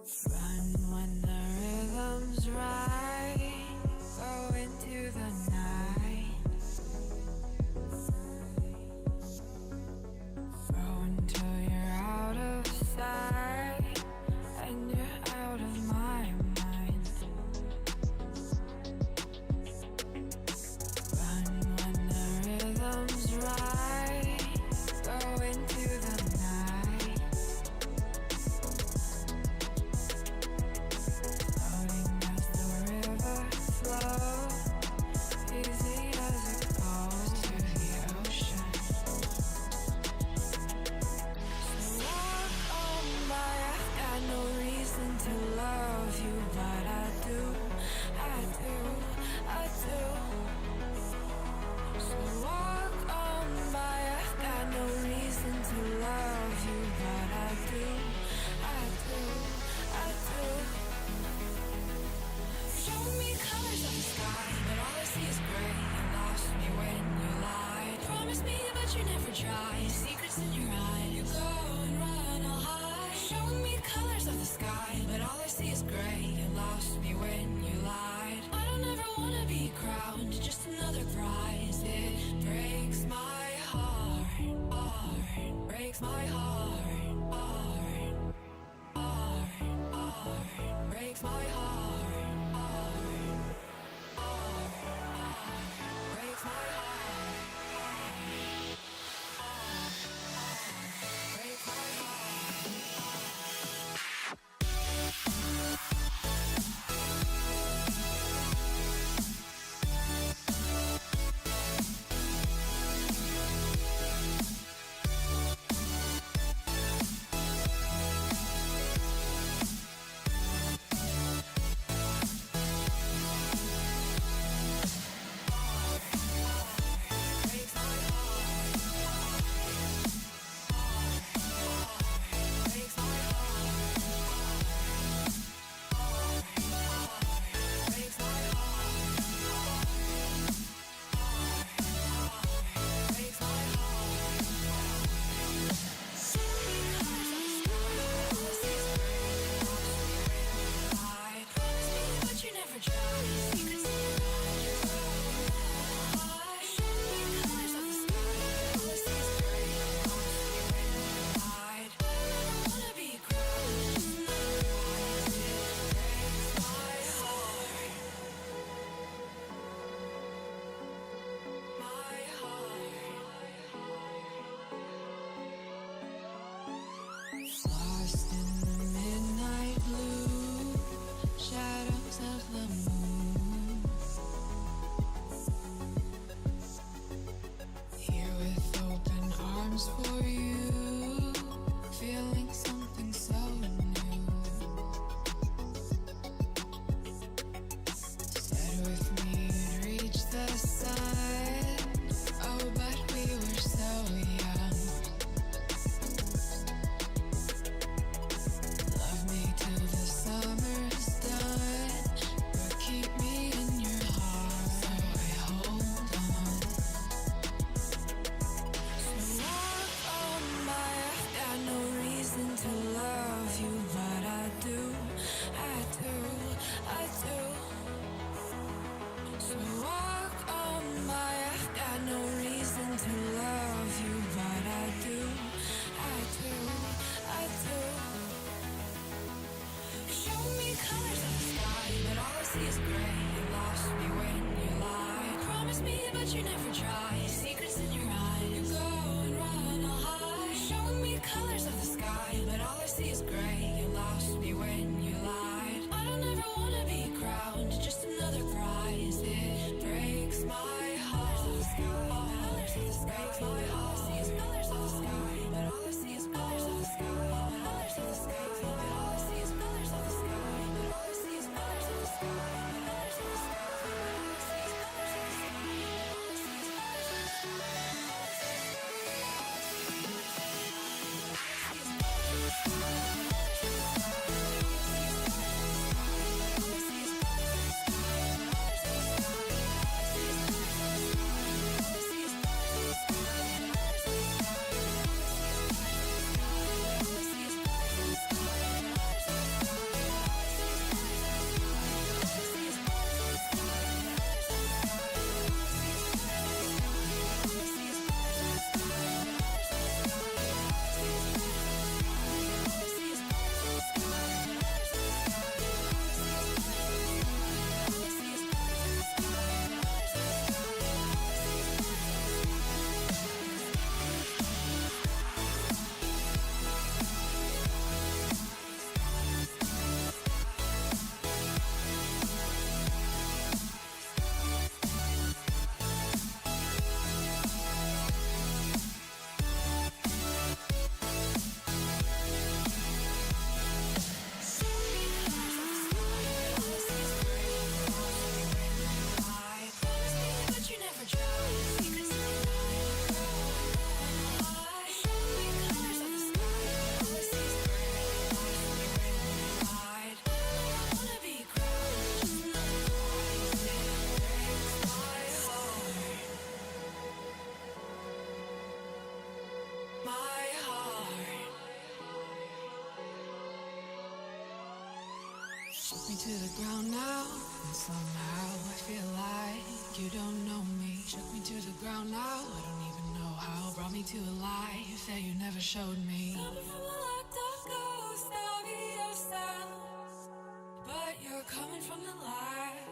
Run when the rhythm's right. Go into the night. Throw until you're out of sight and you're out of my mind. Run when the rhythm's right. Go into the night. Floating as the river flows, easy as it goes to the ocean. So walk on by, I've got no reason to love you, but I do, I do, I do. So walk on by, I've got no reason to love you, but I do, I do, I do. Show me colors of the sky, but all I see is gray. You lost me when you lied. Promise me, but you never tried. Secrets in your eye, you go and run, I'll hide. Show me colors of the sky, but all I see is gray. You lost me when you lied. I don't ever wanna be crowned, just another prize. It breaks my heart, heart, breaks my heart, heart, heart, heart, breaks my heart, heart, heart, heart, breaks my heart, heart, heart, breaks my heart. Lost in the midnight blue, shadows of the moon. Here with open arms for you, feeling something so new. Said with me you'd reach the sun, oh but we were so young. Love me till the summer's done, but keep me in your heart, so I hold on. So walk on by, I've got no reason to love you, but I do, I do, I do. So walk on by, I've got no reason to love you, but I do, I do, I do. Show me colors of the sky, but all I see is gray. You lost me when you lied. Promise me, but you never tried. Secrets in your eye, you go and run, I'll hide. Show me colors of the sky, but all I see is gray. You lost me when you lied. I don't ever wanna be crowned, just another prize. It breaks my heart. Colors of the sky, breaks my heart. All I see is colors of the sky, but all I see is colors of the sky. Colors of the sky, but all I see is colors of the sky. But all I see is colors of the sky. Colors of the sky, but all I see is colors of the sky. All I see is colors of the sky. to the ground now, and somehow I feel like you don't know me. Shook me to the ground now, I don't even know how. Brought me to a life that you never showed me. Coming from a locked up ghost of yourself, but you're coming from the light.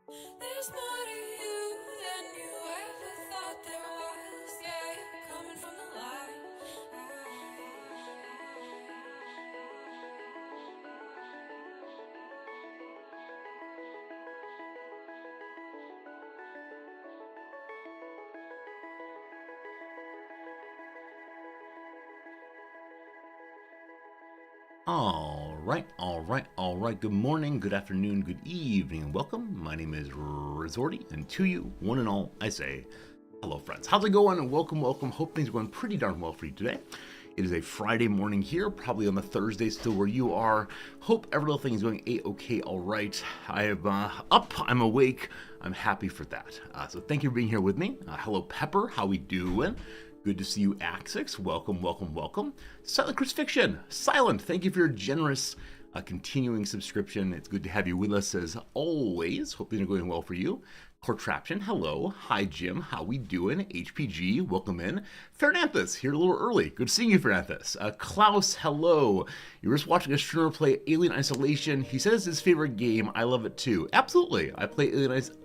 There's more to you than you ever thought there was. Yeah, you're coming from the light. All right. Good morning, good afternoon, good evening, and welcome. My name is Resorty, and to you, one and all, I say hello, friends. How's it going? And welcome. Hope things are going pretty darn well for you today. It is a Friday morning here, probably on the Thursday still where you are. Hope every little thing is going a-okay, all right. I am up, I'm awake, I'm happy for that. So thank you for being here with me. Hello, Pepper, how we doing? Good to see you, Axix. Welcome. Silent Crucifixion. Silent, thank you for your generous continuing subscription. It's good to have you with us as always. Hope things are going well for you. Cortraption, hello. Hi, Jim. How we doing? HPG, welcome in. Fernanthus, here a little early. Good seeing you, Fernanthus. Klaus, hello. You were just watching a streamer play Alien Isolation. He says it's his favorite game. I love it too. Absolutely. I play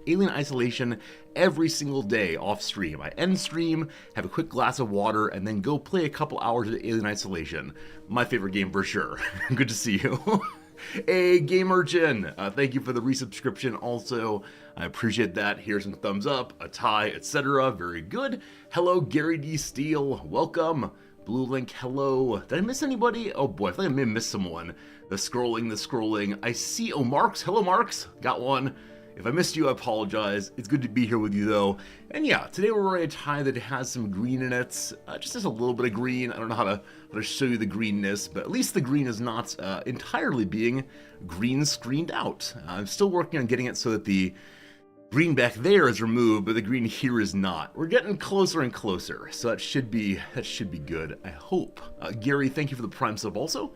Alien Isolation every single day off stream. I end stream, have a quick glass of water, and then go play a couple hours of Alien Isolation. My favorite game for sure. Good to see you. Hey, Gamergen, thank you for the resubscription also. I appreciate that. Here's some thumbs up, a tie, etc. Very good. Hello, Gary D. Steele. Welcome. Blue Link, hello. Did I miss anybody? Oh boy, I think I may have missed someone. The scrolling. I see, oh, Marks. Hello, Marks. Got one. If I missed you, I apologize. It's good to be here with you, though. And yeah, today we're wearing a tie that has some green in it. Just a little bit of green. I don't know how to show you the greenness, but at least the green is not entirely being green screened out. I'm still working on getting it so that the green back there is removed, but the green here is not. We're getting closer and closer, so that should be good, I hope. Gary, thank you for the Prime sub also.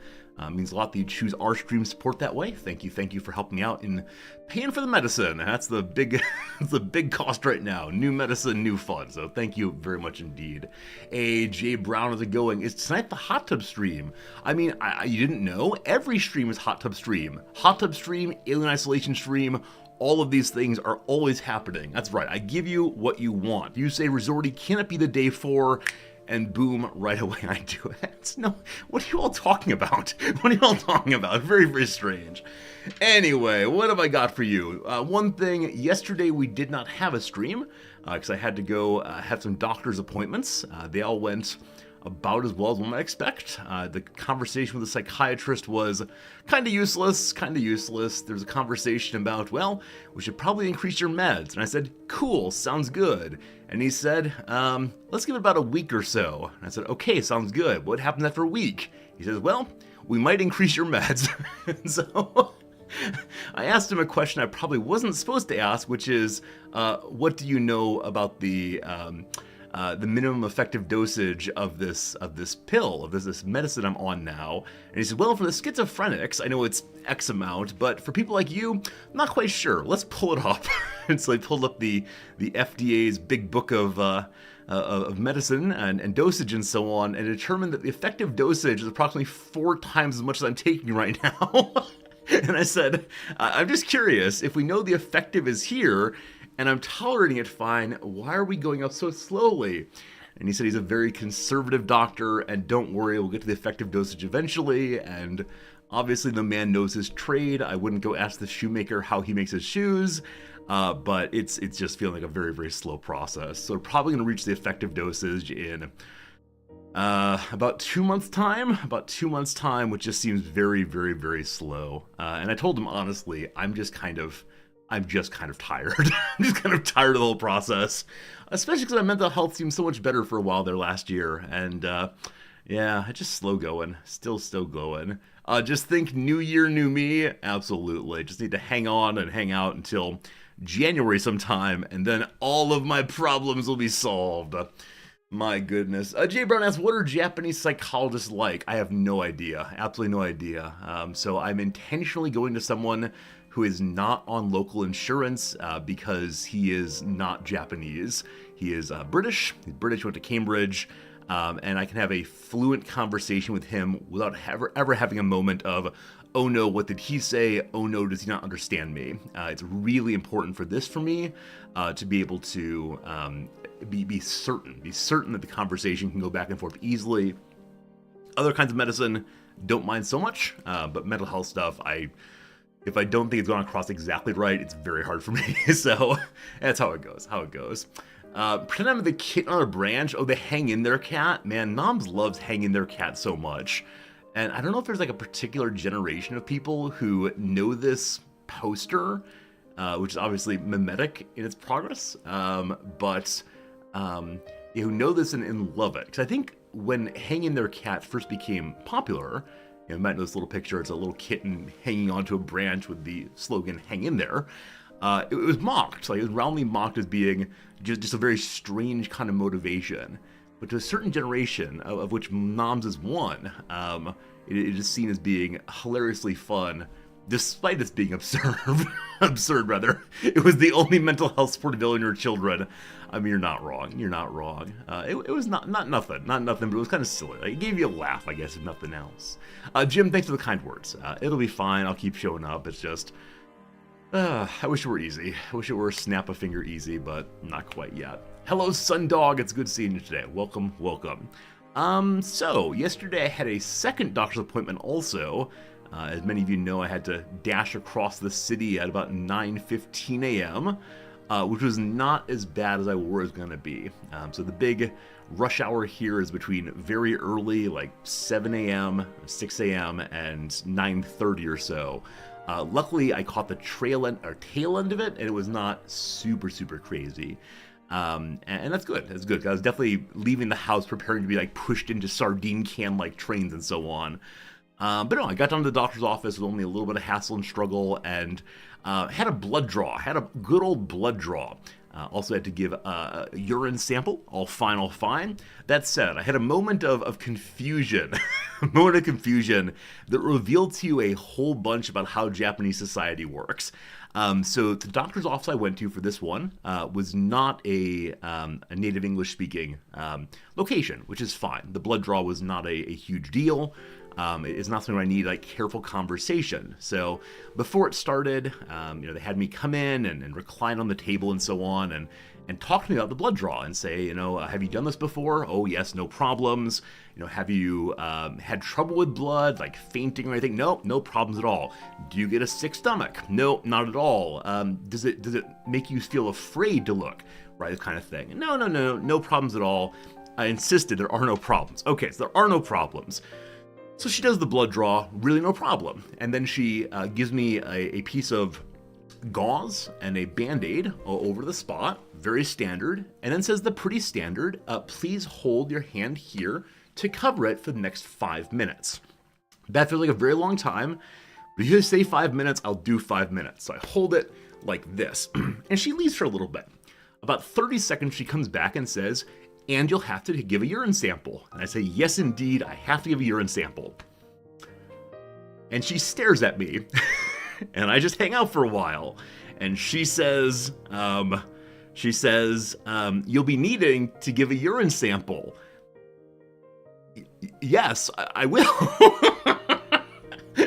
Means a lot that you choose our stream support that way. Thank you for helping me out in paying for the medicine. That's the big, that's the big cost right now. New medicine, new fun. So thank you very much indeed. Hey, Jay Brown, how's it going? Is tonight the hot tub stream? I mean, you didn't know? Every stream is hot tub stream. Hot tub stream, Alien Isolation stream. All of these things are always happening. That's right. I give you what you want. You say, Resorty, can it be the day 4? And boom, right away I do it. No, what are you all talking about? Very, very strange. Anyway, what have I got for you? One thing, yesterday we did not have a stream because I had to go have some doctor's appointments. They all went about as well as one might expect. The conversation with the psychiatrist was kind of useless. There's a conversation about, well, we should probably increase your meds. And I said, cool, sounds good. And he said, let's give it about a week or so. And I said, okay, sounds good. What happens after a week? He says, well, we might increase your meds. And so I asked him a question I probably wasn't supposed to ask, which is, what do you know about the minimum effective dosage of this pill, of this medicine I'm on now? And he said, well, for the schizophrenics, I know it's X amount, but for people like you, I'm not quite sure. Let's pull it up. And so I pulled up the FDA's big book of medicine and dosage and so on, and determined that the effective dosage is approximately 4 times as much as I'm taking right now. And I said, I'm just curious, if we know the effective is here, and I'm tolerating it fine, why are we going up so slowly? And he said he's a very conservative doctor, and don't worry, we'll get to the effective dosage eventually, and obviously the man knows his trade. I wouldn't go ask the shoemaker how he makes his shoes, but it's just feeling like a very, very slow process. So we're probably going to reach the effective dosage in about 2 months' time, which just seems very, very, very slow. And I told him honestly, I'm just kind of tired. I'm just kind of tired of the whole process, especially because my mental health seemed so much better for a while there last year. And yeah, it's just slow going, still going. Just think new year, new me. Absolutely. Just need to hang on and hang out until January sometime, and then all of my problems will be solved. My goodness. Jay Brown asks, what are Japanese psychologists like? I have no idea. Absolutely no idea. So I'm intentionally going to someone who is not on local insurance because he is not Japanese. He is British. He's British, went to Cambridge. And I can have a fluent conversation with him without ever having a moment of, oh no, what did he say? Oh no, does he not understand me? It's really important for this for me to be able to be certain that the conversation can go back and forth easily. Other kinds of medicine, don't mind so much, but mental health stuff, if I don't think it's gone across exactly right, it's very hard for me. So that's how it goes. Pretend I'm the kitten on a branch. Oh, they hang in their cat. Man, Noms loves hanging their cat so much. And I don't know if there's like a particular generation of people who know this poster, which is obviously mimetic in its progress, but who know this and love it. Because I think when hanging their cat first became popular, you might know this little picture. It's a little kitten hanging onto a branch with the slogan "Hang in there." It was mocked. Like, it was roundly mocked as being just a very strange kind of motivation. But to a certain generation, of which Noms is one, it is seen as being hilariously fun, despite its being absurd. Absurd, rather. It was the only mental health support available in your children. I mean, you're not wrong. It was not nothing, but it was kind of silly. Like, it gave you a laugh, I guess, if nothing else. Jim, thanks for the kind words. It'll be fine. I'll keep showing up. It's just... I wish it were easy. I wish it were snap a finger easy, but not quite yet. Hello, Sundog. It's good seeing you today. Welcome. So, yesterday I had a second doctor's appointment also. As many of you know, I had to dash across the city at about 9:15 a.m., which was not as bad as I was going to be. So the big rush hour here is between very early, like 7 a.m., 6 a.m., and 9:30 or so. Luckily, I caught the tail end of it, and it was not super crazy. And that's good. I was definitely leaving the house preparing to be like pushed into sardine can like trains and so on. But no, I got down to the doctor's office with only a little bit of hassle and struggle, and had a blood draw. Had a good old blood draw. Also had to give a urine sample. All fine. That said, I had a moment of confusion. A moment of confusion that revealed to you a whole bunch about how Japanese society works. So the doctor's office I went to for this one was not a native English-speaking location, which is fine. The blood draw was not a huge deal. It's not something where I need like careful conversation. So before it started, they had me come in and recline on the table and so on, and talk to me about the blood draw and say, have you done this before? Oh yes, no problems. Have you had trouble with blood, like fainting or anything? No, no problems at all. Do you get a sick stomach? No, not at all. Does it make you feel afraid to look? Right, this kind of thing. No problems at all. I insisted there are no problems. Okay, so there are no problems. So she does the blood draw, really no problem. And then she gives me a piece of gauze and a Band-Aid over the spot, very standard, and then says the pretty standard, please hold your hand here to cover it for the next 5 minutes. That feels like a very long time, but if you say 5 minutes, I'll do 5 minutes. So I hold it like this, and she leaves for a little bit. About 30 seconds, she comes back and says, and you'll have to give a urine sample. And I say, yes, indeed, I have to give a urine sample. And she stares at me, and I just hang out for a while. And she says, you'll be needing to give a urine sample. Yes, I will.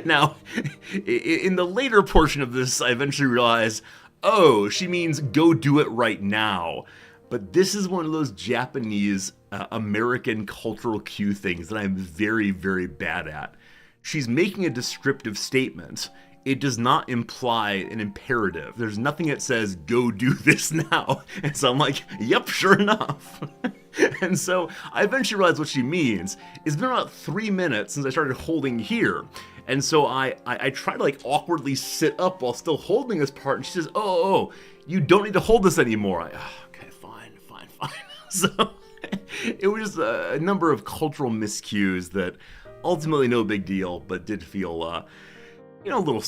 Now, in the later portion of this, I eventually realize, oh, she means go do it right now. But this is one of those Japanese American cultural cue things that I'm very bad at. She's making a descriptive statement. It does not imply an imperative. There's nothing that says, go do this now. And so I'm like, yep, sure enough. And so I eventually realized what she means. It's been about 3 minutes since I started holding here. And so I try to like awkwardly sit up while still holding this part. And she says, oh, you don't need to hold this anymore. Okay, fine. So it was just a number of cultural miscues that ultimately no big deal, but did feel a little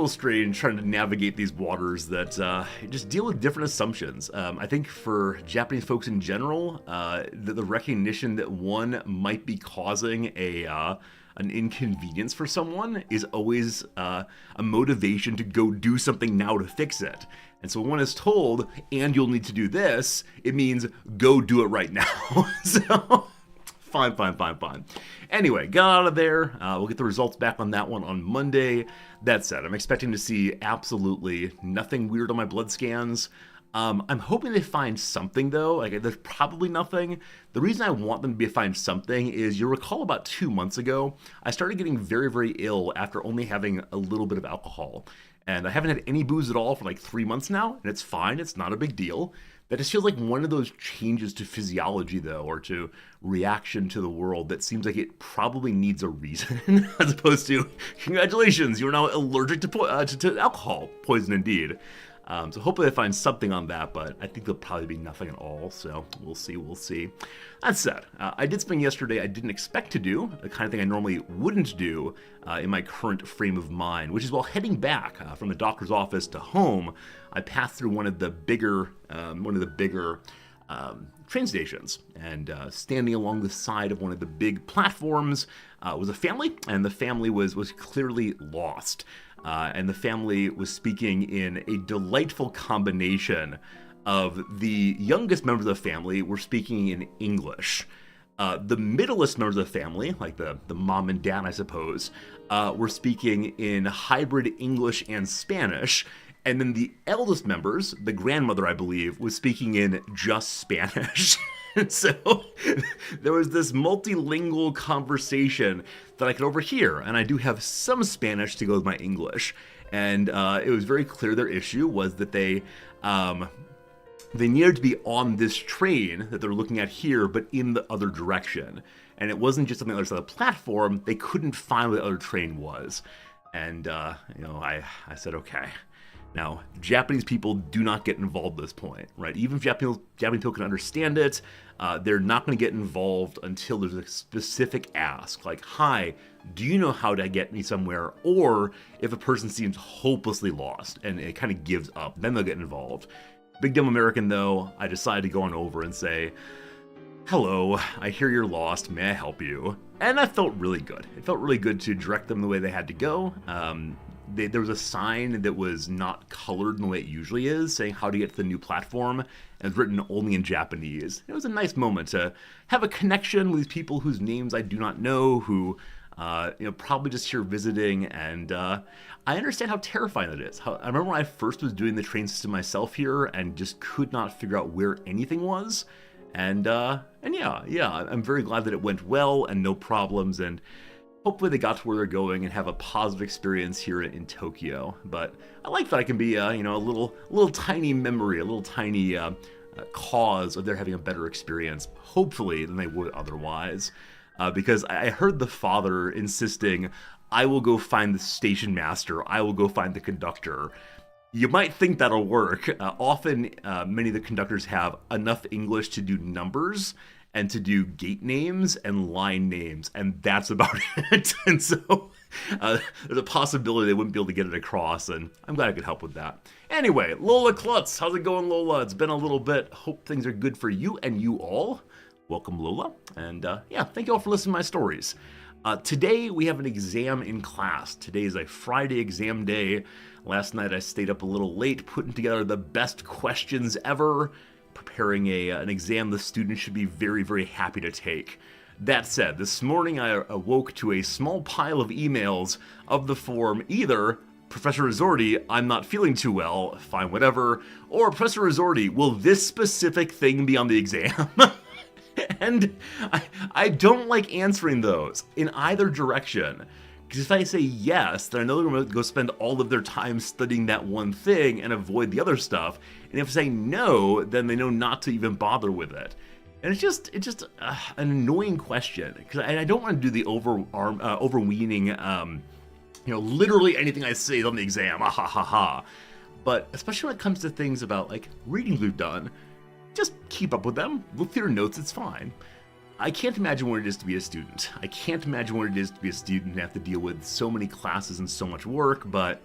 strange trying to navigate these waters that just deal with different assumptions. I think for Japanese folks in general, the recognition that one might be causing an inconvenience for someone is always a motivation to go do something now to fix it. And so when one is told, and you'll need to do this, it means go do it right now. So fine. Anyway, got out of there. We'll get the results back on that one on Monday. That said, I'm expecting to see absolutely nothing weird on my blood scans. I'm hoping they find something, though. Like, there's probably nothing. The reason I want them to find something is, you'll recall about 2 months ago, I started getting very, very ill after only having a little bit of alcohol. And I haven't had any booze at all for like 3 months now, and it's fine. It's not a big deal. That just feels like one of those changes to physiology, though, or to reaction to the world that seems like it probably needs a reason, as opposed to, congratulations, you're now allergic to alcohol. Poison indeed. So hopefully they find something on that, but I think there'll probably be nothing at all, so we'll see. That said, I did something yesterday I didn't expect to do, the kind of thing I normally wouldn't do in my current frame of mind, which is while heading back from the doctor's office to home, I passed through one of the bigger train stations, and standing along the side of one of the big platforms was a family, and the family was clearly lost. And the family was speaking in a delightful combination of the youngest members of the family were speaking in English. The middlest members of the family, like the mom and dad, I suppose, were speaking in hybrid English and Spanish. And then the eldest members, the grandmother, I believe, was speaking in just Spanish. And so there was this multilingual conversation that I could overhear, and I do have some Spanish to go with my English. And it was very clear their issue was that they needed to be on this train that they're looking at here, but in the other direction. And it wasn't just on the other side of the platform, they couldn't find where the other train was. And, I said, okay. Now, Japanese people do not get involved at this point, right? Even if Japanese people can understand it, they're not going to get involved until there's a specific ask, like, hi, do you know how to get me somewhere? Or if a person seems hopelessly lost and it kind of gives up, then they'll get involved. Big dumb American, though, I decided to go on over and say, hello, I hear you're lost, may I help you? And that felt really good. It felt really good to direct them the way they had to go. There was a sign that was not colored in the way it usually is, saying how to get to the new platform, and it was written only in Japanese. It was a nice moment to have a connection with these people whose names I do not know, who probably just here visiting, and I understand how terrifying it is. I remember when I first was doing the train system myself here, and just could not figure out where anything was, and yeah, I'm very glad that it went well and no problems, and hopefully they got to where they're going and have a positive experience here in Tokyo. But I like that I can be, a little tiny memory, a little tiny cause of their having a better experience, hopefully, than they would otherwise. Because I heard the father insisting, I will go find the station master, I will go find the conductor. You might think that'll work. Often, many of the conductors have enough English to do numbers, and to do gate names and line names, and that's about it. And so there's a possibility they wouldn't be able to get it across, and I'm glad I could help with that. Anyway, Lola Klutz, how's it going, Lola? It's been a little bit. Hope things are good for you and you all. Welcome, Lola, and thank you all for listening to my stories. Today we have an exam in class. Today is a Friday exam day. Last night I stayed up a little late putting together the best questions ever, preparing an exam the students should be very, very happy to take. That said, this morning I awoke to a small pile of emails of the form either, Professor Resorti, I'm not feeling too well, fine, whatever, or Professor Resorti, will this specific thing be on the exam? And I don't like answering those in either direction. Because if I say yes, then I know they're going to go spend all of their time studying that one thing and avoid the other stuff. And if I say no, then they know not to even bother with it. And it's just an annoying question. Because I don't want to do the overweening, literally anything I say is on the exam, ah ha ha ha. But especially when it comes to things about like readings we've done, just keep up with them. Look through your notes, it's fine. I can't imagine what it is to be a student. I can't imagine what it is to be a student and have to deal with so many classes and so much work, but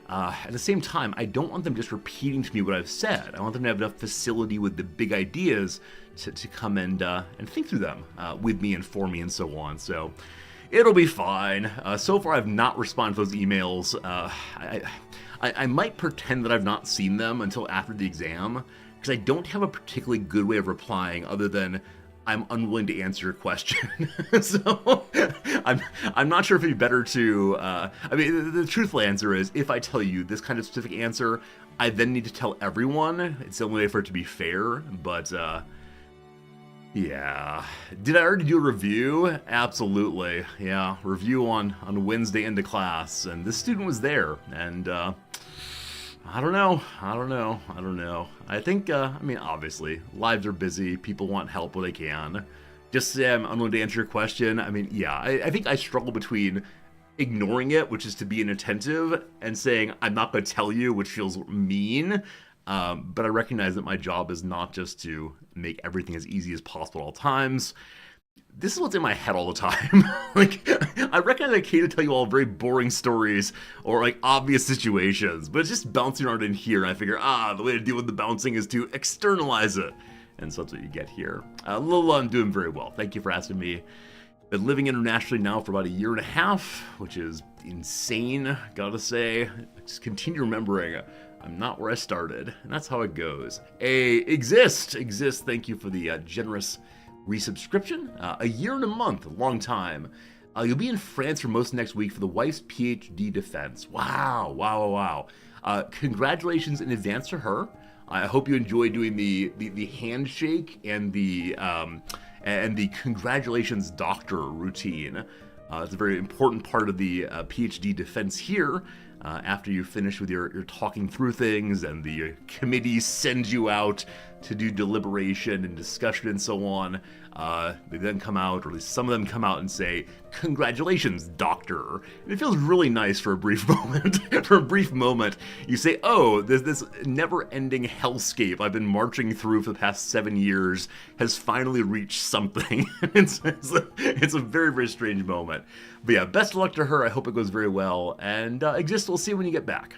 at the same time, I don't want them just repeating to me what I've said. I want them to have enough facility with the big ideas to come and think through them with me and for me and so on. So it'll be fine. So far, I've not responded to those emails. I might pretend that I've not seen them until after the exam, because I don't have a particularly good way of replying other than I'm unwilling to answer your question. So I'm not sure if it'd be better to, I mean, the truthful answer is if I tell you this kind of specific answer, I then need to tell everyone. It's the only way for it to be fair, but yeah. Did I already do a review? Absolutely. Yeah, review on Wednesday into class, and this student was there, and I don't know. I think, I mean, obviously, lives are busy. People want help where they can. Just say I'm unwilling to answer your question. I mean, yeah, I think I struggle between ignoring it, which is to be inattentive, and saying I'm not going to tell you, which feels mean. But I recognize that my job is not just to make everything as easy as possible at all times. This is what's in my head all the time. Like, I recognize I can't tell you all very boring stories or like obvious situations, but it's just bouncing around in here, and I figure, the way to deal with the bouncing is to externalize it. And so that's what you get here. Lola, I'm doing very well. Thank you for asking me. Been living internationally now for about 1.5 years, which is insane, gotta say. Just continue remembering I'm not where I started, and that's how it goes. Exist, thank you for the generous resubscription. 1 year and a month, a long time. You'll be in France for most of next week for the wife's PhD defense. Wow. Congratulations in advance to her. I hope you enjoy doing the handshake and the congratulations doctor routine. It's a very important part of the PhD defense here. After you finish with your talking through things and the committee sends you out to do deliberation and discussion and so on, they then come out, or at least some of them come out and say, "Congratulations, doctor." And it feels really nice for a brief moment. For a brief moment, you say, "Oh, this never-ending hellscape I've been marching through for the past 7 years has finally reached something." It's a very, very strange moment. But yeah, best of luck to her. I hope it goes very well. And Exist, we'll see you when you get back.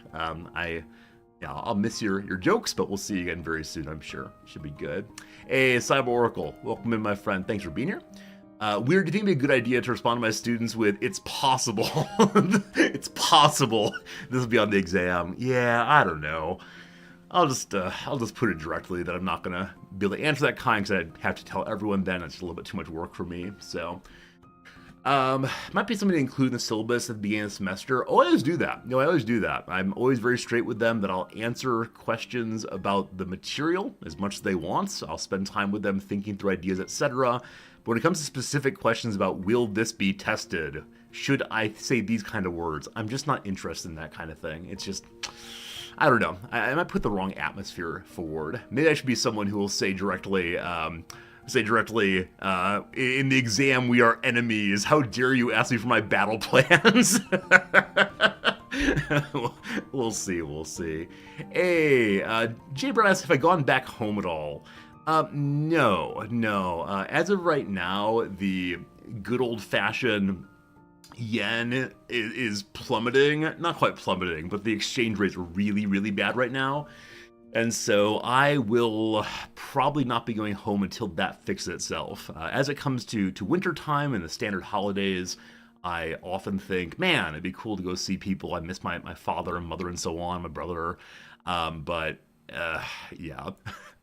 I'll miss your jokes, but we'll see you again very soon, I'm sure. Should be good. Hey, Cyber Oracle, welcome in, my friend. Thanks for being here. Weird, do you think it'd be a good idea to respond to my students with, "It's possible." It's possible this will be on the exam. Yeah, I don't know. I'll just put it directly that I'm not going to be able to answer that kind, because I'd have to tell everyone then. It's a little bit too much work for me, so... might be something to include in the syllabus at the beginning of the semester. I always do that. I always do that. I'm always very straight with them that I'll answer questions about the material as much as they want. I'll spend time with them thinking through ideas, etc. But when it comes to specific questions about, will this be tested? Should I say these kind of words? I'm just not interested in that kind of thing. It's just... I don't know. I might put the wrong atmosphere forward. Maybe I should be someone who will say directly, in the exam we are enemies. How dare you ask me for my battle plans? We'll see. Hey, Jay Brown asks if I've gone back home at all. No. As of right now, the good old-fashioned yen is plummeting. Not quite plummeting, but the exchange rate's really, really bad right now. And so I will probably not be going home until that fixes itself. As it comes to winter time and the standard holidays, I often think, man, it'd be cool to go see people. I miss my father and mother and so on, my brother. But yeah,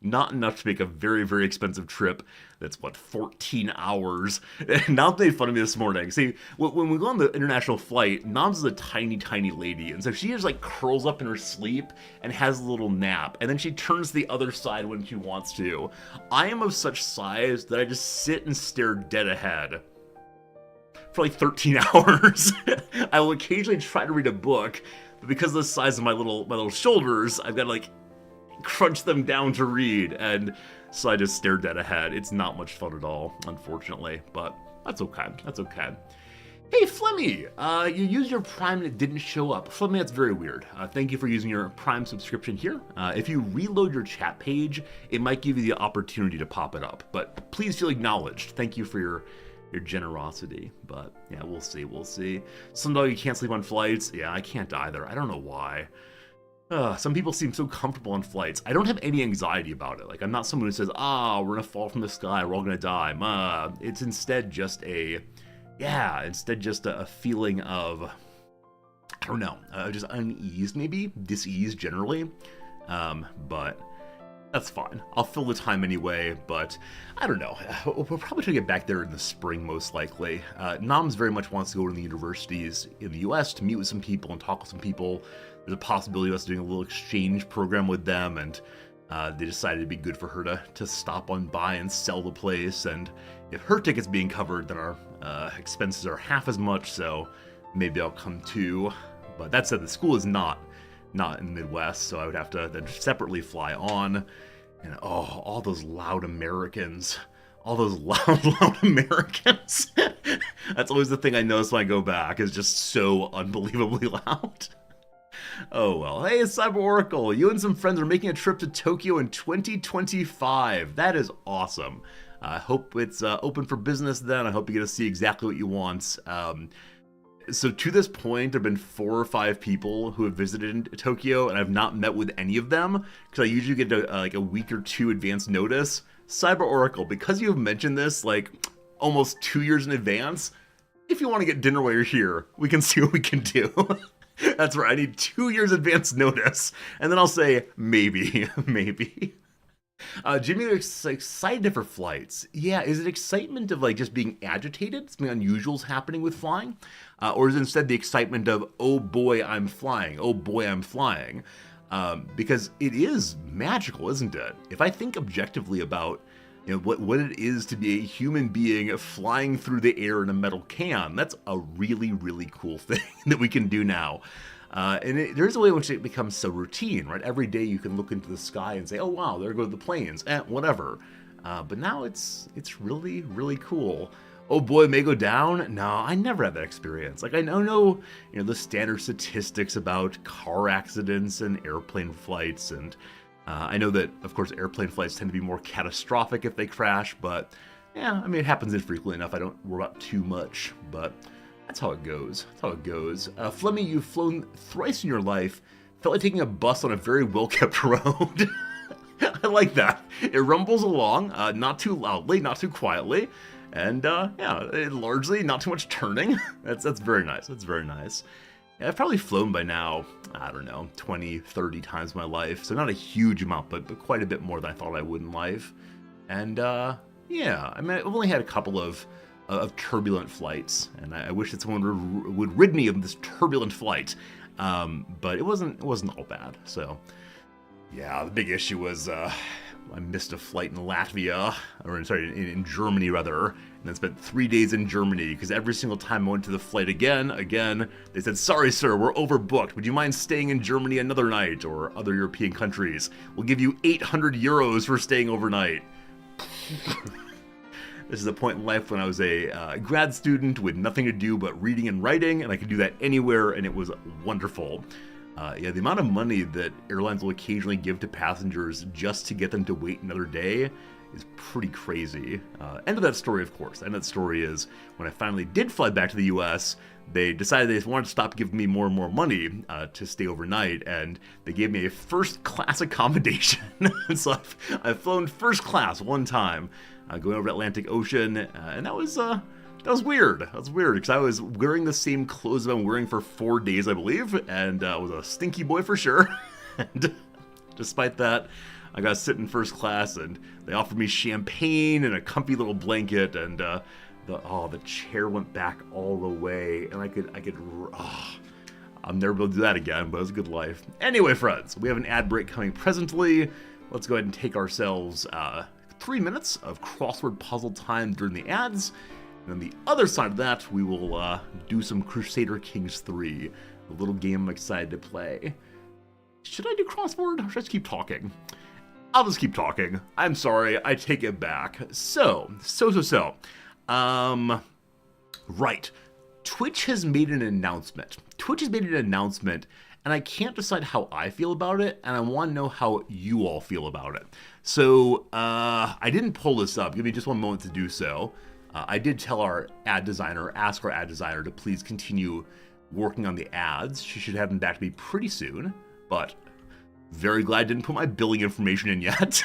not enough to make a very, very expensive trip. That's 14 hours. Nom made fun of me this morning. See, when we go on the international flight, Nom's is a tiny, tiny lady. And so she just like curls up in her sleep and has a little nap. And then she turns to the other side when she wants to. I am of such size that I just sit and stare dead ahead for like 13 hours. I will occasionally try to read a book, but because of the size of my little shoulders, I've got to like crunch them down to read, and so I just stare dead ahead. It's not much fun at all, unfortunately, but that's okay. Hey, Flemmy! You used your Prime and it didn't show up. Flemmy, that's very weird. Thank you for using your Prime subscription here. If you reload your chat page, it might give you the opportunity to pop it up. But please feel acknowledged. Thank you for your generosity. But yeah, we'll see. Sundog, you can't sleep on flights. Yeah, I can't either. I don't know why. Some people seem so comfortable on flights. I don't have any anxiety about it. Like, I'm not someone who says, we're gonna fall from the sky, we're all gonna die. It's instead just a feeling of, I don't know, just unease maybe, dis-ease generally, but that's fine. I'll fill the time anyway, but I don't know. We'll probably try to get back there in the spring, most likely. Noms very much wants to go to the universities in the US to meet with some people and talk with some people. There's a possibility of us doing a little exchange program with them, and they decided it'd be good for her to stop on by and sell the place, and if her ticket's being covered, then our expenses are half as much, so maybe I'll come too. But that said, the school is not in the Midwest, so I would have to then separately fly on. And all those loud Americans. All those loud Americans. That's always the thing I notice when I go back, is just so unbelievably loud. Oh well. Hey, it's Cyber Oracle. You and some friends are making a trip to Tokyo in 2025. That is awesome. I hope it's open for business then. I hope you get to see exactly what you want. So to this point, there have been 4 or 5 people who have visited Tokyo, and I've not met with any of them, because I usually get like a week or 2 advance notice. Cyber Oracle, because you've mentioned this like almost 2 years in advance, if you want to get dinner while you're here, we can see what we can do. That's right, I need 2 years advance notice, and then I'll say, maybe. Jimmy looks excited for flights. Yeah, is it excitement of like just being agitated? Something unusual is happening with flying? Or is it instead the excitement of, oh boy, I'm flying. Oh boy, I'm flying. Because it is magical, isn't it? If I think objectively about what it is to be a human being flying through the air in a metal can, that's a really, really cool thing that we can do now. And there's a way in which it becomes so routine, right? Every day you can look into the sky and say, oh wow, there go the planes, whatever. But now it's really, really cool. Oh boy, it may go down? No, I never had that experience. Like, I know the standard statistics about car accidents and airplane flights, and I know that, of course, airplane flights tend to be more catastrophic if they crash, but yeah, I mean, it happens infrequently enough. I don't worry about too much, but that's how it goes. Flemmy, you've flown thrice in your life. Felt like taking a bus on a very well-kept road. I like that. It rumbles along, not too loudly, not too quietly, and largely not too much turning. That's very nice. That's very nice. Yeah, I've probably flown by now, I don't know, 20, 30 times in my life. So not a huge amount, but quite a bit more than I thought I would in life. And I mean, I've only had a couple of turbulent flights, and I wish that someone would rid me of this turbulent flight. But it wasn't all bad. So yeah, the big issue was I missed a flight in Latvia, or sorry, in Germany rather, and then spent 3 days in Germany, because every single time I went to the flight again, they said, sorry sir, we're overbooked, would you mind staying in Germany another night, or other European countries? We'll give you 800 euros for staying overnight. This is a point in life when I was a grad student with nothing to do but reading and writing, and I could do that anywhere, and it was wonderful. The amount of money that airlines will occasionally give to passengers just to get them to wait another day is pretty crazy. End of that story, of course. End of that story is when I finally did fly back to the US, they decided they wanted to stop giving me more and more money to stay overnight, and they gave me a first class accommodation. So I've flown first class one time, going over the Atlantic Ocean, and that was weird. That was weird, because I was wearing the same clothes I've been wearing for 4 days, I believe, and was a stinky boy for sure. And despite that, I got to sit in first class, and they offered me champagne and a comfy little blanket, and the chair went back all the way, and I'll never be able to do that again, but it was a good life. Anyway, friends, we have an ad break coming presently. Let's go ahead and take ourselves 3 minutes of crossword puzzle time during the ads. And on the other side of that, we will do some Crusader Kings III, a little game I'm excited to play. Should I do crossword, or should I just keep talking? I'll just keep talking. I'm sorry, I take it back. So. Right. Twitch has made an announcement. And I can't decide how I feel about it, and I want to know how you all feel about it. So, I didn't pull this up. Give me just one moment to do so. I did tell our ad designer, ask our ad designer to please continue working on the ads. She should have them back to me pretty soon, but very glad I didn't put my billing information in yet.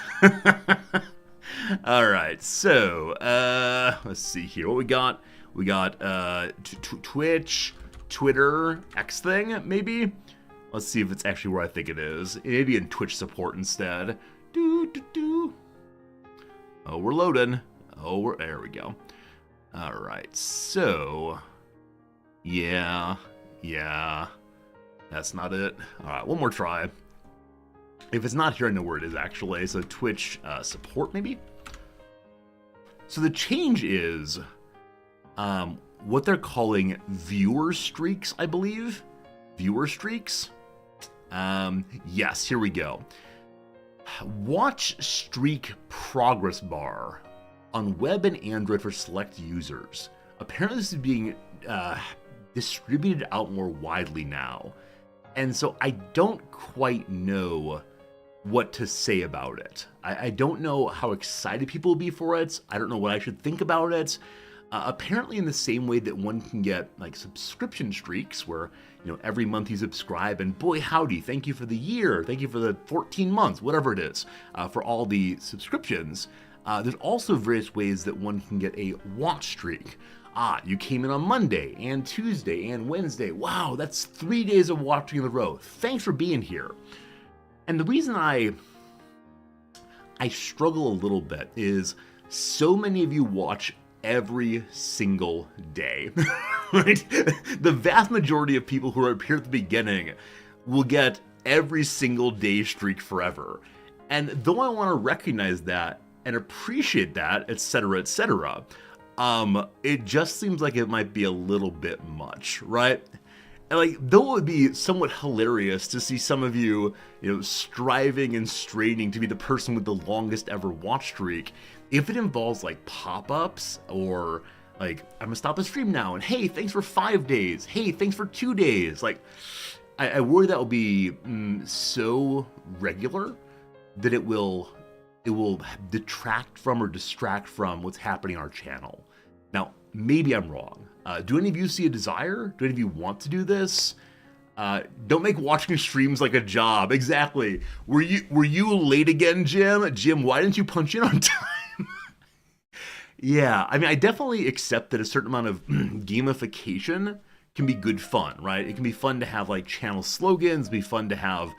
All right, so, let's see here. What we got? We got Twitch, Twitter, X thing, maybe? Let's see if it's actually where I think it is. Maybe in Twitch support instead. Oh, we're loading. There we go. All right, so, yeah, that's not it. All right, one more try. If it's not here, I know where it is actually. So Twitch support maybe. So the change is what they're calling viewer streaks, I believe. Viewer streaks. Yes, here we go. Watch streak progress bar on web and Android for select users. Apparently this is being distributed out more widely now. And so I don't quite know what to say about it. I don't know how excited people will be for it. I don't know what I should think about it. Apparently in the same way that one can get like subscription streaks where, you know, every month you subscribe and boy howdy, thank you for the year, thank you for the 14 months, whatever it is, for all the subscriptions. There's also various ways that one can get a watch streak. You came in on Monday and Tuesday and Wednesday. Wow, that's 3 days of watching in a row. Thanks for being here. And the reason I struggle a little bit is so many of you watch every single day, right? The vast majority of people who are up here at the beginning will get every single day streak forever. And though I want to recognize that and appreciate that, etc., it just seems like it might be a little bit much, right? And like, though it would be somewhat hilarious to see some of you, striving and straining to be the person with the longest ever watch streak, if it involves like pop-ups or like, I'm gonna stop the stream now and hey, thanks for 5 days. Hey, thanks for 2 days. Like, I worry that will be so regular that it will detract from or distract from what's happening on our channel. Now, maybe I'm wrong. Do any of you see a desire? Do any of you want to do this? Don't make watching streams like a job. Exactly. Were you late again, Jim? Jim, why didn't you punch in on time? Yeah, I mean, I definitely accept that a certain amount of gamification can be good fun, right? It can be fun to have like channel slogans, be fun to have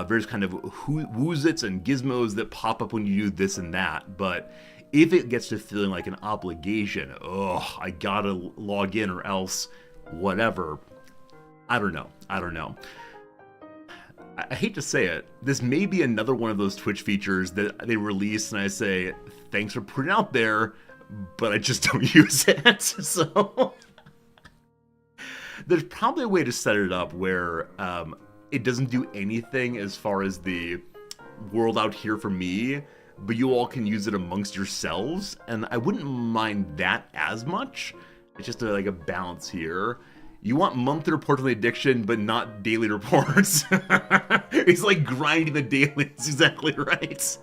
various kind of woozits and gizmos that pop up when you do this and that. But if it gets to feeling like an obligation, I gotta log in or else whatever, I don't know. I hate to say it, this may be another one of those Twitch features that they release and I say, thanks for putting it out there, but I just don't use it. So there's probably a way to set it up where it doesn't do anything as far as the world out here for me, but you all can use it amongst yourselves, and I wouldn't mind that as much. It's just like a balance here. You want monthly reports on the addiction, but not daily reports. It's like grinding the dailies, exactly right.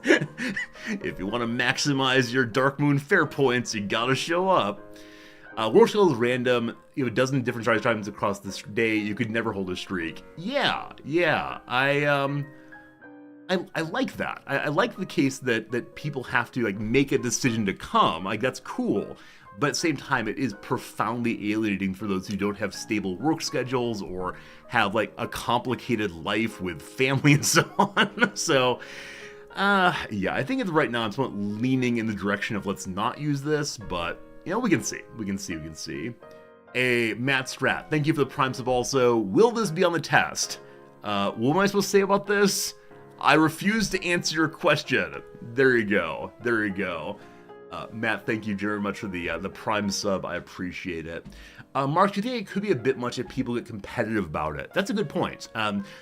If you want to maximize your Dark Moon fair points, you gotta show up. World Skill is random. You have a dozen different charge times across this day. You could never hold a streak. Yeah. I like that. I like the case that people have to like make a decision to come. Like, that's cool. But at the same time, it is profoundly alienating for those who don't have stable work schedules or have like a complicated life with family and so on. So, yeah, I think right now I'm somewhat leaning in the direction of let's not use this, but we can see. We can see. Hey, Matt Strat, thank you for the Prime sub also. Will this be on the test? What am I supposed to say about this? I refuse to answer your question. There you go. Matt, thank you very much for the Prime sub. I appreciate it. Mark, do you think it could be a bit much if people get competitive about it? That's a good point.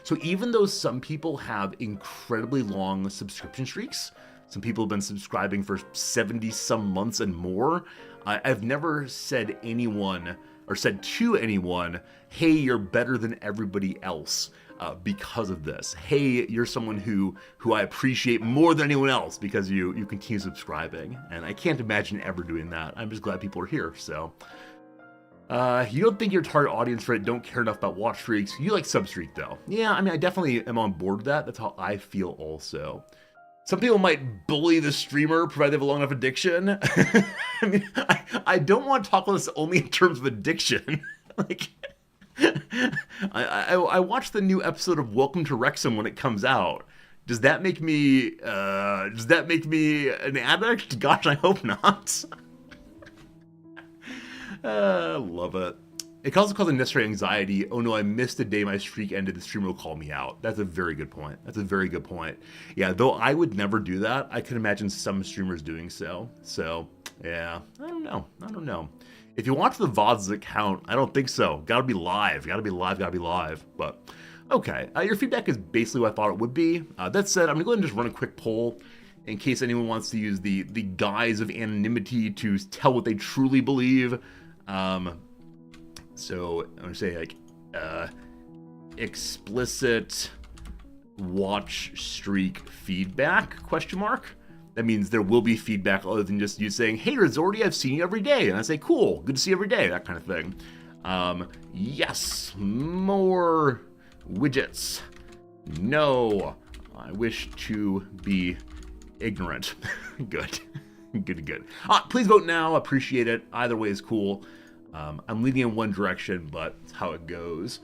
So even though some people have incredibly long subscription streaks, some people have been subscribing for 70 some months and more, I've never said anyone or said to anyone, hey, you're better than everybody else because of this. Hey, you're someone who I appreciate more than anyone else because you continue subscribing. And I can't imagine ever doing that. I'm just glad people are here, so. You don't think your target audience for it don't care enough about watch streaks. You like sub streak though. Yeah, I mean, I definitely am on board with that. That's how I feel also. Some people might bully the streamer provided they have a long enough addiction. I mean, I don't want to talk about this only in terms of addiction. Like, I watched the new episode of Welcome to Wrexham when it comes out. Does that make me an addict? Gosh, I hope not. Love it. It can also cause unnecessary anxiety. Oh no, I missed the day my streak ended. The streamer will call me out. That's a very good point. That's a very good point. Yeah, though I would never do that, I can imagine some streamers doing so. So, yeah, I don't know. If you watch the VODs, does it count? I don't think so. Gotta be live. But, okay. Your feedback is basically what I thought it would be. That said, I'm gonna go ahead and just run a quick poll in case anyone wants to use the guise of anonymity to tell what they truly believe. So I'm gonna say like explicit watch streak feedback ? That means there will be feedback other than just you saying, hey Rizordi, I've seen you every day. And I say, cool, good to see you every day, that kind of thing. Yes, more widgets. No, I wish to be ignorant. Good. Good. Please vote now. Appreciate it. Either way is cool. I'm leaning in one direction, but it's how it goes.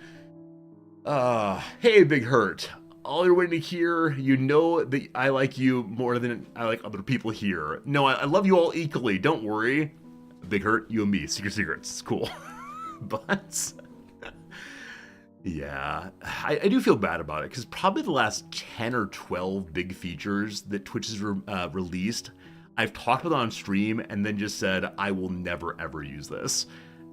Hey, Big Hurt. All you're waiting to hear, you know that I like you more than I like other people here. No, I love you all equally. Don't worry. Big Hurt, you and me. Secrets. It's cool. But yeah, I do feel bad about it because probably the last 10 or 12 big features that Twitch has released, I've talked about on stream and then just said, I will never ever use this.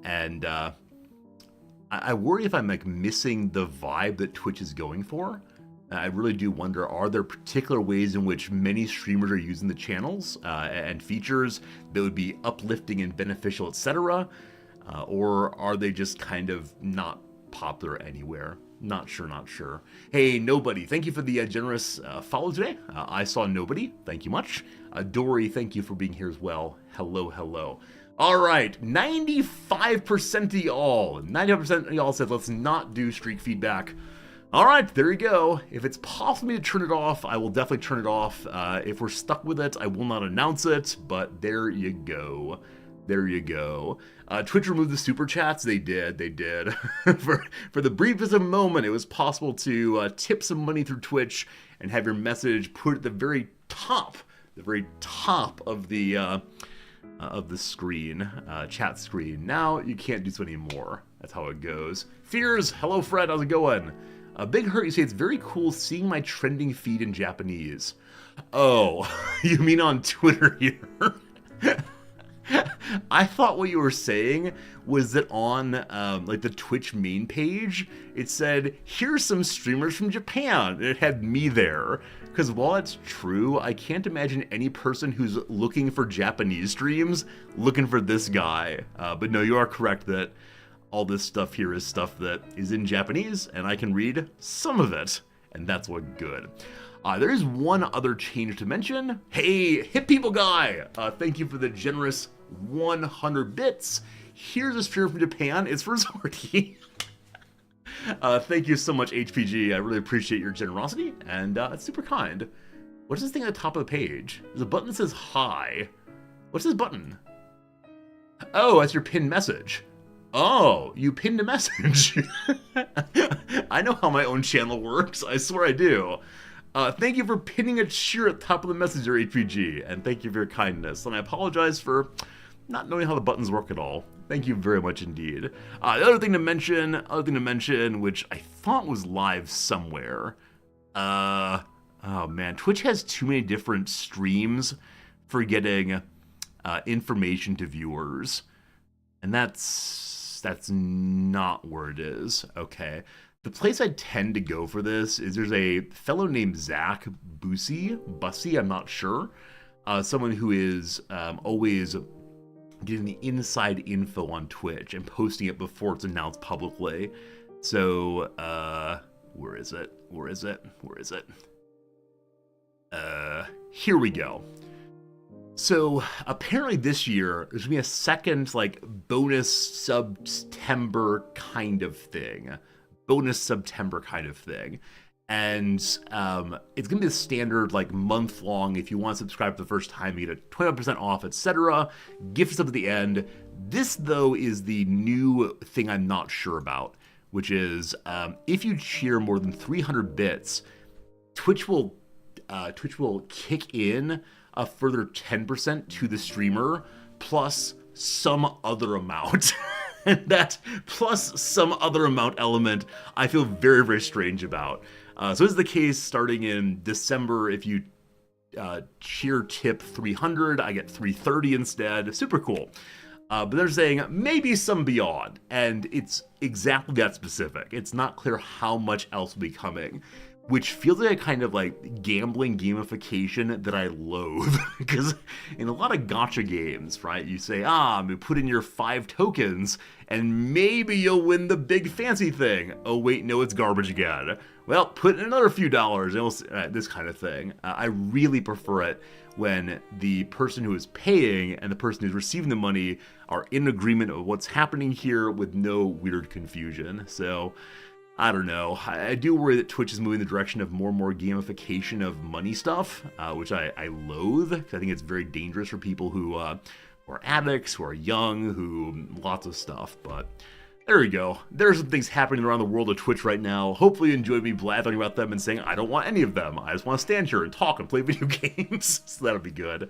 And I worry if I'm like missing the vibe that Twitch is going for. I really do wonder, are there particular ways in which many streamers are using the channels and features that would be uplifting and beneficial, etc.? Or are they just kind of not popular anywhere? Not sure. Hey, Nobody, thank you for the generous follow today. I saw Nobody, thank you much. Dory, thank you for being here as well. Hello. All right, 95% of y'all said let's not do streak feedback. All right, there you go. If it's possible for me to turn it off, I will definitely turn it off. If we're stuck with it, I will not announce it, but there you go. Twitch removed the super chats. They did. for the briefest of moment, it was possible to tip some money through Twitch and have your message put at the very top of the screen, chat screen. Now you can't do so anymore. That's how it goes. Fears, hello Fred, how's it going? Big Hurt, you say it's very cool seeing my trending feed in Japanese. Oh, you mean on Twitter here? I thought what you were saying was that on like the Twitch main page, it said, here's some streamers from Japan. And it had me there. Because while it's true, I can't imagine any person who's looking for Japanese streams looking for this guy. But no, you are correct that all this stuff here is stuff that is in Japanese, and I can read some of it. And that's what good. There is one other change to mention. Hey, Hip People Guy! Thank you for the generous 100 bits. Here's a stream from Japan. It's for Zordy. Thank you so much, HPG. I really appreciate your generosity, and it's super kind. What's this thing at the top of the page? There's a button that says hi. What's this button? Oh, that's your pinned message. Oh, you pinned a message. I know how my own channel works. I swear I do. Thank you for pinning a cheer at the top of the message there, HPG, and thank you for your kindness. And I apologize for not knowing how the buttons work at all. Thank you very much indeed. The other thing to mention, which I thought was live somewhere. Oh man, Twitch has too many different streams for getting information to viewers, and that's not where it is. Okay. The place I tend to go for this is there's a fellow named Zach Bussy, I'm not sure. Someone who is always getting the inside info on Twitch and posting it before it's announced publicly. So, where is it? Where is it? Where is it? Here we go. So, apparently this year, there's gonna be a second, like, bonus September kind of thing. Bonus September kind of thing. And it's going to be the standard, like, month-long. If you want to subscribe for the first time, you get 20% off, etc. Gift stuff at the end. This, though, is the new thing I'm not sure about, which is if you cheer more than 300 bits, Twitch will kick in a further 10% to the streamer, plus some other amount. And that plus some other amount element I feel very, very strange about. So this is the case starting in December. If you cheer tip 300, I get 330 instead. Super cool. But they're saying maybe some beyond, and it's exactly that specific. It's not clear how much else will be coming, which feels like a kind of like gambling gamification that I loathe. Because in a lot of gacha games, right, you say, put in your 5 tokens and maybe you'll win the big fancy thing. Oh wait, no, it's garbage again. Well, put in another few dollars and we'll this kind of thing. I really prefer it when the person who is paying and the person who's receiving the money are in agreement of what's happening here with no weird confusion. So, I don't know. I do worry that Twitch is moving in the direction of more and more gamification of money stuff, which I loathe, because I think it's very dangerous for people who are addicts, who are young, who lots of stuff. But there we go. There's some things happening around the world of Twitch right now. Hopefully you enjoyed me blathering about them and saying I don't want any of them. I just want to stand here and talk and play video games. So that'll be good.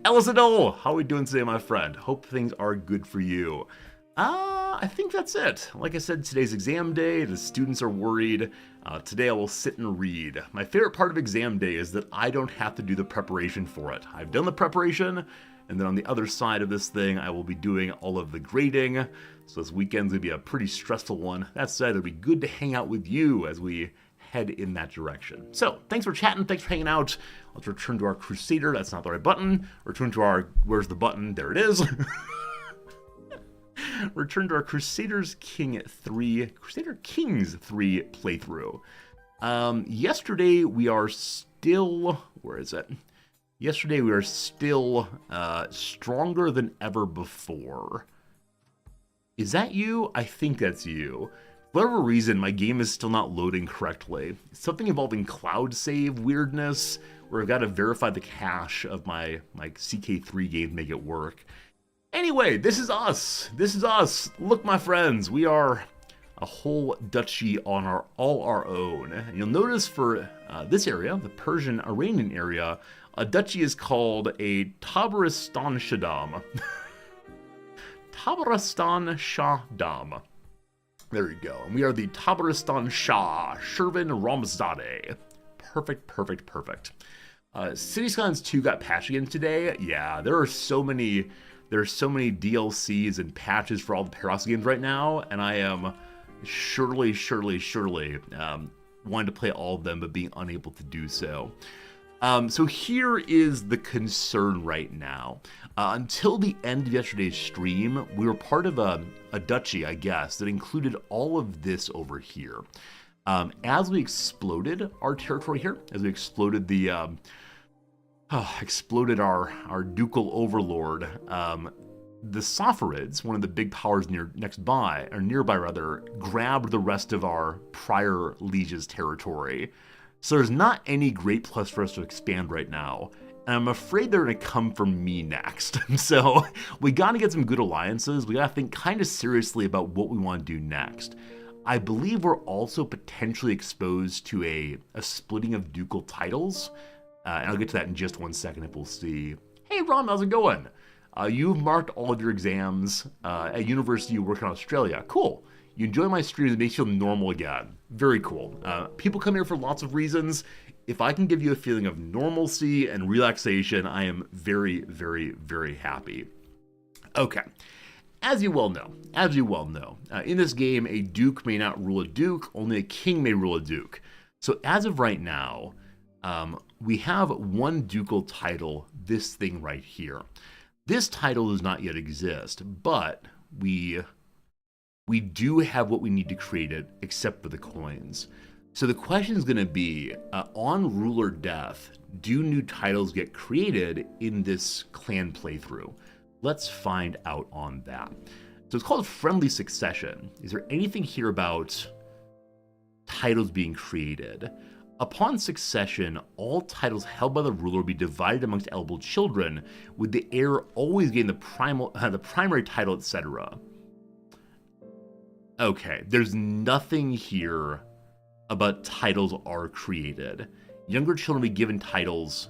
Ellis Adole, how are we doing today, my friend? Hope things are good for you. I think that's it. Like I said, today's exam day. The students are worried. Today I will sit and read. My favorite part of exam day is that I don't have to do the preparation for it. I've done the preparation, and then on the other side of this thing, I will be doing all of the grading. So this weekend's gonna be a pretty stressful one. That said, it'll be good to hang out with you as we head in that direction. So, thanks for chatting, thanks for hanging out. Let's return to our Crusader. That's not the right button. Return to our, where's the button? There it is. Return to our Crusader Kings III playthrough. Yesterday we are still, where is it? Yesterday we are still stronger than ever before. Is that you? I think that's you. For whatever reason, my game is still not loading correctly. It's something involving cloud save weirdness, where I've got to verify the cache of my CK3 game to make it work. Anyway, this is us. This is us. Look, my friends, we are a whole duchy on all our own. And you'll notice for this area, the Persian Iranian area, a duchy is called a Tabaristan Shadam. Tabaristan Shahdam. There you go. And we are the Tabaristan Shah, Shervin Ramzadeh. Perfect, perfect, perfect. City Skylines 2 got patched again today. Yeah, there are so many DLCs and patches for all the Paradox games right now, and I am surely wanting to play all of them, but being unable to do so. So here is the concern right now. Until the end of yesterday's stream, we were part of a duchy, I guess, that included all of this over here. As we exploded our territory here, as we exploded the exploded our ducal overlord, the Saffarids, one of the big powers nearby, grabbed the rest of our prior liege's territory. So there's not any great plus for us to expand right now, and I'm afraid they're going to come for me next. So we got to get some good alliances. We got to think kind of seriously about what we want to do next. I believe we're also potentially exposed to a splitting of ducal titles. And I'll get to that in just 1 second if we'll see. Hey, Ron, how's it going? You've marked all of your exams at university you work in Australia. Cool. You enjoy my streams, it makes you feel normal again. Very cool. People come here for lots of reasons. If I can give you a feeling of normalcy and relaxation, I am very, very, very happy. Okay. As you well know, in this game, a duke may not rule a duke, only a king may rule a duke. So as of right now, we have one ducal title, this thing right here. This title does not yet exist, but we do have what we need to create it, except for the coins. So the question is going to be, on ruler death, do new titles get created in this clan playthrough? Let's find out on that. So it's called Friendly Succession. Is there anything here about titles being created? Upon succession, all titles held by the ruler will be divided amongst eligible children, with the heir always getting the primary title, etc. Okay, there's nothing here about titles are created. Younger children will be given titles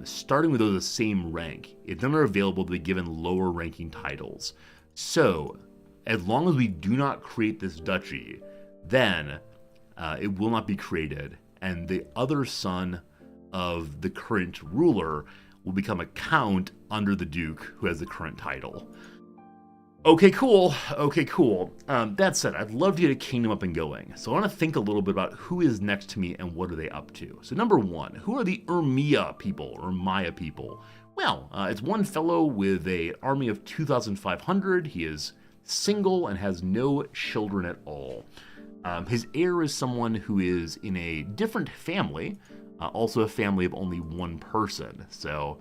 starting with those of the same rank. If none are available, they'll be given lower ranking titles. So, as long as we do not create this duchy, then it will not be created, and the other son of the current ruler will become a count under the duke who has the current title. Okay, cool. Okay, cool. That said, I'd love to get a kingdom up and going. So I want to think a little bit about who is next to me and what are they up to. So number one, who are the Urmia people, or Maya people? Well, it's one fellow with an army of 2,500. He is single and has no children at all. His heir is someone who is in a different family, also a family of only one person. So,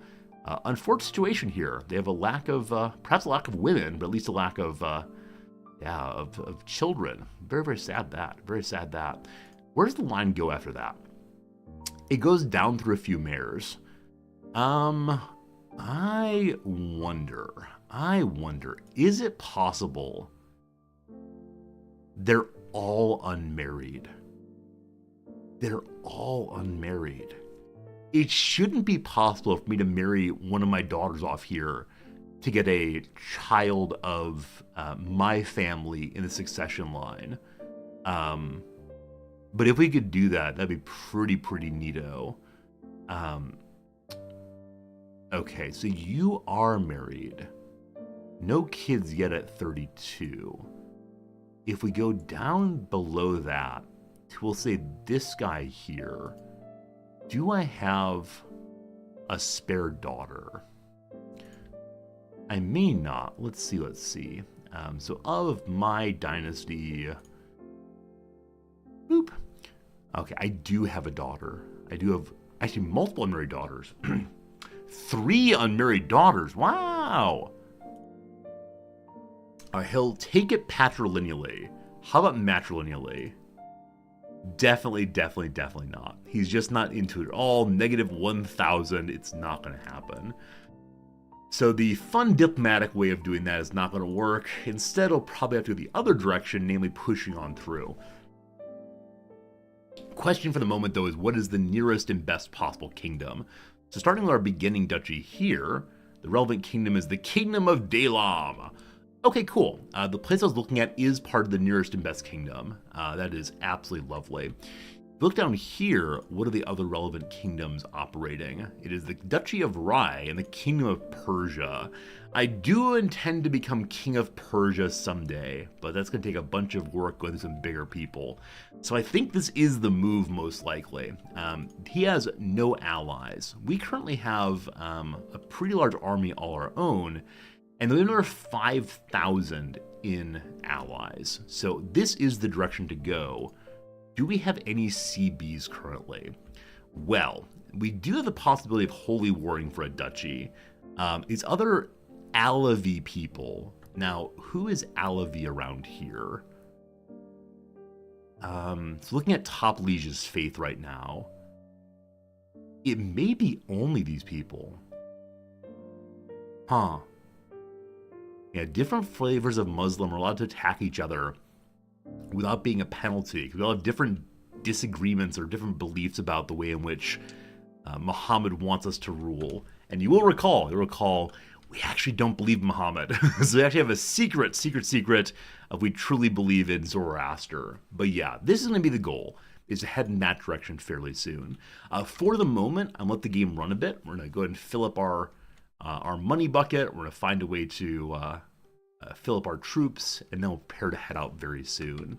unfortunate situation here. They have a lack of, perhaps a lack of women, but at least a lack of, of children. Very, very sad that. Very sad that. Where does the line go after that? It goes down through a few mayors. I wonder, is it possible they're all unmarried? They're all unmarried. It shouldn't be possible for me to marry one of my daughters off here to get a child of my family in the succession line. But if we could do that, that'd be pretty neato. Okay, so you are married. No kids yet at 32. If we go down below that, we'll say this guy here. Do I have a spare daughter? I may not. Let's see. So of my dynasty, boop. Okay, I do have a daughter. I do have actually multiple unmarried daughters. 3 unmarried daughters. Wow. He'll take it patrilineally. How about matrilineally? Definitely not. He's just not into it at all. -1,000. It's not going to happen. So the fun diplomatic way of doing that is not going to work. Instead, it'll probably have to go the other direction, namely pushing on through. Question for the moment, though, is what is the nearest and best possible kingdom? So starting with our beginning duchy here, the relevant kingdom is the Kingdom of Dalam. Okay, cool. The place I was looking at is part of the nearest and best kingdom. That is absolutely lovely. If you look down here, what are the other relevant kingdoms operating? It is the Duchy of Rai and the Kingdom of Persia. I do intend to become King of Persia someday, but that's going to take a bunch of work going through some bigger people. So I think this is the move most likely. He has no allies. We currently have a pretty large army all our own, and there's another 5,000 in allies. So this is the direction to go. Do we have any CBs currently? Well, we do have the possibility of holy warring for a duchy. These other Alavi people. Now, who is Alavi around here? So looking at Top Liege's faith right now, it may be only these people. Huh. Yeah, different flavors of Muslim are allowed to attack each other without being a penalty. We all have different disagreements or different beliefs about the way in which Muhammad wants us to rule. And you'll recall, we actually don't believe Muhammad. So we actually have a secret of we truly believe in Zoroaster. But yeah, this is going to be the goal, is to head in that direction fairly soon. For the moment, I'm going to let the game run a bit. We're going to go ahead and fill up our money bucket. We're going to find a way to fill up our troops, and then we'll prepare to head out very soon.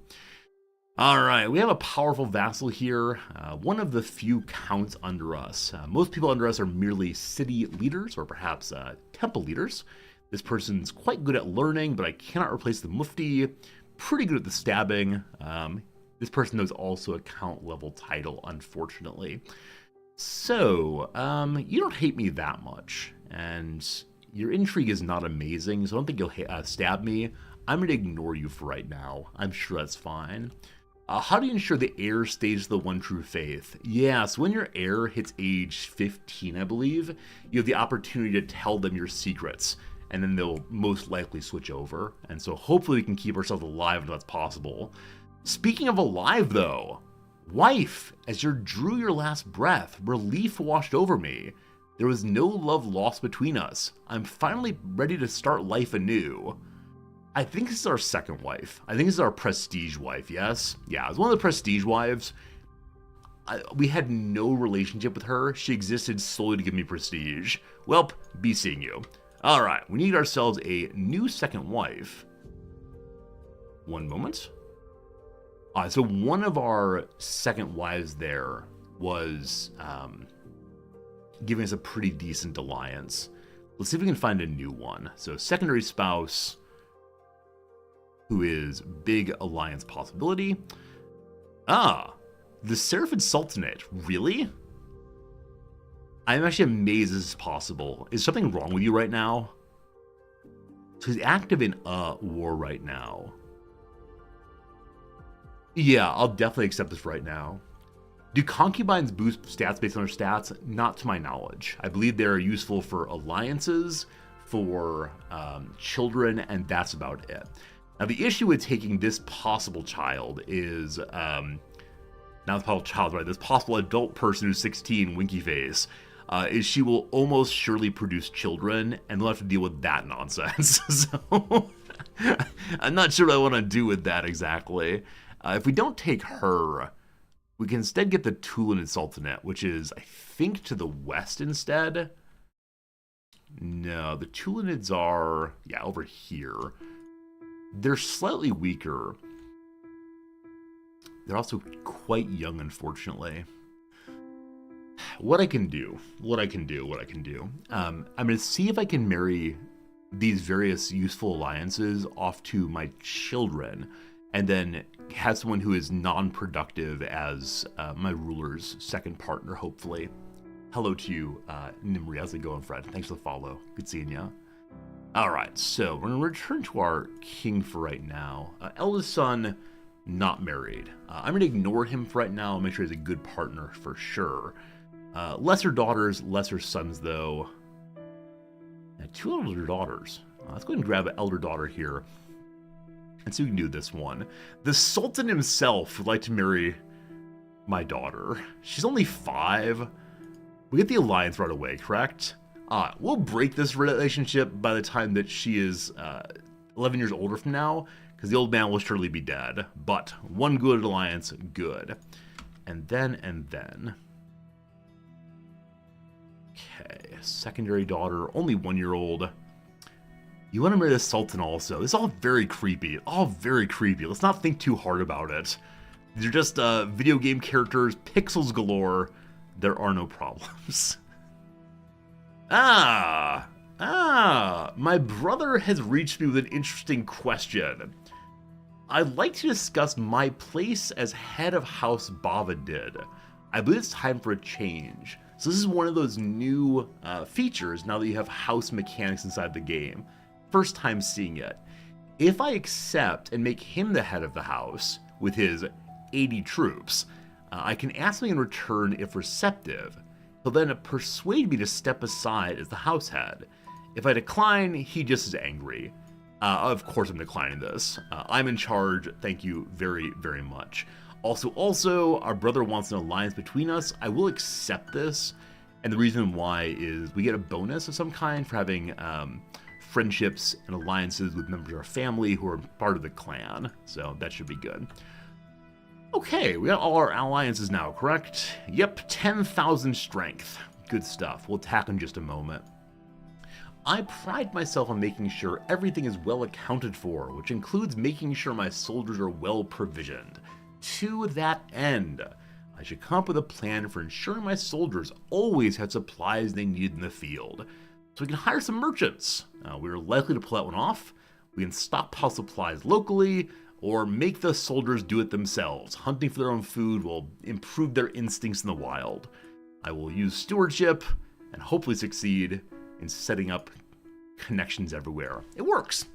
All right, we have a powerful vassal here, one of the few counts under us. Most people under us are merely city leaders or perhaps temple leaders. This person's quite good at learning, but I cannot replace the mufti. Pretty good at the stabbing. This person knows also a count level title, unfortunately. So, you don't hate me that much, and your intrigue is not amazing, so I don't think you'll stab me. I'm going to ignore you for right now. I'm sure that's fine. How do you ensure the heir stays the one true faith? Yeah, so when your heir hits age 15, I believe, you have the opportunity to tell them your secrets, and then they'll most likely switch over. And so hopefully we can keep ourselves alive if that's possible. Speaking of alive, though, wife, as you drew your last breath, relief washed over me. There was no love lost between us. I'm finally ready to start life anew. I think this is our second wife. I think this is our prestige wife, yes? Yeah, it was one of the prestige wives. We had no relationship with her. She existed solely to give me prestige. Welp, be seeing you. All right, we need ourselves a new second wife. One moment. So one of our second wives there was giving us a pretty decent alliance. Let's see if we can find a new one. So secondary spouse, who is big alliance possibility. The Seraphid Sultanate. Really? I'm actually amazed this is possible. Is something wrong with you right now? So he's active in a war right now. Yeah, I'll definitely accept this right now. Do concubines boost stats based on their stats? Not to my knowledge. I believe they're useful for alliances, for children, and that's about it. Now, the issue with taking this possible child is, not the possible child, right? This possible adult person who's 16, winky face, is she will almost surely produce children, and they'll have to deal with that nonsense. So, I'm not sure what I want to do with that exactly. If we don't take her, we can instead get the Tulanid Sultanate, which is, I think, to the west instead. No, the Tulanids are, yeah, over here. They're slightly weaker. They're also quite young, unfortunately. What I can do. I'm going to see if I can marry these various useful alliances off to my children, and then have someone who is non-productive as my ruler's second partner, hopefully. Hello to you, Nimri. How's it going, Fred? Thanks for the follow. Good seeing ya. Alright, so we're going to return to our king for right now. Eldest son, not married. I'm going to ignore him for right now and make sure he's a good partner for sure. Lesser daughters, lesser sons, though. Yeah, 2 elder daughters. Let's go ahead and grab an elder daughter here. And so we can do this one. The Sultan himself would like to marry my daughter. She's only 5. We get the alliance right away, correct? We'll break this relationship by the time that she is 11 years older from now, because the old man will surely be dead. But one good alliance, good. And then. Okay, secondary daughter, only 1-year-old. You want to marry the Sultan also. This is all very creepy. Let's not think too hard about it. These are just video game characters, pixels galore. There are no problems. My brother has reached me with an interesting question. I'd like to discuss my place as head of House Bavadid. I believe it's time for a change. So this is one of those new features now that you have house mechanics inside the game. First time seeing it. If I accept and make him the head of the house with his 80 troops, I can ask him in return if receptive. He'll then persuade me to step aside as the house head. If I decline, he just is angry. Of course I'm declining this. I'm in charge, thank you very, very much. Also, our brother wants an alliance between us. I will accept this, and the reason why is we get a bonus of some kind for having friendships and alliances with members of our family who are part of the clan, so that should be good. Okay, we got all our alliances now, correct? Yep, 10,000 strength. Good stuff. We'll attack in just a moment. I pride myself on making sure everything is well accounted for, which includes making sure my soldiers are well provisioned. To that end, I should come up with a plan for ensuring my soldiers always have supplies they need in the field. So we can hire some merchants. We're likely to pull that one off. We can stockpile supplies locally, or make the soldiers do it themselves. Hunting for their own food will improve their instincts in the wild. I will use stewardship and hopefully succeed in setting up connections everywhere. It works.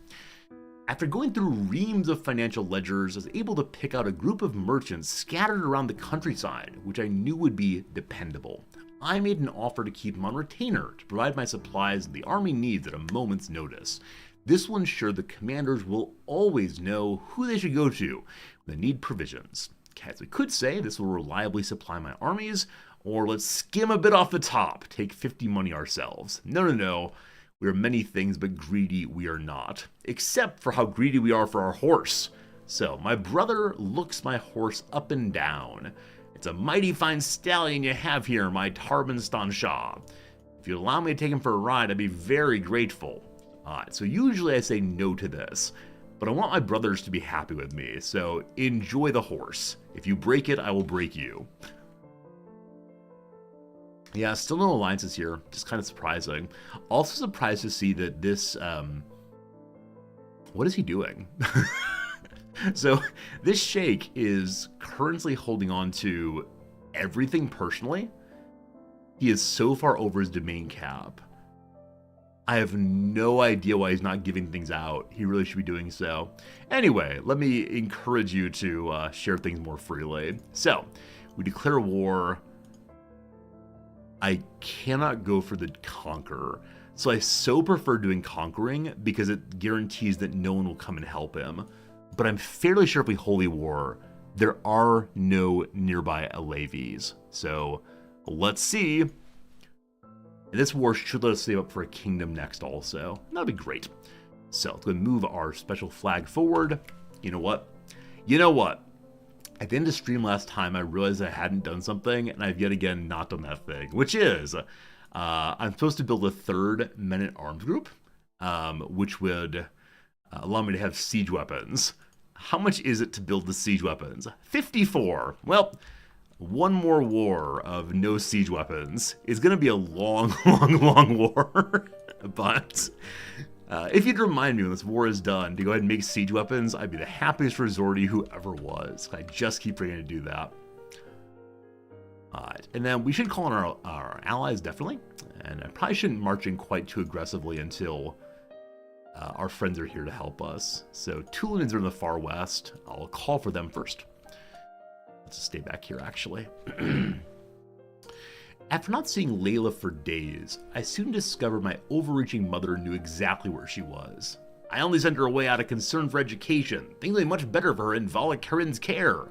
After going through reams of financial ledgers, I was able to pick out a group of merchants scattered around the countryside, which I knew would be dependable. I made an offer to keep them on retainer to provide my supplies the army needs at a moment's notice. This will ensure the commanders will always know who they should go to when they need provisions. As we could say, this will reliably supply my armies, or let's skim a bit off the top, take 50 money ourselves. No. We are many things, but greedy we are not. Except for how greedy we are for our horse. So, my brother looks my horse up and down. It's a mighty fine stallion you have here, my Tarbanstan Shah. If you allow me to take him for a ride, I'd be very grateful. So usually I say no to this, but I want my brothers to be happy with me, so enjoy the horse. If you break it, I will break you. Yeah, still no alliances here, just kind of surprising. Also surprised to see that this, what is he doing? So this sheikh is currently holding on to everything personally. He is so far over his domain cap. I have no idea why he's not giving things out. He really should be doing so. Anyway, let me encourage you to share things more freely. So, we declare war. I cannot go for the conquer. So I so prefer doing conquering because it guarantees that no one will come and help him. But I'm fairly sure if we holy war, there are no nearby Alevis. So let's see. And this war should let us save up for a kingdom next also. That'll be great. So let's go move our special flag forward. You know what? At the end of stream last time, I realized I hadn't done something, and I've yet again not done that thing, which is I'm supposed to build a third men-at-arms group, which would allow me to have siege weapons. How much is it to build the siege weapons? 54. Well, one more war of no siege weapons is going to be a long, long war. But if you'd remind me when this war is done to go ahead and make siege weapons, I'd be the happiest resorty who ever was. I just keep forgetting to do that. Alright, and then we should call on our allies, definitely. And I probably shouldn't march in quite too aggressively until our friends are here to help us. So Tulans are in the far west. I'll call for them first. Let's just stay back here, actually. After not seeing Layla for days, I soon discovered my overreaching mother knew exactly where she was. I only sent her away out of concern for education, thinking it'd be much better for her in Vala Karin's care.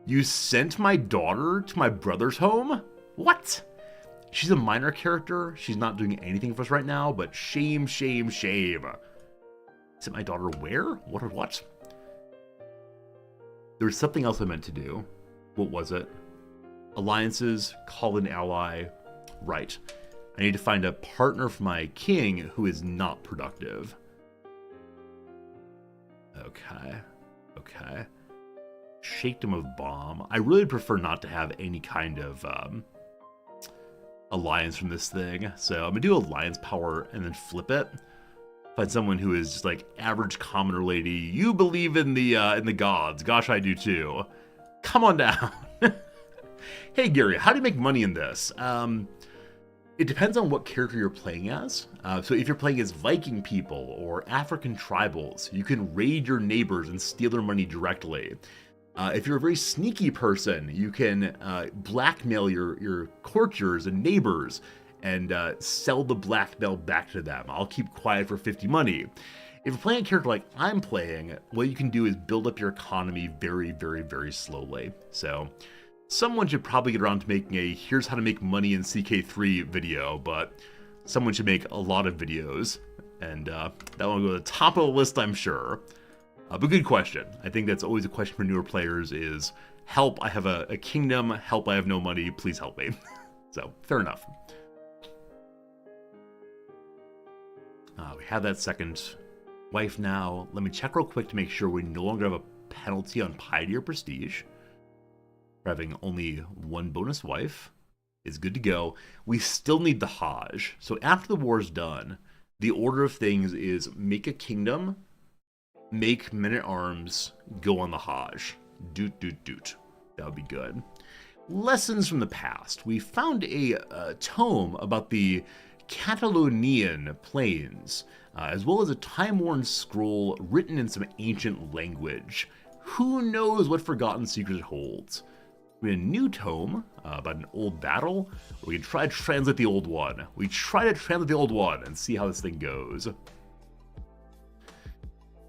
You sent my daughter to my brother's home? What? She's a minor character, she's not doing anything for us right now, but shame, shame, shame. Sent my daughter where? What? There was something else I meant to do. What was it? Alliances, call an ally. Right. I need to find a partner for my king who is not productive. Okay. Sheikdom of Bomb. I really prefer not to have any kind of alliance from this thing. So I'm gonna do alliance power and then flip it. Find someone who is just like average commoner lady. You believe in the gods. Gosh, I do too. Come on down. Hey Gary, how do you make money in this? It depends on what character you're playing as. So if you're playing as Viking people or African tribals, you can raid your neighbors and steal their money directly. If you're a very sneaky person, you can blackmail your courtiers and neighbors and sell the blackmail back to them. I'll keep quiet for 50 money. If you're playing a character like I'm playing, what you can do is build up your economy very, very, very slowly. So someone should probably get around to making a here's how to make money in CK3 video, but someone should make a lot of videos. And that one will go to the top of the list, I'm sure. But good question. I think that's always a question for newer players is, help, I have a kingdom, help, I have no money, please help me. So, fair enough. We have that second wife now. Let me check real quick to make sure we no longer have a penalty on piety or prestige. For having only one bonus wife is good to go. We still need the Hajj. So after the war is done, the order of things is make a kingdom, make men-at-arms, go on the Hajj. Doot, doot, doot. That would be good. Lessons from the past. We found a tome about the Catalonian plains, as well as a time-worn scroll written in some ancient language. Who knows what forgotten secret it holds? We have a new tome about an old battle. We can try to translate the old one. We try to translate the old one and see how this thing goes.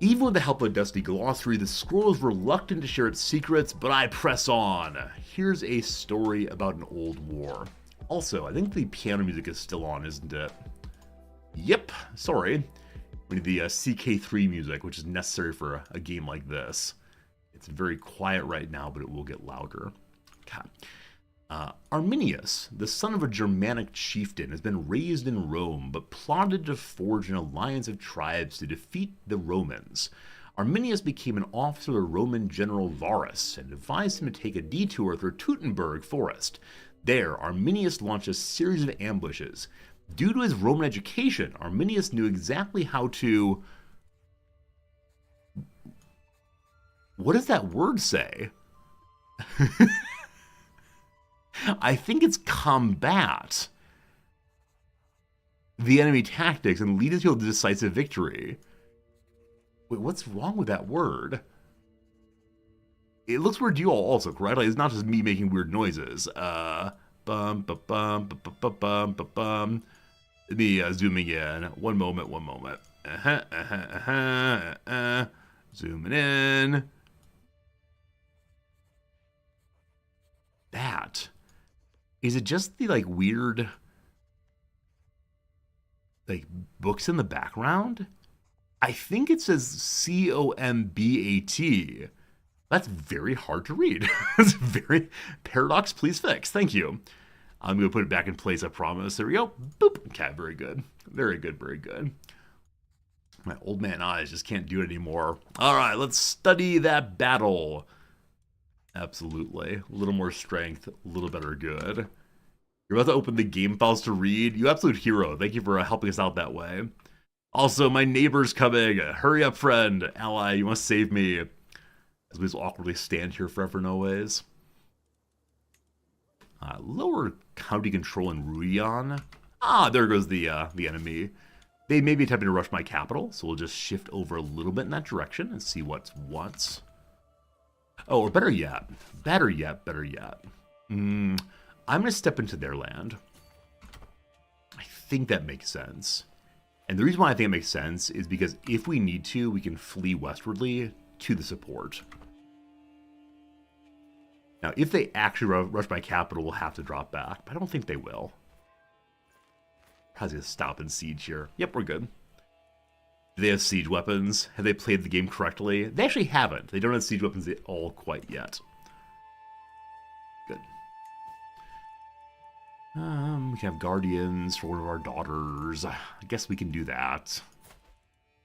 Even with the help of a dusty glossary, the scroll is reluctant to share its secrets, but I press on. Here's a story about an old war. Also, I think the piano music is still on, isn't it? Yep, sorry. We need the CK3 music, which is necessary for a game like this. It's very quiet right now, but it will get louder. Okay. Arminius, the son of a Germanic chieftain, has been raised in Rome, but plotted to forge an alliance of tribes to defeat the Romans. Arminius became an officer of the Roman general Varus and advised him to take a detour through Teutoburg forest. There, Arminius launched a series of ambushes. Due to his Roman education, Arminius knew exactly how to... What does that word say? I think it's combat the enemy tactics and lead us to a decisive victory. Wait, what's wrong with that word? It looks weird to you all also, correct? Like, it's not just me making weird noises. Bum, bum, bum, bum, bum, bum, bum, bum. Let me zoom in. One moment. Zooming in. That. Is it just the, like, weird, like, books in the background? I think it says C-O-M-B-A-T. That's very hard to read. That's very... Paradox, please fix. Thank you. I'm going to put it back in place, I promise. There we go. Boop. Okay, very good. Very good, very good. My old man eyes just can't do it anymore. All right, let's study that battle. Absolutely. A little more strength, a little better good. You're about to open the game files to read. You absolute hero. Thank you for helping us out that way. Also, my neighbor's coming. Hurry up, friend. Ally, you must save me. As we just awkwardly stand here forever and always. Lower county control in Ruyan. Ah, there goes the enemy. They may be attempting to rush my capital, so we'll just shift over a little bit in that direction and see what's what. Oh, or better yet. I'm going to step into their land. I think that makes sense. And the reason why I think it makes sense is because if we need to, we can flee westwardly to the support. Now, if they actually rush my capital, we'll have to drop back, but I don't think they will. Probably going to stop and siege here. Yep, we're good. Do they have siege weapons? Have they played the game correctly? They actually haven't. They don't have siege weapons at all quite yet. Good. We can have guardians for one of our daughters. I guess we can do that.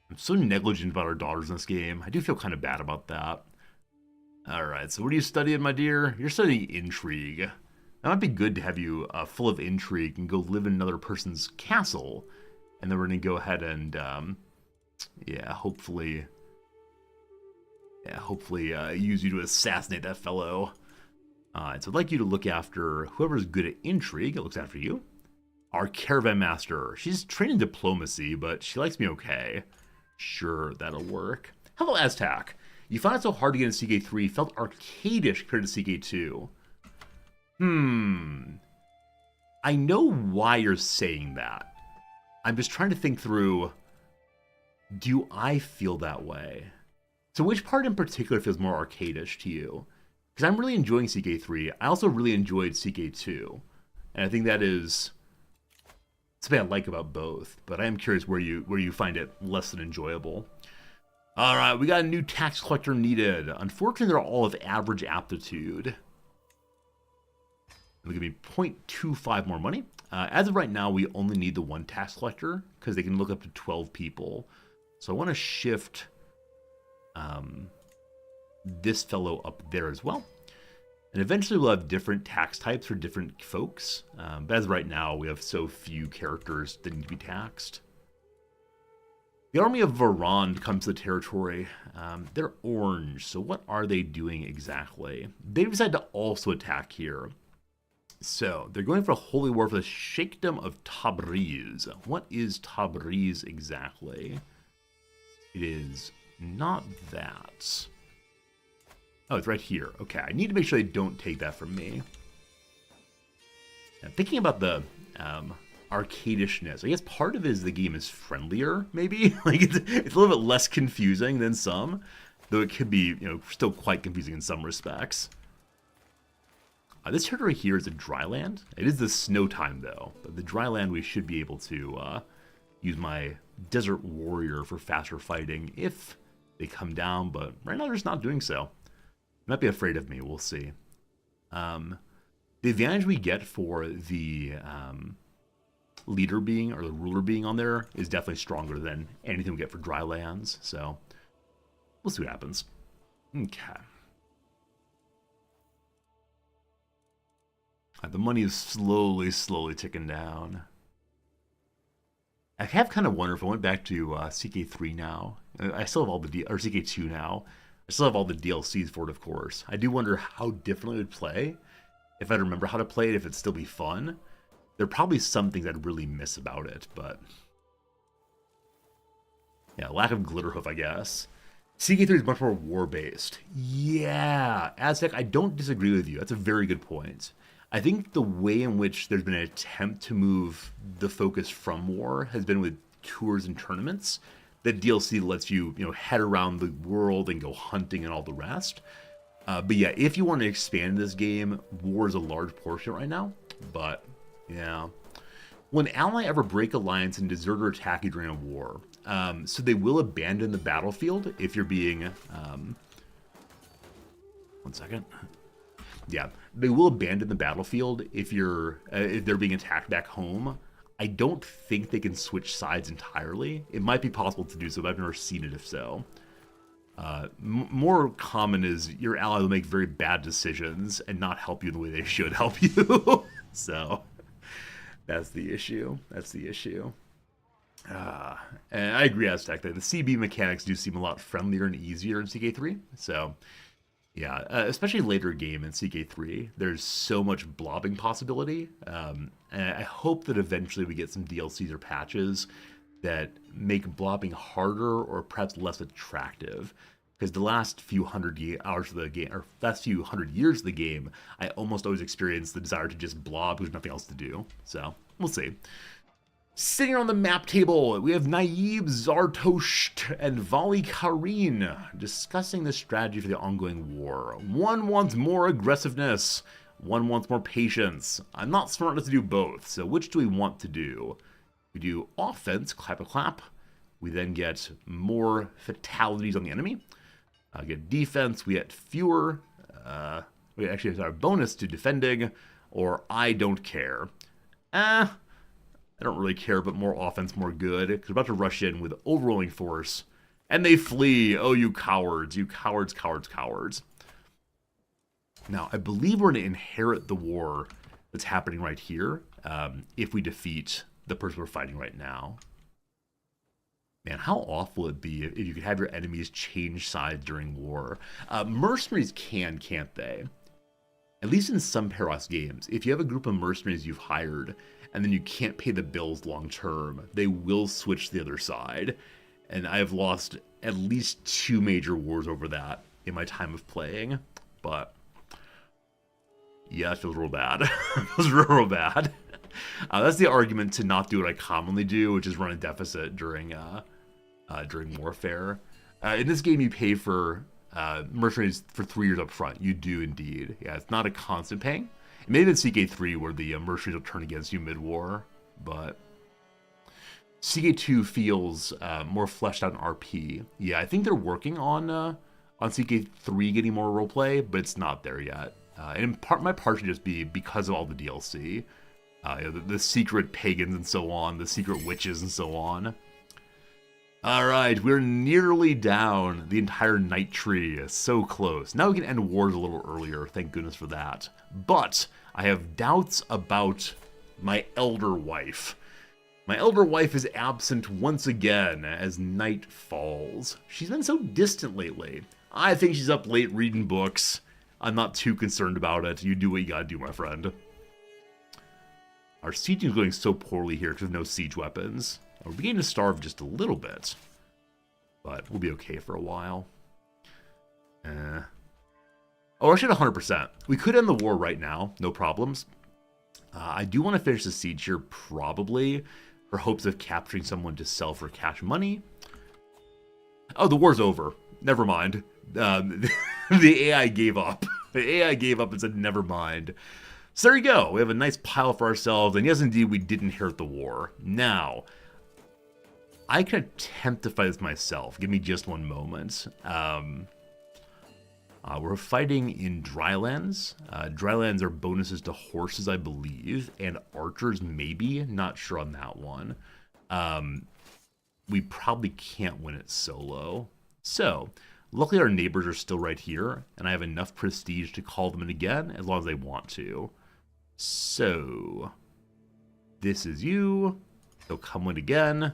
I'm so negligent about our daughters in this game. I do feel kind of bad about that. Alright, so what are you studying, my dear? You're studying intrigue. That might be good to have you full of intrigue and go live in another person's castle. And then we're going to go ahead and, hopefully use you to assassinate that fellow. So I'd like you to look after whoever's good at intrigue. It looks after you. Our caravan master. She's trained in diplomacy, but she likes me okay. Sure, that'll work. How about Aztec? You found it so hard to get in CK3, felt arcadish compared to CK2. I know why you're saying that. I'm just trying to think through, do I feel that way? So which part in particular feels more arcadish to you? Because I'm really enjoying CK3. I also really enjoyed CK2. And I think that is something I like about both. But I am curious where you find it less than enjoyable. Alright, we got a new tax collector needed. Unfortunately, they're all of average aptitude. They'll give me 0.25 more money. As of right now, we only need the one tax collector because they can look up to 12 people. So I want to shift this fellow up there as well. And eventually we'll have different tax types for different folks. But as of right now, we have so few characters that need to be taxed. The army of Varand comes to the territory. They're orange, so what are they doing exactly? They decided to also attack here. So they're going for a holy war for the Sheikhdom of Tabriz. What is Tabriz exactly? It is not that. Oh, it's right here. Okay, I need to make sure they don't take that from me. Now, thinking about the arcadishness, I guess part of it is the game is friendlier, maybe? Like it's a little bit less confusing than some, though it could be, still quite confusing in some respects. This territory here is a dry land. It is the snow time, though. But the dry land, we should be able to use my desert warrior for faster fighting if they come down, but right now they're just not doing so. They might be afraid of me, we'll see. The advantage we get for the leader being, or the ruler being on there, is definitely stronger than anything we get for dry lands, so we'll see what happens. Okay. The money is slowly ticking down. I have kind of wondered if I went back to CK3 now. I still have all the or CK2 now. I still have all the DLCs for it, of course. I do wonder how differently it would play if I remember how to play it. If it'd still be fun. There are probably some things I'd really miss about it, but yeah, lack of glitterhoof, I guess. CK3 is much more war-based. Yeah, Aztec, I don't disagree with you. That's a very good point. I think the way in which there's been an attempt to move the focus from war has been with tours and tournaments. That DLC lets you, head around the world and go hunting and all the rest. But yeah, if you want to expand this game, war is a large portion right now. But yeah, will an ally ever break alliance and desert or attack you during a war? So they will abandon the battlefield if you're being. 1 second. Yeah, they will abandon the battlefield if they're being attacked back home. I don't think they can switch sides entirely. It might be possible to do so, but I've never seen it if so. More common is your ally will make very bad decisions and not help you in the way they should help you. So that's the issue. And I agree, Aztec, that the CB mechanics do seem a lot friendlier and easier in CK3. So yeah, especially later game in CK3, there's so much blobbing possibility. And I hope that eventually we get some DLCs or patches that make blobbing harder or perhaps less attractive. Because the last few hundred hours of the game, or last few 100 years of the game, I almost always experience the desire to just blob because there's nothing else to do. So we'll see. Sitting on the map table, we have Naib, Zartosht, and Vali Karin discussing the strategy for the ongoing war. One wants more aggressiveness, one wants more patience. I'm not smart enough to do both, so which do we want to do? We do offense, clap a clap. We then get more fatalities on the enemy. Get defense, we get fewer. We actually have our bonus to defending, or I don't care. I don't really care, but more offense, more good. Because we're about to rush in with overwhelming force. And they flee. Oh, you cowards. You cowards, cowards, cowards. Now, I believe we're going to inherit the war that's happening right here if we defeat the person we're fighting right now. Man, how awful would it be if you could have your enemies change sides during war? Mercenaries can't they? At least in some Peros games, if you have a group of mercenaries you've hired and then you can't pay the bills long term, they will switch to the other side. And I have lost at least 2 major wars over that in my time of playing. But yeah, it feels real bad. It feels real bad. That's the argument to not do what I commonly do, which is run a deficit during warfare. In this game, you pay for mercenaries for 3 years up front. You do indeed. Yeah, it's not a constant paying. Maybe in CK3 where the mercenaries will turn against you mid-war, but CK2 feels more fleshed out in RP. Yeah, I think they're working on CK3 getting more roleplay, but it's not there yet. And in part, my part should just be because of all the DLC. The secret pagans and so on, the secret witches and so on. All right, we're nearly down the entire night tree. So close. Now we can end wars a little earlier. Thank goodness for that. But I have doubts about my elder wife. My elder wife is absent once again as night falls. She's been so distant lately. I think she's up late reading books. I'm not too concerned about it. You do what you gotta do, my friend. Our sieging is going so poorly here because of no siege weapons. We're beginning to starve just a little bit. But we'll be okay for a while. Oh, actually at 100%. We could end the war right now. No problems. I do want to finish the siege here, probably, for hopes of capturing someone to sell for cash money. Oh, the war's over. Never mind. The AI gave up. The AI gave up and said, never mind. So there you go. We have a nice pile for ourselves. And yes, indeed, we did inherit the war. Now, I can attempt to fight this myself. Give me just one moment. We're fighting in drylands. Drylands are bonuses to horses, I believe, and archers, maybe. Not sure on that one. We probably can't win it solo. So, luckily our neighbors are still right here, and I have enough prestige to call them in again, as long as they want to. So, this is you. They'll come in again.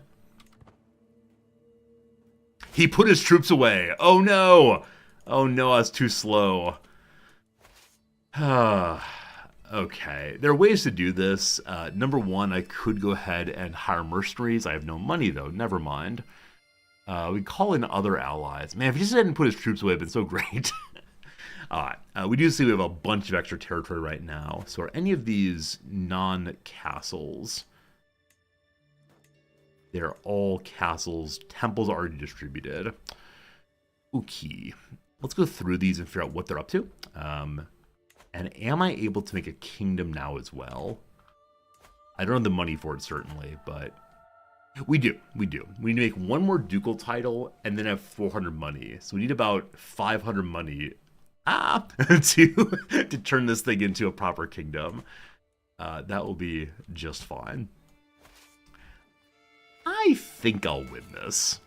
He put his troops away. Oh no! Oh no, I was too slow. Okay, there are ways to do this. Number one, I could go ahead and hire mercenaries. I have no money though, never mind. We call in other allies. Man, if he just hadn't put his troops away, it'd been so great. Alright, we do see we have a bunch of extra territory right now. So are any of these non-castles? They're all castles. Temples are already distributed. Okay. Let's go through these and figure out what they're up to. And am I able to make a kingdom now as well? I don't have the money for it, certainly, but we do. We do. We need to make one more ducal title and then have 400 money. So we need about 500 money to turn this thing into a proper kingdom. That will be just fine. I think I'll win this.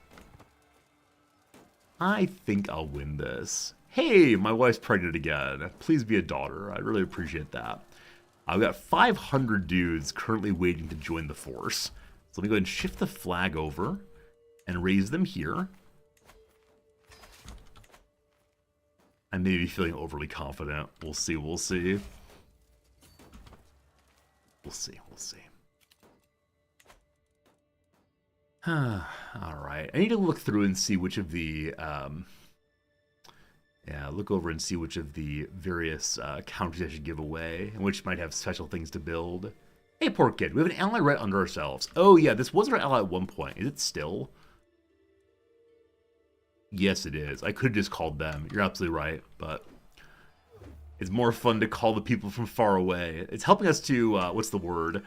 I think I'll win this. Hey, my wife's pregnant again. Please be a daughter. I really appreciate that. I've got 500 dudes currently waiting to join the force. So let me go ahead and shift the flag over and raise them here. I may be feeling overly confident. We'll see, we'll see. We'll see, we'll see. Alright, I need to look through and see which of the, look over and see which of the various countries I should give away, and which might have special things to build. Hey, poor kid, we have an ally right under ourselves. Oh yeah, this was our ally at one point. Is it still? Yes, it is. I could have just called them. You're absolutely right, but it's more fun to call the people from far away. It's helping us to, what's the word?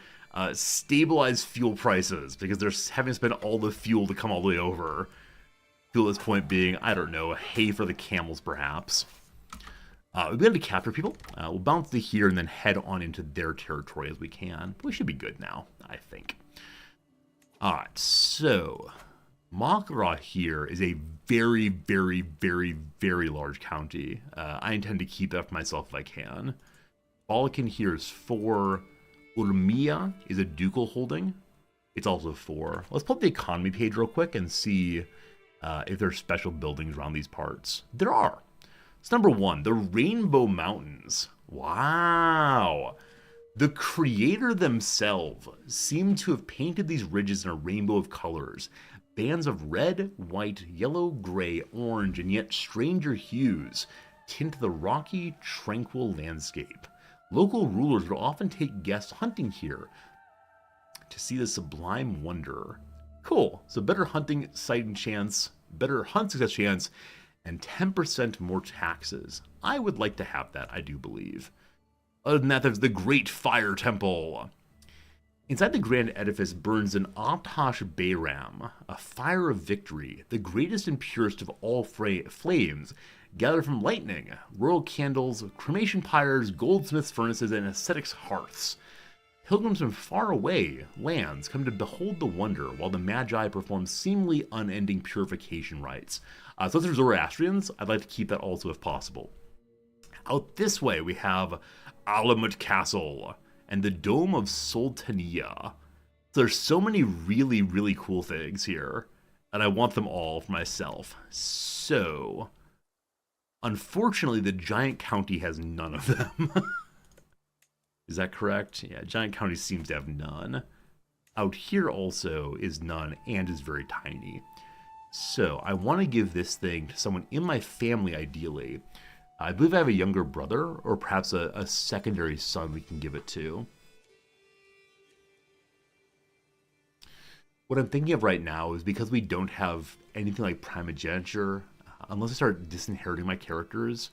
Stabilize fuel prices, because they're having to spend all the fuel to come all the way over. Fuel at this point being, I don't know, hay for the camels, perhaps. We'll be able to capture people. We'll bounce to here and then head on into their territory as we can. We should be good now, I think. Alright, so Makra here is a very, very, very, very large county. I intend to keep that for myself if I can. Balkan here is 4. Urmia is a ducal holding. It's also 4. Let's pull up the economy page real quick and see if there's special buildings around these parts. There are. So number 1, the Rainbow Mountains. Wow. The creator themselves seem to have painted these ridges in a rainbow of colors. Bands of red, white, yellow, gray, orange, and yet stranger hues tint the rocky, tranquil landscape. Local rulers would often take guests hunting here to see the sublime wonder. Cool. So better hunting sighting chance, better hunt success chance, and 10% more taxes. I would like to have that, I do believe. Other than that, there's the Great Fire Temple. Inside the grand edifice burns an Atash Bayram, a fire of victory, the greatest and purest of all flames, gathered from lightning, royal candles, cremation pyres, goldsmiths' furnaces, and ascetics' hearths. Pilgrims from far away lands come to behold the wonder, while the Magi perform seemingly unending purification rites. So those are Zoroastrians. I'd like to keep that also if possible. Out this way, we have Alamut Castle and the Dome of Sultania. There's so many really, really cool things here, and I want them all for myself. So, unfortunately, the Giant County has none of them. Is that correct? Yeah, Giant County seems to have none. Out here also is none and is very tiny. So, I want to give this thing to someone in my family, ideally. I believe I have a younger brother, or perhaps a secondary son we can give it to. What I'm thinking of right now is because we don't have anything like primogeniture, unless I start disinheriting my characters,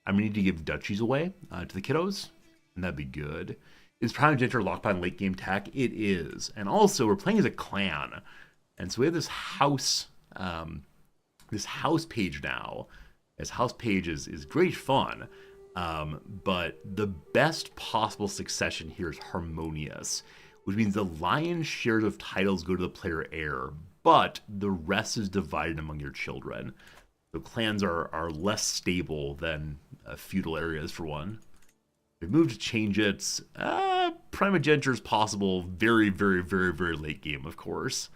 I'm going to need to give duchies away to the kiddos, and that'd be good. Is primogeniture locked on late game tech? It is. And also, we're playing as a clan, and so we have this house page now. This house page is great fun, but the best possible succession here is harmonious, which means the lion's shares of titles go to the player heir, but the rest is divided among your children. So clans are less stable than feudal areas, for one. We move to change it. Primogeniture is possible very, very, very, very late game, of course.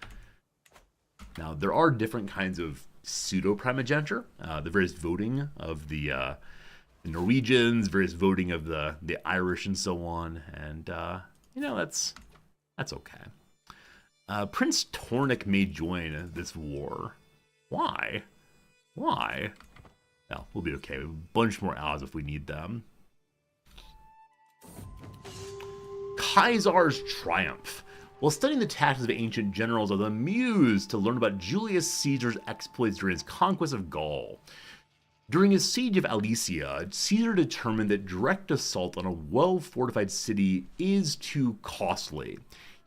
Now, there are different kinds of pseudo-primogeniture, the various voting of the Norwegians, various voting of the Irish, and so on, and, that's okay. Prince Tornik may join this war. Why? Why? Well, we'll be okay. We have a bunch more allies if we need them. Caesar's Triumph. While studying the tactics of ancient generals, I was amused to learn about Julius Caesar's exploits during his conquest of Gaul. During his siege of Alesia, Caesar determined that direct assault on a well-fortified city is too costly.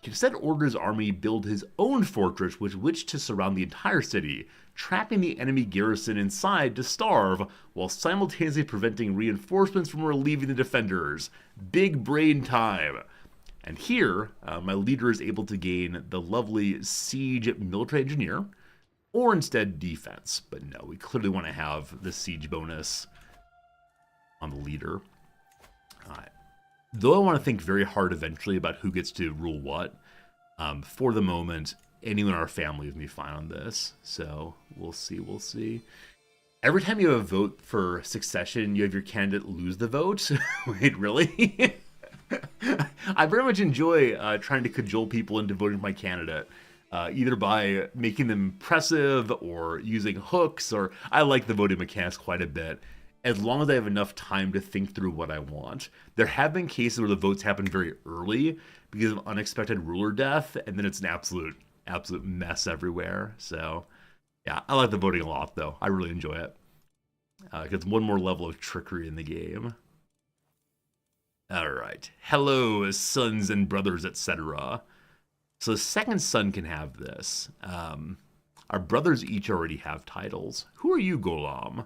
He instead ordered his army build his own fortress with which to surround the entire city, trapping the enemy garrison inside to starve, while simultaneously preventing reinforcements from relieving the defenders. Big brain time. And here, my leader is able to gain the lovely siege military engineer, or instead defense. But no, we clearly want to have the siege bonus on the leader. Though I want to think very hard eventually about who gets to rule what, for the moment, anyone in our family is going to be fine on this. So we'll see. Every time you have a vote for succession, you have your candidate lose the vote. Wait, really? I very much enjoy trying to cajole people into voting for my candidate, either by making them impressive or using hooks, or I like the voting mechanics quite a bit, as long as I have enough time to think through what I want. There have been cases where the votes happen very early because of unexpected ruler death, and then it's an absolute mess everywhere. So, yeah, I like the voting a lot, though. I really enjoy it. It's one more level of trickery in the game. All right. Hello, sons and brothers, etc. So the second son can have this. Our brothers each already have titles. Who are you, Golam?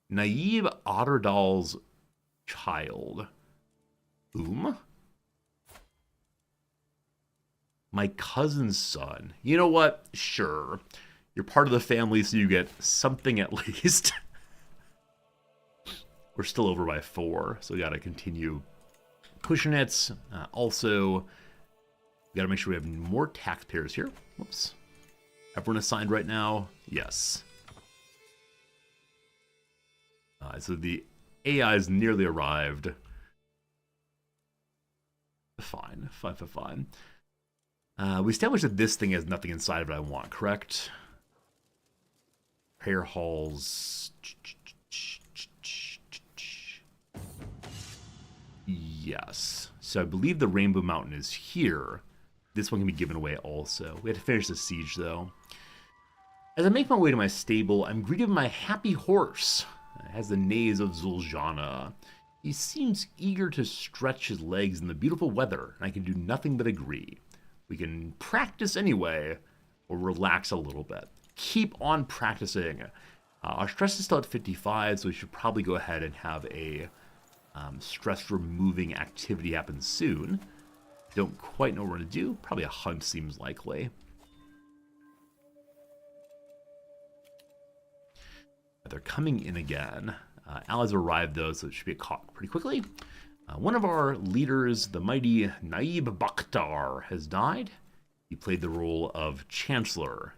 Naib Otterdal's child. My cousin's son. You know what? Sure. You're part of the family, so you get something at least. We're still over by 4, so we got to continue pushing it. Also, we got to make sure we have more taxpayers here. Whoops. Everyone assigned right now? Yes. So the AI is nearly arrived. Fine. We established that this thing has nothing inside of it I want, correct? Prayer halls. Yes. So I believe the Rainbow Mountain is here. This one can be given away also. We have to finish the siege, though. As I make my way to my stable, I'm greeted by my happy horse. It has the neighs of Zul'jana. He seems eager to stretch his legs in the beautiful weather, and I can do nothing but agree. We can practice anyway, or relax a little bit. Keep on practicing. Our stress is still at 55, so we should probably go ahead and have a stress-removing activity happen soon. Don't quite know what to do. Probably a hunt seems likely. They're coming in again. Allies arrived though, so it should be caught pretty quickly. One of our leaders, the mighty Naib Bakhtar, has died. He played the role of Chancellor.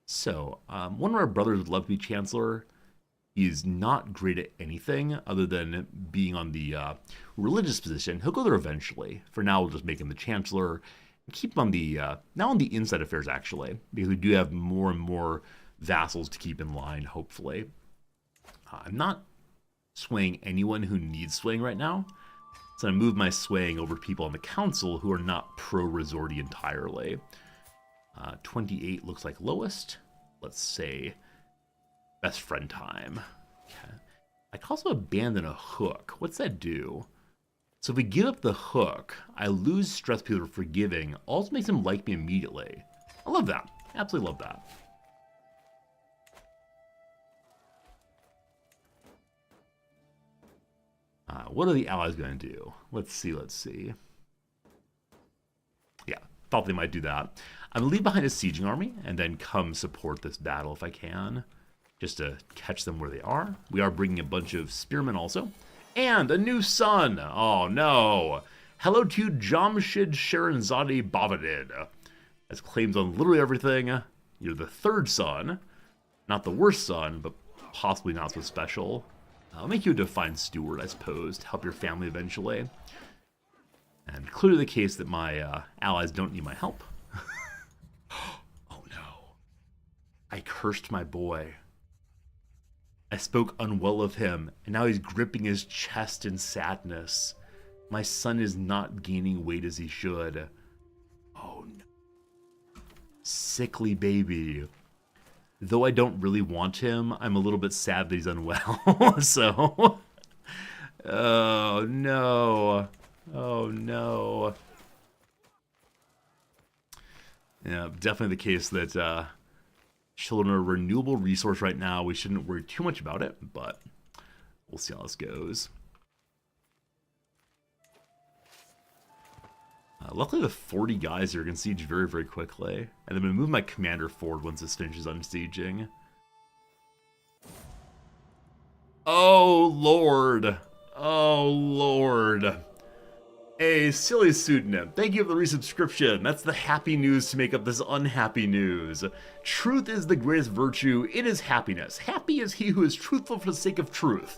So, one of our brothers would love to be Chancellor. He's not great at anything other than being on the religious position. He'll go there eventually. For now, we'll just make him the Chancellor and keep him on the, now on the inside affairs actually, because we do have more and more vassals to keep in line, hopefully. I'm not swaying anyone who needs swaying right now. So I move my swaying over to people on the council who are not pro-resorty entirely. 28 looks like lowest. Let's say best friend time. Okay. I can also abandon a hook. What's that do? So if we give up the hook, I lose stress people are forgiving. Also makes them like me immediately. I love that. Absolutely love that. What are the allies going to do? Let's see. Yeah, thought they might do that. I'm going to leave behind a sieging army and then come support this battle if I can, just to catch them where they are. We are bringing a bunch of spearmen also. And a new son! Oh no! Hello to Jamshid Sharanzade Bavadid. As claims on literally everything. You're the third son. Not the worst son, but possibly not so special. I'll make you a defined steward, I suppose, to help your family eventually. And clearly the case that my allies don't need my help. Oh no. I cursed my boy. I spoke unwell of him, and now he's gripping his chest in sadness. My son is not gaining weight as he should. Oh no. Sickly baby. Though I don't really want him, I'm a little bit sad that he's unwell. So, oh no. Oh no. Yeah, definitely the case that children are a renewable resource right now. We shouldn't worry too much about it, but we'll see how this goes. Luckily, the 40 guys here can siege very, very quickly. And I'm going to move my commander forward once this finishes unsieging. Oh, Lord. Oh, Lord. A silly pseudonym. Thank you for the resubscription. That's the happy news to make up this unhappy news. Truth is the greatest virtue. It is happiness. Happy is he who is truthful for the sake of truth.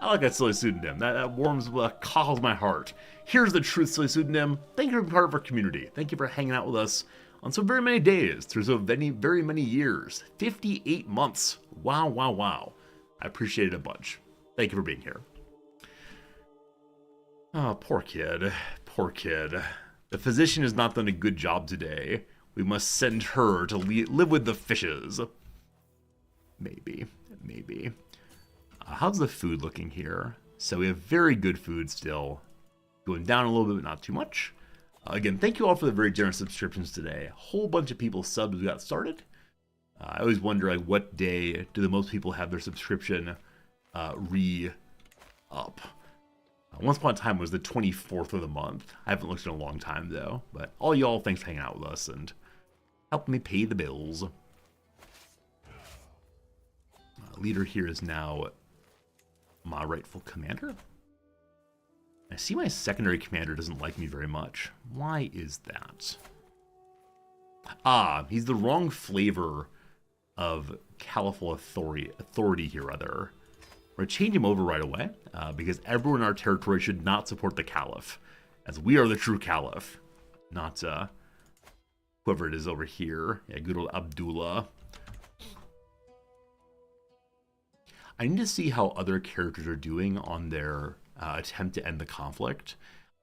I like that silly pseudonym. That warms, cockles my heart. Here's the truth, silly pseudonym. Thank you for being part of our community. Thank you for hanging out with us on so very many days through so very many years. 58 months. Wow, wow, wow. I appreciate it a bunch. Thank you for being here. Oh, poor kid. Poor kid. The physician has not done a good job today. We must send her to live with the fishes. Maybe. Maybe. How's the food looking here? So we have very good food still. Going down a little bit, but not too much. Again, thank you all for the very generous subscriptions today. A whole bunch of people subbed as we got started. I always wonder, like, what day do the most people have their subscription re-up? Once upon a time was the 24th of the month. I haven't looked in a long time, though. But all y'all, thanks for hanging out with us and helping me pay the bills. Leader here is now my rightful commander. I see my secondary commander doesn't like me very much. Why is that? Ah, he's the wrong flavor of caliphal authority here, rather. We're going to change him over right away, because everyone in our territory should not support the caliph, as we are the true caliph, not whoever it is over here. Yeah, good old Abdullah. I need to see how other characters are doing on their attempt to end the conflict.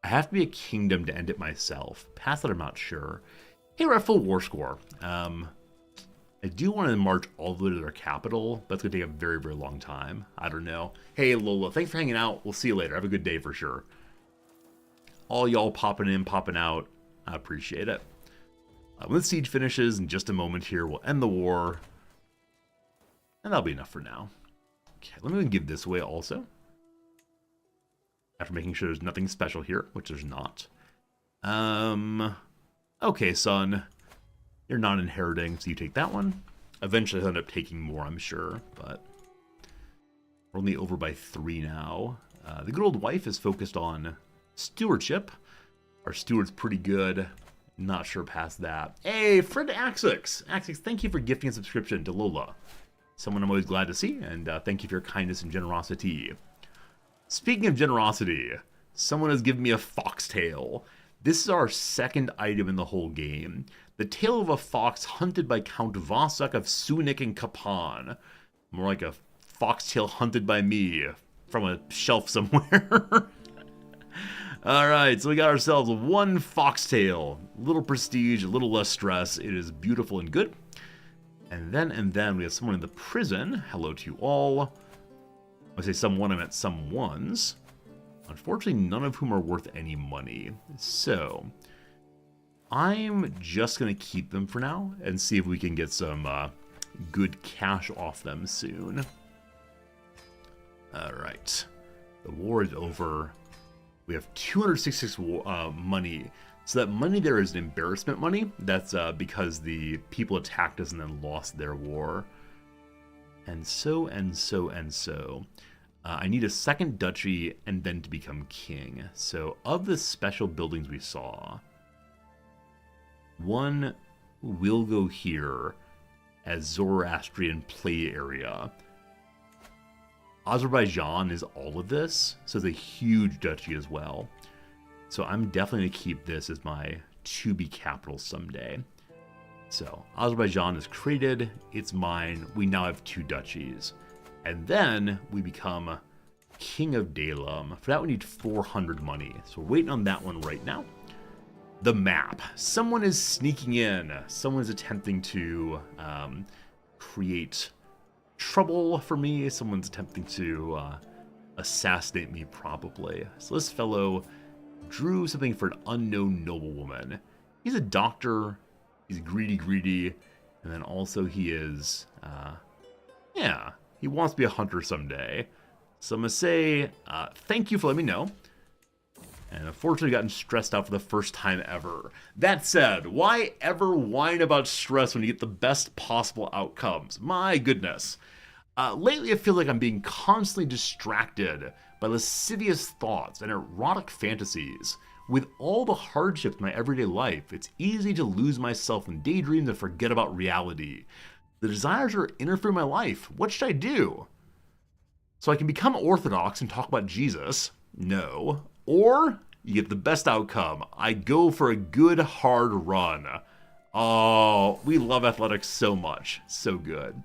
I have to be a kingdom to end it myself. Past that, I'm not sure. Hey, we're at full war score. I do want to march all the way to their capital, but it's going to take a very, very long time. I don't know. Hey, Lola, thanks for hanging out. We'll see you later. Have a good day for sure. All y'all popping in, popping out. I appreciate it. When the siege finishes in just a moment here, we'll end the war. And that'll be enough for now. Okay, let me give this away also. After making sure there's nothing special here, which there's not. Okay, son. You're not inheriting, so you take that one. Eventually, I'll end up taking more, I'm sure, but we're only over by 3 now. The good old wife is focused on stewardship. Our steward's pretty good. Not sure past that. Hey, friend Axix. Axix, thank you for gifting a subscription to Lola. Someone I'm always glad to see, and thank you for your kindness and generosity. Speaking of generosity, someone has given me a foxtail. This is our second item in the whole game. The tail of a fox hunted by Count Vasak of Sunik and Kapan. More like a foxtail hunted by me from a shelf somewhere. Alright, so we got ourselves 1 foxtail. A little prestige, a little less stress. It is beautiful and good. And then we have someone in the prison. Hello to you all. I say someone, I meant some ones. Unfortunately, none of whom are worth any money. So, I'm just going to keep them for now and see if we can get some good cash off them soon. Alright. The war is over. We have 266 money. So that money there is embarrassment money. That's because the people attacked us and then lost their war. And so. I need a second duchy and then to become king. So of the special buildings we saw, one will go here as Zoroastrian play area. Azerbaijan is all of this, so it's a huge duchy as well. So I'm definitely going to keep this as my to-be capital someday. So Azerbaijan is created, it's mine, we now have 2 duchies. And then we become King of Dalam. For that we need 400 money, so we're waiting on that one right now. The map. Someone is sneaking in. Someone is attempting to create trouble for me. Someone's attempting to assassinate me, probably. So this fellow drew something for an unknown noblewoman. He's a doctor. He's greedy. And then also he is, yeah, he wants to be a hunter someday. So I'm going to say, thank you for letting me know. And unfortunately gotten stressed out for the first time ever. That said, why ever whine about stress when you get the best possible outcomes? My goodness. Lately I feel like I'm being constantly distracted by lascivious thoughts and erotic fantasies. With all the hardships in my everyday life, it's easy to lose myself in daydreams and forget about reality. The desires are interfering in my life. What should I do? So I can become orthodox and talk about Jesus? No. Or you get the best outcome. I go for a good hard run. Oh, we love athletics so much. So good.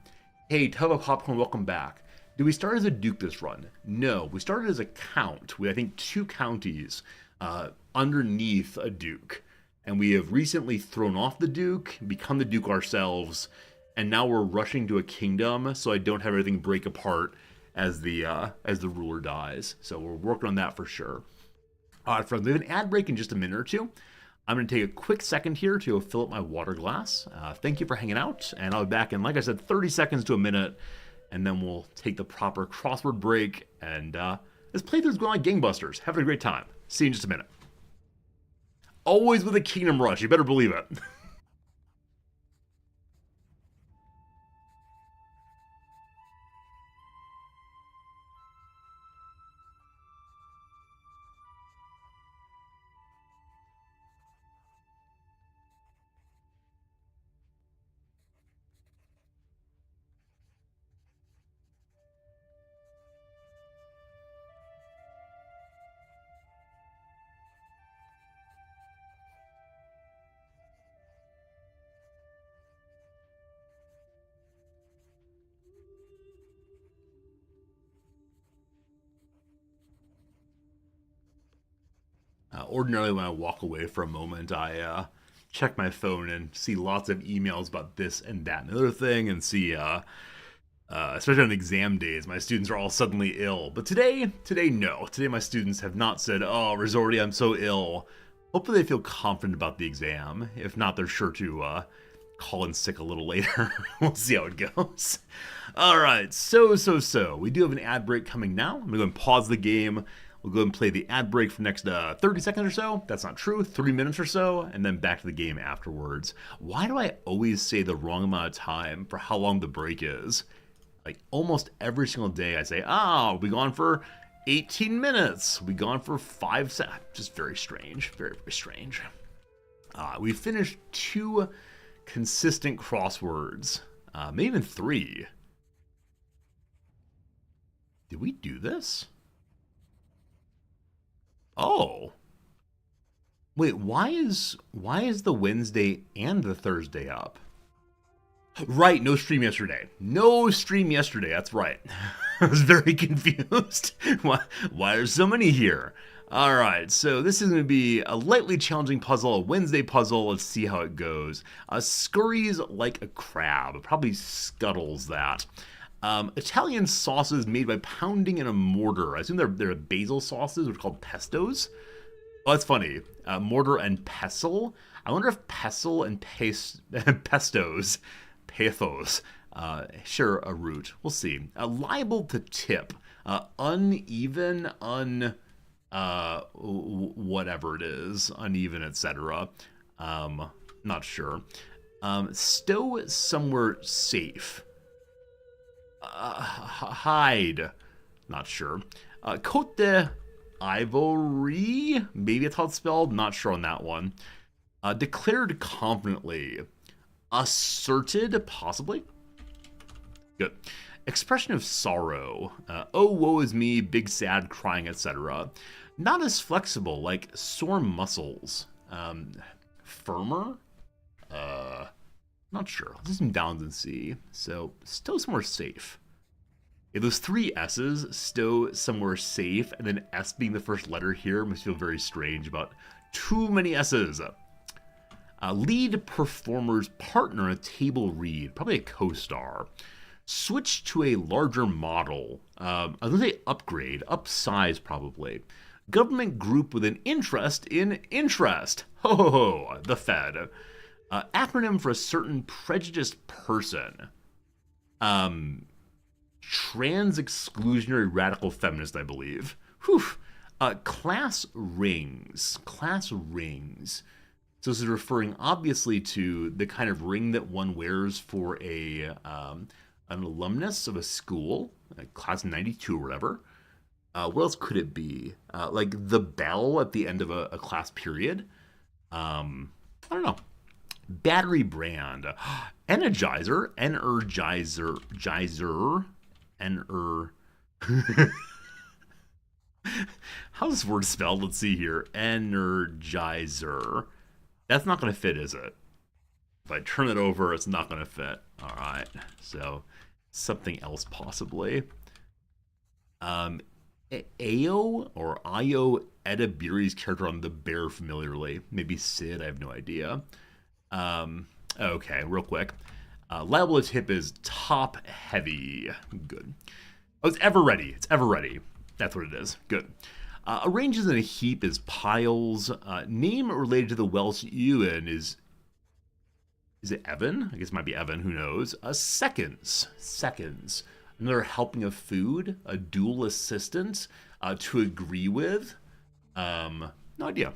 Hey, Tub of Popcorn, welcome back. Did we start as a duke this run? No, we started as a count with, I think, 2 counties underneath a duke. And we have recently thrown off the duke, become the duke ourselves, and now we're rushing to a kingdom so I don't have everything break apart as the ruler dies. So we're working on that for sure. Alright, friends, we have an ad break in just a minute or two. I'm going to take a quick second here to fill up my water glass. Thank you for hanging out, and I'll be back in, like I said, 30 seconds to a minute, and then we'll take the proper crossword break, and this playthrough's going like gangbusters. Having a great time. See you in just a minute. Always with a Kingdom Rush, you better believe it. Ordinarily, when I walk away for a moment, I check my phone and see lots of emails about this and that and the other thing, and see, especially on exam days, my students are all suddenly ill. But today, no. Today, my students have not said, "Oh, Resorti, I'm so ill." Hopefully, they feel confident about the exam. If not, they're sure to call in sick a little later. We'll see how it goes. All right, so we do have an ad break coming now. I'm gonna go and pause the game. We'll go ahead and play the ad break for the next 30 seconds or so. That's not true. 3 minutes or so, and then back to the game afterwards. Why do I always say the wrong amount of time for how long the break is? Like almost every single day I say, oh, we gone for 18 minutes. We gone for 5 seconds. Just very strange. Very, very strange. We finished 2 consistent crosswords. Maybe even 3. Did we do this? Oh. Wait, why is the Wednesday and the Thursday up? Right, no stream yesterday. No stream yesterday, that's right. I was very confused. Why are so many here? Alright, so this is going to be a lightly challenging puzzle, a Wednesday puzzle. Let's see how it goes. Scurries like a crab. Probably scuttles that. Italian sauces made by pounding in a mortar. I assume they're basil sauces, which are called pestos. Oh, that's funny. Mortar and pestle. I wonder if pestle and pestos, pathos, share a root. We'll see. Liable to tip. Uneven, whatever it is. Uneven, etc. Not sure. Stow somewhere safe. Hide. Not sure. Cote d'Ivory. Maybe it's how it's spelled. Not sure on that one. Declared confidently. Asserted, possibly. Good. Expression of sorrow. Oh, woe is me, big sad, crying, etc. Not as flexible, like sore muscles. Firmer? Not sure. Let's do some downs and see. So, stow somewhere safe. If those 3 S's, stow somewhere safe, and then S being the first letter here must feel very strange about too many S's. Lead performer's partner, a table read, probably a co-star. Switch to a larger model. I was going to say upgrade, upsize probably. Government group with an interest in interest. Ho ho ho, the Fed. Acronym for a certain prejudiced person. Trans-exclusionary radical feminist, I believe. Whew. Class rings. Class rings. So this is referring obviously to the kind of ring that one wears for an alumnus of a school, like class 92 or whatever. What else could it be? Like the bell at the end of a class period. I don't know. Battery brand. Energizer. How's this word spelled? Let's see here. Energizer. That's not going to fit, is it? If I turn it over, it's not going to fit. All right. So something else possibly. Ao or Io Edabiri's character on The Bear familiarly. Maybe Sid, I have no idea. Okay, real quick. Liable to tip is top heavy. Good. Oh, it's ever ready. It's ever ready. That's what it is. Good. Arranges in a heap is piles. Name related to the Welsh Ewan is it Evan? I guess it might be Evan. Who knows? Seconds. Seconds. Another helping of food. A dual assistant. To agree with. No idea.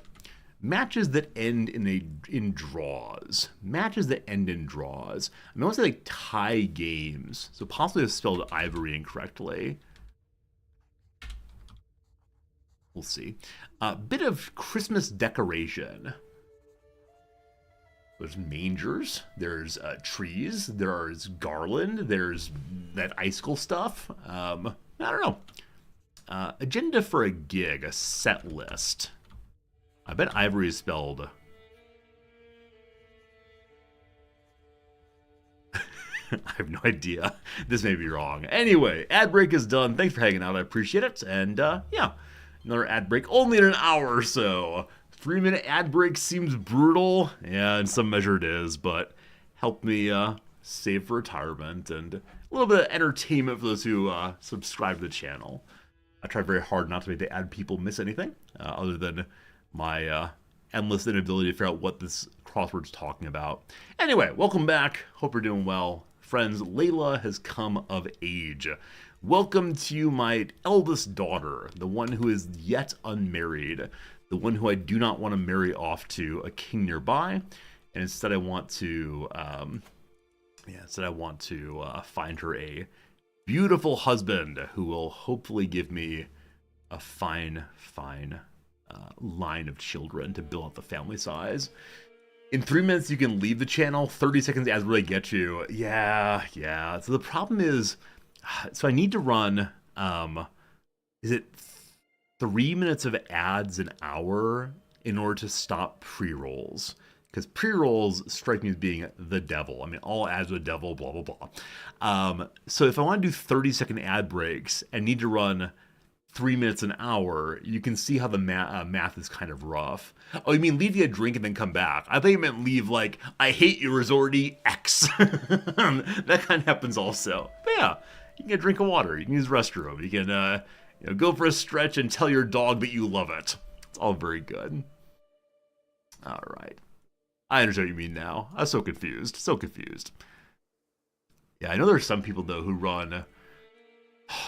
Matches that end in draws. Matches that end in draws. I want to say like tie games. So possibly I've spelled ivory incorrectly. We'll see. Bit of Christmas decoration. There's mangers. There's trees. There's garland. There's that icicle stuff. I don't know. Agenda for a gig. A set list. I bet ivory is spelled. I have no idea. This may be wrong. Anyway, ad break is done. Thanks for hanging out. I appreciate it. And yeah, another ad break only in an hour or so. 3-minute ad break seems brutal. Yeah, in some measure it is, but help me save for retirement and a little bit of entertainment for those who subscribe to the channel. I try very hard not to make the ad people miss anything other than my endless inability to figure out what this crossword's talking about. Anyway, welcome back. Hope you're doing well. Friends, Layla has come of age. Welcome to my eldest daughter, the one who is yet unmarried, the one who I do not want to marry off to a king nearby, and instead I want to, find her a beautiful husband who will hopefully give me a fine line of children to build up the family size. In 3 minutes, you can leave the channel. 30 seconds ads really get you. Yeah. So the problem is, so I need to run, is it 3 minutes of ads an hour in order to stop pre-rolls? Because pre-rolls strike me as being the devil. I mean, all ads are the devil, blah, blah, blah. So if I want to do 30-second ad breaks and need to run 3 minutes an hour, you can see how the math is kind of rough. Oh, you mean leave you a drink and then come back? I thought you meant leave like, I hate you, Resorty, X. That kind of happens also. But yeah, you can get a drink of water. You can use the restroom. You can go for a stretch and tell your dog that you love it. It's all very good. All right. I understand what you mean now. I was so confused. Yeah, I know there's some people, though, who run...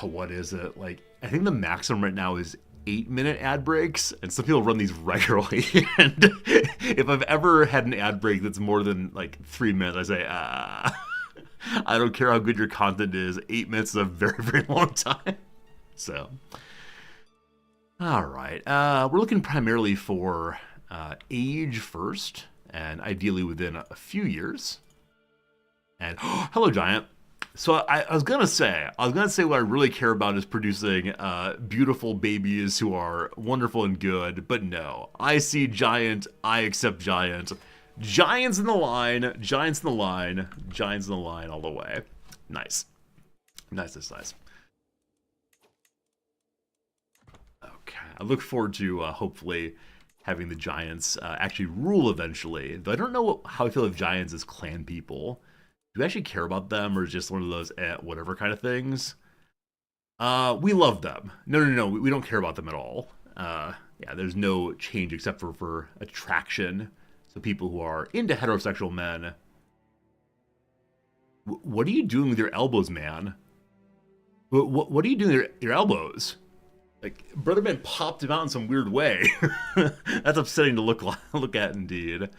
what is it? Like, I think the maximum right now is 8-minute ad breaks, and some people run these regularly. And if I've ever had an ad break that's more than, 3 minutes, I say, I don't care how good your content is. 8 minutes is a very, very long time. So, all right. We're looking primarily for age first, and ideally within a few years. And hello, Giant. So I was gonna say what I really care about is producing beautiful babies who are wonderful and good. But no, I see Giant. I accept Giant. Giants in the line all the way. Nice. Okay, I look forward to hopefully having the Giants actually rule eventually. Though I don't know how I feel of Giants as clan people. Do we actually care about them, or is it just one of those whatever kind of things? We love them. No, we don't care about them at all. Yeah, there's no change except for attraction. So people who are into heterosexual men. What are you doing with your elbows, man? What are you doing with your elbows? Like, Brother Man popped him out in some weird way. That's upsetting to look at, indeed.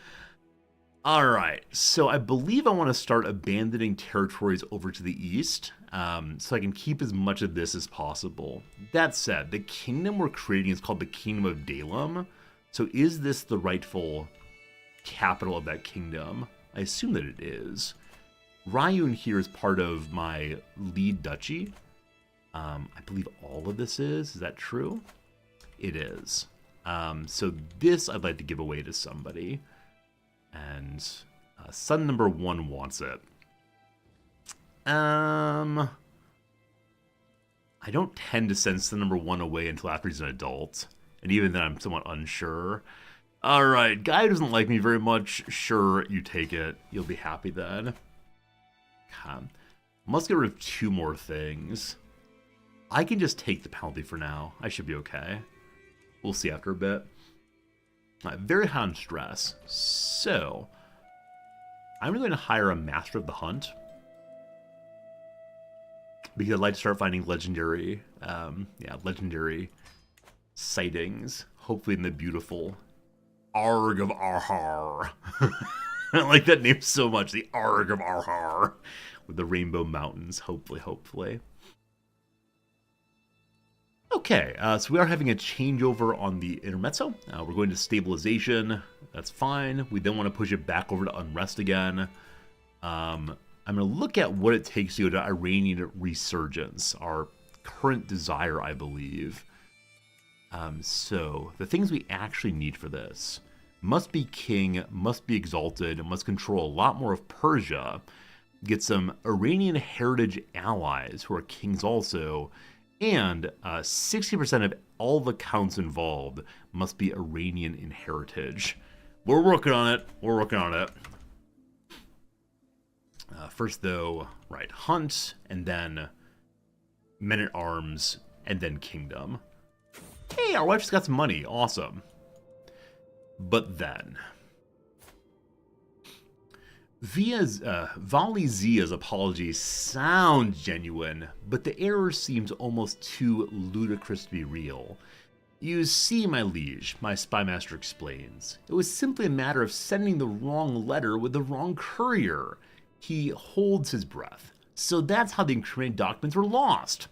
All right, so I believe I want to start abandoning territories over to the east, so I can keep as much of this as possible. That said, the kingdom we're creating is called the Kingdom of Dalem. So is this the rightful capital of that kingdom? I assume that it is. Ryun here is part of my lead duchy. I believe all of this is. Is that true? It is. So this I'd like to give away to somebody. And son number 1 wants it. I don't tend to send son number 1 away until after he's an adult. And even then I'm somewhat unsure. Alright, guy who doesn't like me very much, sure, you take it. You'll be happy then. Okay. Must get rid of 2 more things. I can just take the penalty for now. I should be okay. We'll see after a bit. Very high on stress. So, I'm going to hire a master of the hunt. Because I'd like to start finding legendary, legendary sightings. Hopefully in the beautiful Arg of Arhar. I like that name so much. The Arg of Arhar. With the Rainbow Mountains. Hopefully. Okay, so we are having a changeover on the Intermezzo. We're going to stabilization. That's fine. We then want to push it back over to unrest again. I'm going to look at what it takes to go to Iranian resurgence, our current desire, I believe. So the things we actually need for this: must be king, must be exalted, must control a lot more of Persia, get some Iranian heritage allies who are kings also, and 60% of all the counts involved must be Iranian in heritage. We're working on it. First, though, right, hunt, and then men-at-arms, and then kingdom. Hey, our wife just got some money. Awesome. But then, Vali Zia's apology sounds genuine, but the error seems almost too ludicrous to be real. You see, my liege, my spymaster explains, it was simply a matter of sending the wrong letter with the wrong courier. He holds his breath. So that's how the incriminating documents were lost.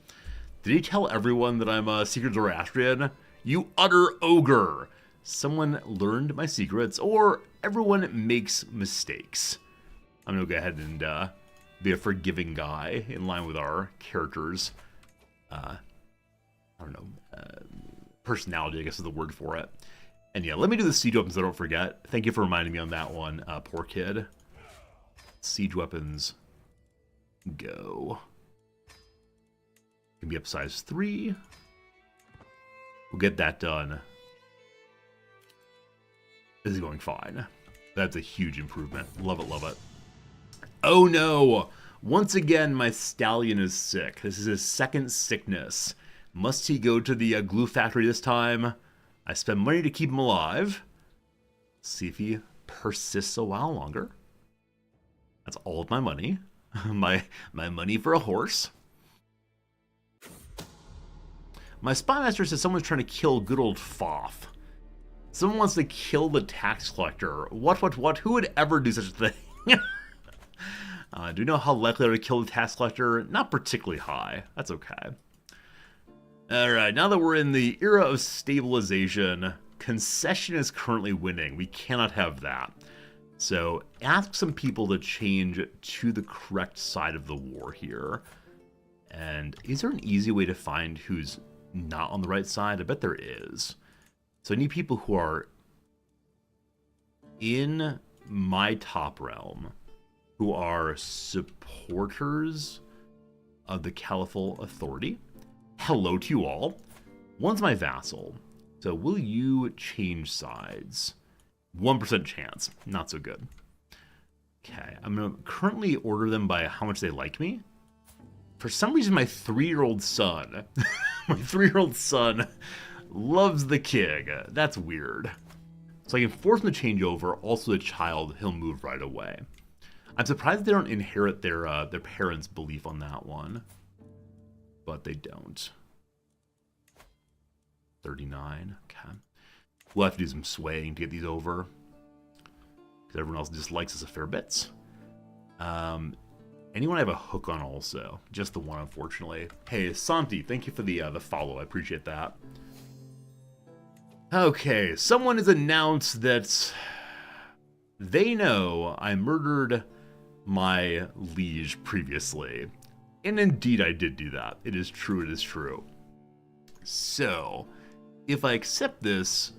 Did he tell everyone that I'm a secret Zoroastrian? You utter ogre! Someone learned my secrets, or everyone makes mistakes. I'm gonna go ahead and be a forgiving guy in line with our characters. I don't know, personality, I guess is the word for it. And yeah, let me do the siege weapons so I don't forget. Thank you for reminding me on that one, poor kid. Siege weapons, go. Can be up size 3. We'll get that done. This is going fine. That's a huge improvement. Love it, love it. Oh no! Once again, my stallion is sick. This is his second sickness. Must he go to the glue factory this time? I spend money to keep him alive. See if he persists a while longer. That's all of my money. my money for a horse. My spymaster says someone's trying to kill good old Foth. Someone wants to kill the tax collector. What? Who would ever do such a thing? Do you know how likely they are to kill the tax collector? Not particularly high. That's okay. Alright, now that we're in the era of stabilization, concession is currently winning. We cannot have that. So ask some people to change to the correct side of the war here. And is there an easy way to find who's not on the right side? I bet there is. So I need people who are in my top realm, who are supporters of the Caliphal Authority. Hello to you all. One's my vassal. So will you change sides? 1% chance. Not so good. Okay, I'm going to currently order them by how much they like me. For some reason, my 3-year-old son, loves the king. That's weird. So I can force him to change over. Also, the child, he'll move right away. I'm surprised they don't inherit their parents' belief on that one. But they don't. 39. Okay. We'll have to do some swaying to get these over. Because everyone else dislikes us a fair bit. Anyone I have a hook on also? Just the one, unfortunately. Hey, Santi, thank you for the follow. I appreciate that. Okay, someone has announced that they know I murdered my liege previously. And indeed I did do that. It is true, it is true. So, if I accept this,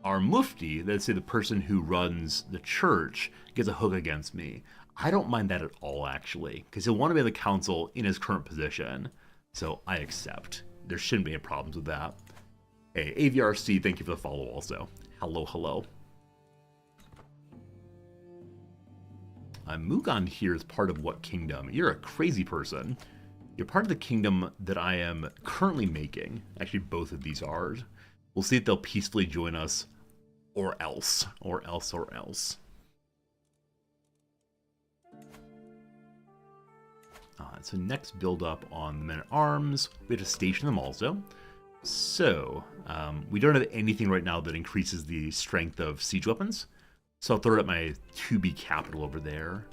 our mufti, let's say the person who runs the church, gets a hook against me. I don't mind that at all, actually, because he'll want to be in the council in his current position. So I accept. There shouldn't be any problems with that. Hey, AVRC, thank you for the follow also. Hello, hello. Mugan here is part of what kingdom? You're a crazy person. You're part of the kingdom that I am currently making. Actually, both of these are. We'll see if they'll peacefully join us, or else. Or else, or else. So next build up on the men-at-arms. We have to station them also. So, we don't have anything right now that increases the strength of siege weapons. So I'll throw it at my 2B capital over there.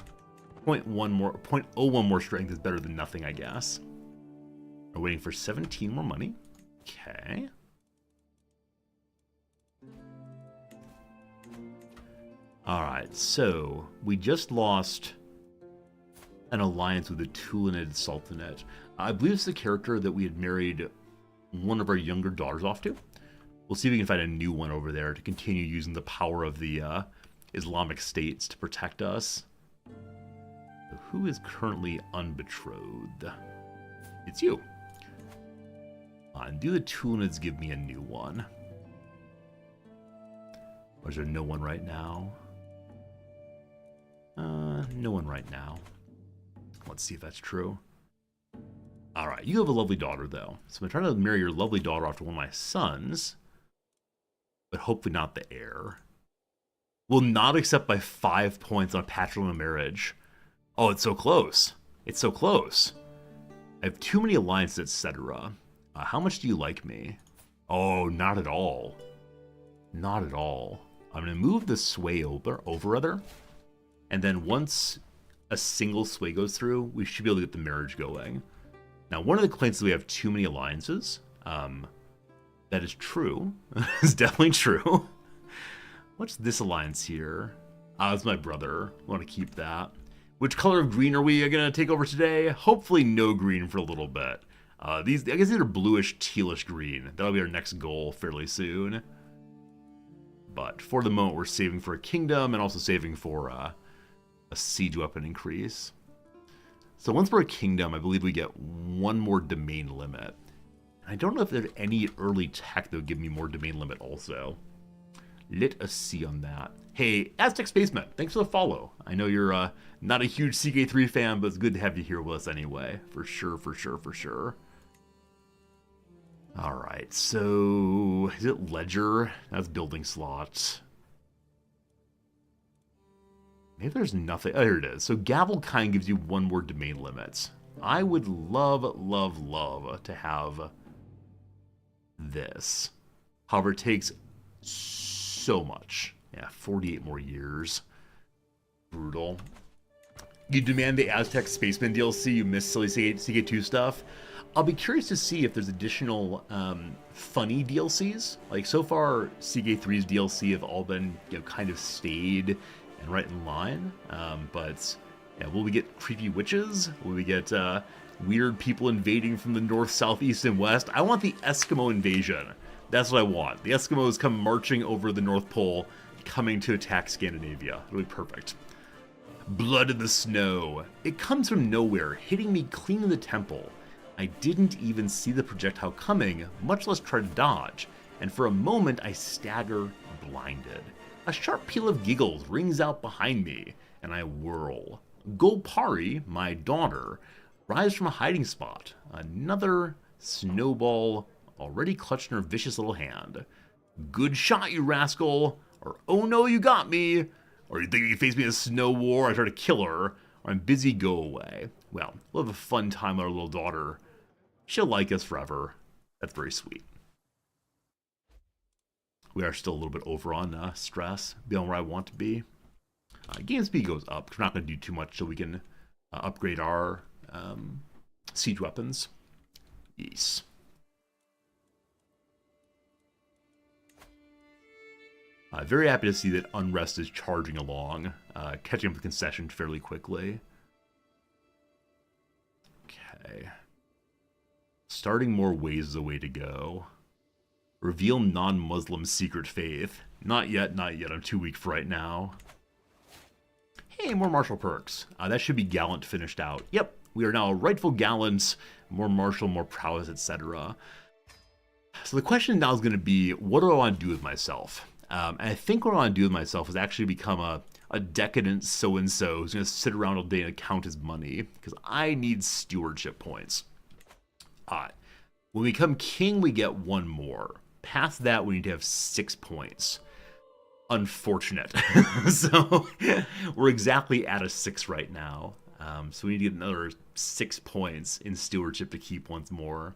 0.01 more strength is better than nothing, I guess. We're waiting for 17 more money. Okay. Alright, so we just lost an alliance with the Tulanid Sultanate. I believe it's the character that we had married one of our younger daughters off to. We'll see if we can find a new one over there to continue using the power of the Islamic states to protect us. So who is currently unbetrothed? It's you. And do the Tulanids give me a new one? Or is there no one right now? No one right now. Let's see if that's true. Alright, you have a lovely daughter, though. So I'm trying to marry your lovely daughter off to one of my sons. But hopefully not the heir. Will not accept by 5 points on patrilineal marriage. Oh, it's so close. It's so close. I have too many alliances, etc. How much do you like me? Oh, not at all. Not at all. I'm going to move the sway over other. And then once a single sway goes through, we should be able to get the marriage going. Now, one of the complaints is we have too many alliances. That is true. It's definitely true. What's this alliance here? It's my brother. I want to keep that. Which color of green are we going to take over today? Hopefully no green for a little bit. I guess these are bluish, tealish green. That'll be our next goal fairly soon. But for the moment, we're saving for a kingdom and also saving for a siege weapon increase. So once we're a kingdom, I believe we get one more domain limit. I don't know if there's any early tech that would give me more domain limit also. Let us see on that. Hey, Aztec Spaceman, thanks for the follow. I know you're not a huge CK3 fan, but it's good to have you here with us anyway. For sure, for sure, for sure. All right, so is it Ledger? That's building slots. Maybe there's nothing. Oh, here it is. So Gavel kind gives you one more domain limit. I would love, love, love to have this. However, it takes so much. Yeah, 48 more years. Brutal. You demand the Aztec Spaceman DLC, you miss silly CK2 stuff. I'll be curious to see if there's additional funny DLCs. Like, so far, CK3's DLC have all been, kind of stayed and right in line. But yeah, will we get creepy witches? Will we get weird people invading from the north, south, east, and west? I want the Eskimo invasion. That's what I want. The Eskimos come marching over the North Pole, coming to attack Scandinavia. It'll be perfect. Blood in the snow. It comes from nowhere, hitting me clean in the temple. I didn't even see the projectile coming, much less try to dodge, and for a moment I stagger, blinded. A sharp peal of giggles rings out behind me, and I whirl. Golpari, my daughter, rise from a hiding spot. Another snowball already clutched in her vicious little hand. Good shot, you rascal! Or oh no, you got me! Or you think you can face me in a snow war, I try to kill her, or I'm busy, go away. Well, we'll have a fun time with our little daughter. She'll like us forever. That's very sweet. We are still a little bit over on stress, beyond where I want to be. Game speed goes up, because we're not going to do too much so we can upgrade our siege weapons. Yes. Very happy to see that Unrest is charging along, catching up with concession fairly quickly. Okay. Starting more ways is the way to go. Reveal non-Muslim secret faith. Not yet, not yet. I'm too weak for right now. Hey, more martial perks. That should be Gallant finished out. Yep, we are now rightful Gallants, more martial, more prowess, etc. So the question now is going to be, what do I want to do with myself? And I think what I want to do with myself is actually become a decadent so-and-so who's going to sit around all day and count his money, because I need stewardship points. When we become king, we get one more. Past that, we need to have 6 points. Unfortunate. So we're exactly at a 6 right now. So we need to get another 6 points in stewardship to keep once more.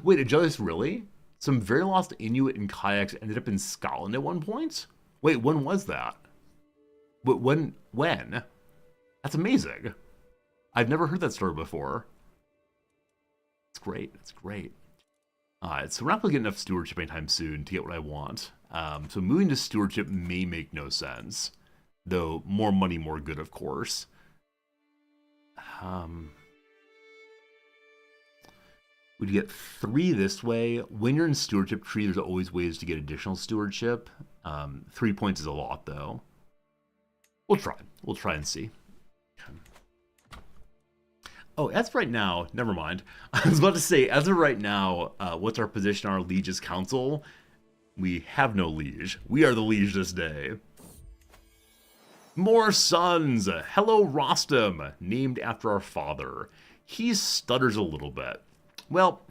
Wait, did this really? Some very lost Inuit and kayaks ended up in Scotland at one point? Wait, when was that? When? That's amazing. I've never heard that story before. It's great. It's great. So we're not going to get enough stewardship anytime soon to get what I want. So moving to stewardship may make no sense. Though more money, more good, of course. We'd get 3 this way. When you're in stewardship tree, there's always ways to get additional stewardship. 3 points is a lot, though. We'll try. We'll try and see. Okay. Oh, as of right now, never mind. I was about to say, as of right now, what's our position on our liege's council? We have no liege. We are the liege this day. More sons! Hello, Rostam, named after our father. He stutters a little bit. Well,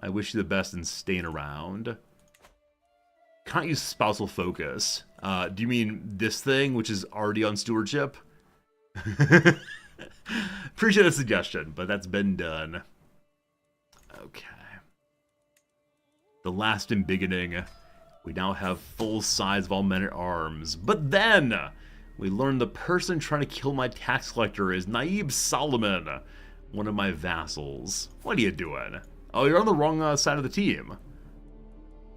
I wish you the best in staying around. Can't use spousal focus. Do you mean this thing, which is already on stewardship? Appreciate the suggestion, but that's been done. Okay. The last embiggening. We now have full size of all men at arms. But then we learn the person trying to kill my tax collector is Naib Solomon, one of my vassals. What are you doing? Oh, you're on the wrong side of the team.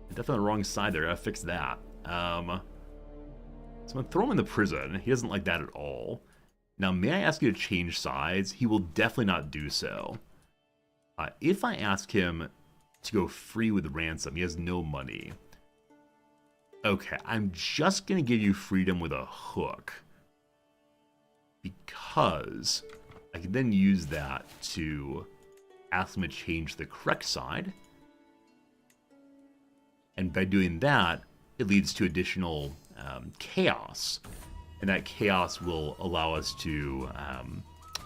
You're definitely on the wrong side there. I gotta fix that. So I'm gonna throw him in the prison. He doesn't like that at all. Now, may I ask you to change sides? He will definitely not do so. If I ask him to go free with ransom, he has no money. Okay, I'm just going to give you freedom with a hook. Because I can then use that to ask him to change the correct side. And by doing that, it leads to additional chaos. And that chaos will allow us to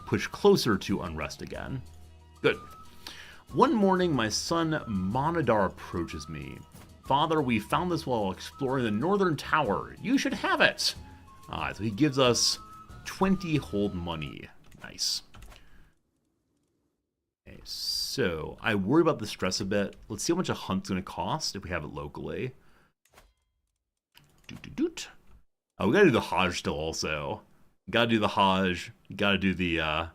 push closer to unrest again. Good. One morning, my son Monadar approaches me. Father, we found this while exploring the northern tower. You should have it. So he gives us 20 hold money. Nice. Okay, so I worry about the stress a bit. Let's see how much a hunt's going to cost if we have it locally. Doot. Oh, we gotta do the Hajj still also. Gotta do the Hajj. Gotta do the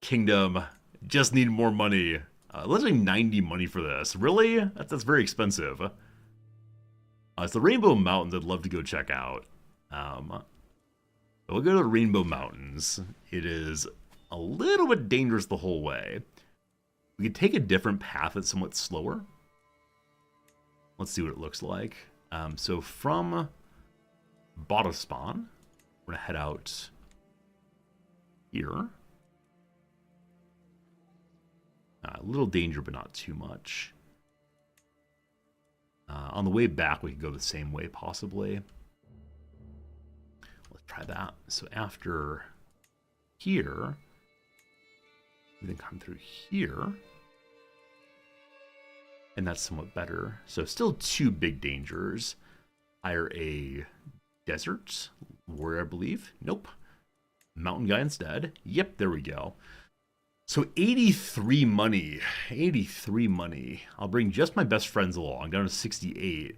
Kingdom. Just need more money. Literally 90 money for this. Really? That's very expensive. It's the Rainbow Mountains I'd love to go check out. We'll go to the Rainbow Mountains. It is a little bit dangerous the whole way. We could take a different path that's somewhat slower. Let's see what it looks like. So from Bottaspan, we're going to head out here. A little danger, but not too much. On the way back, we could go the same way, possibly. Let's try that. So after here, we then come through here. And that's somewhat better. So still two big dangers. Hire a desert warrior, I believe. Nope. Mountain guy instead. Yep, there we go. So 83 money. 83 money. I'll bring just my best friends along, down to 68.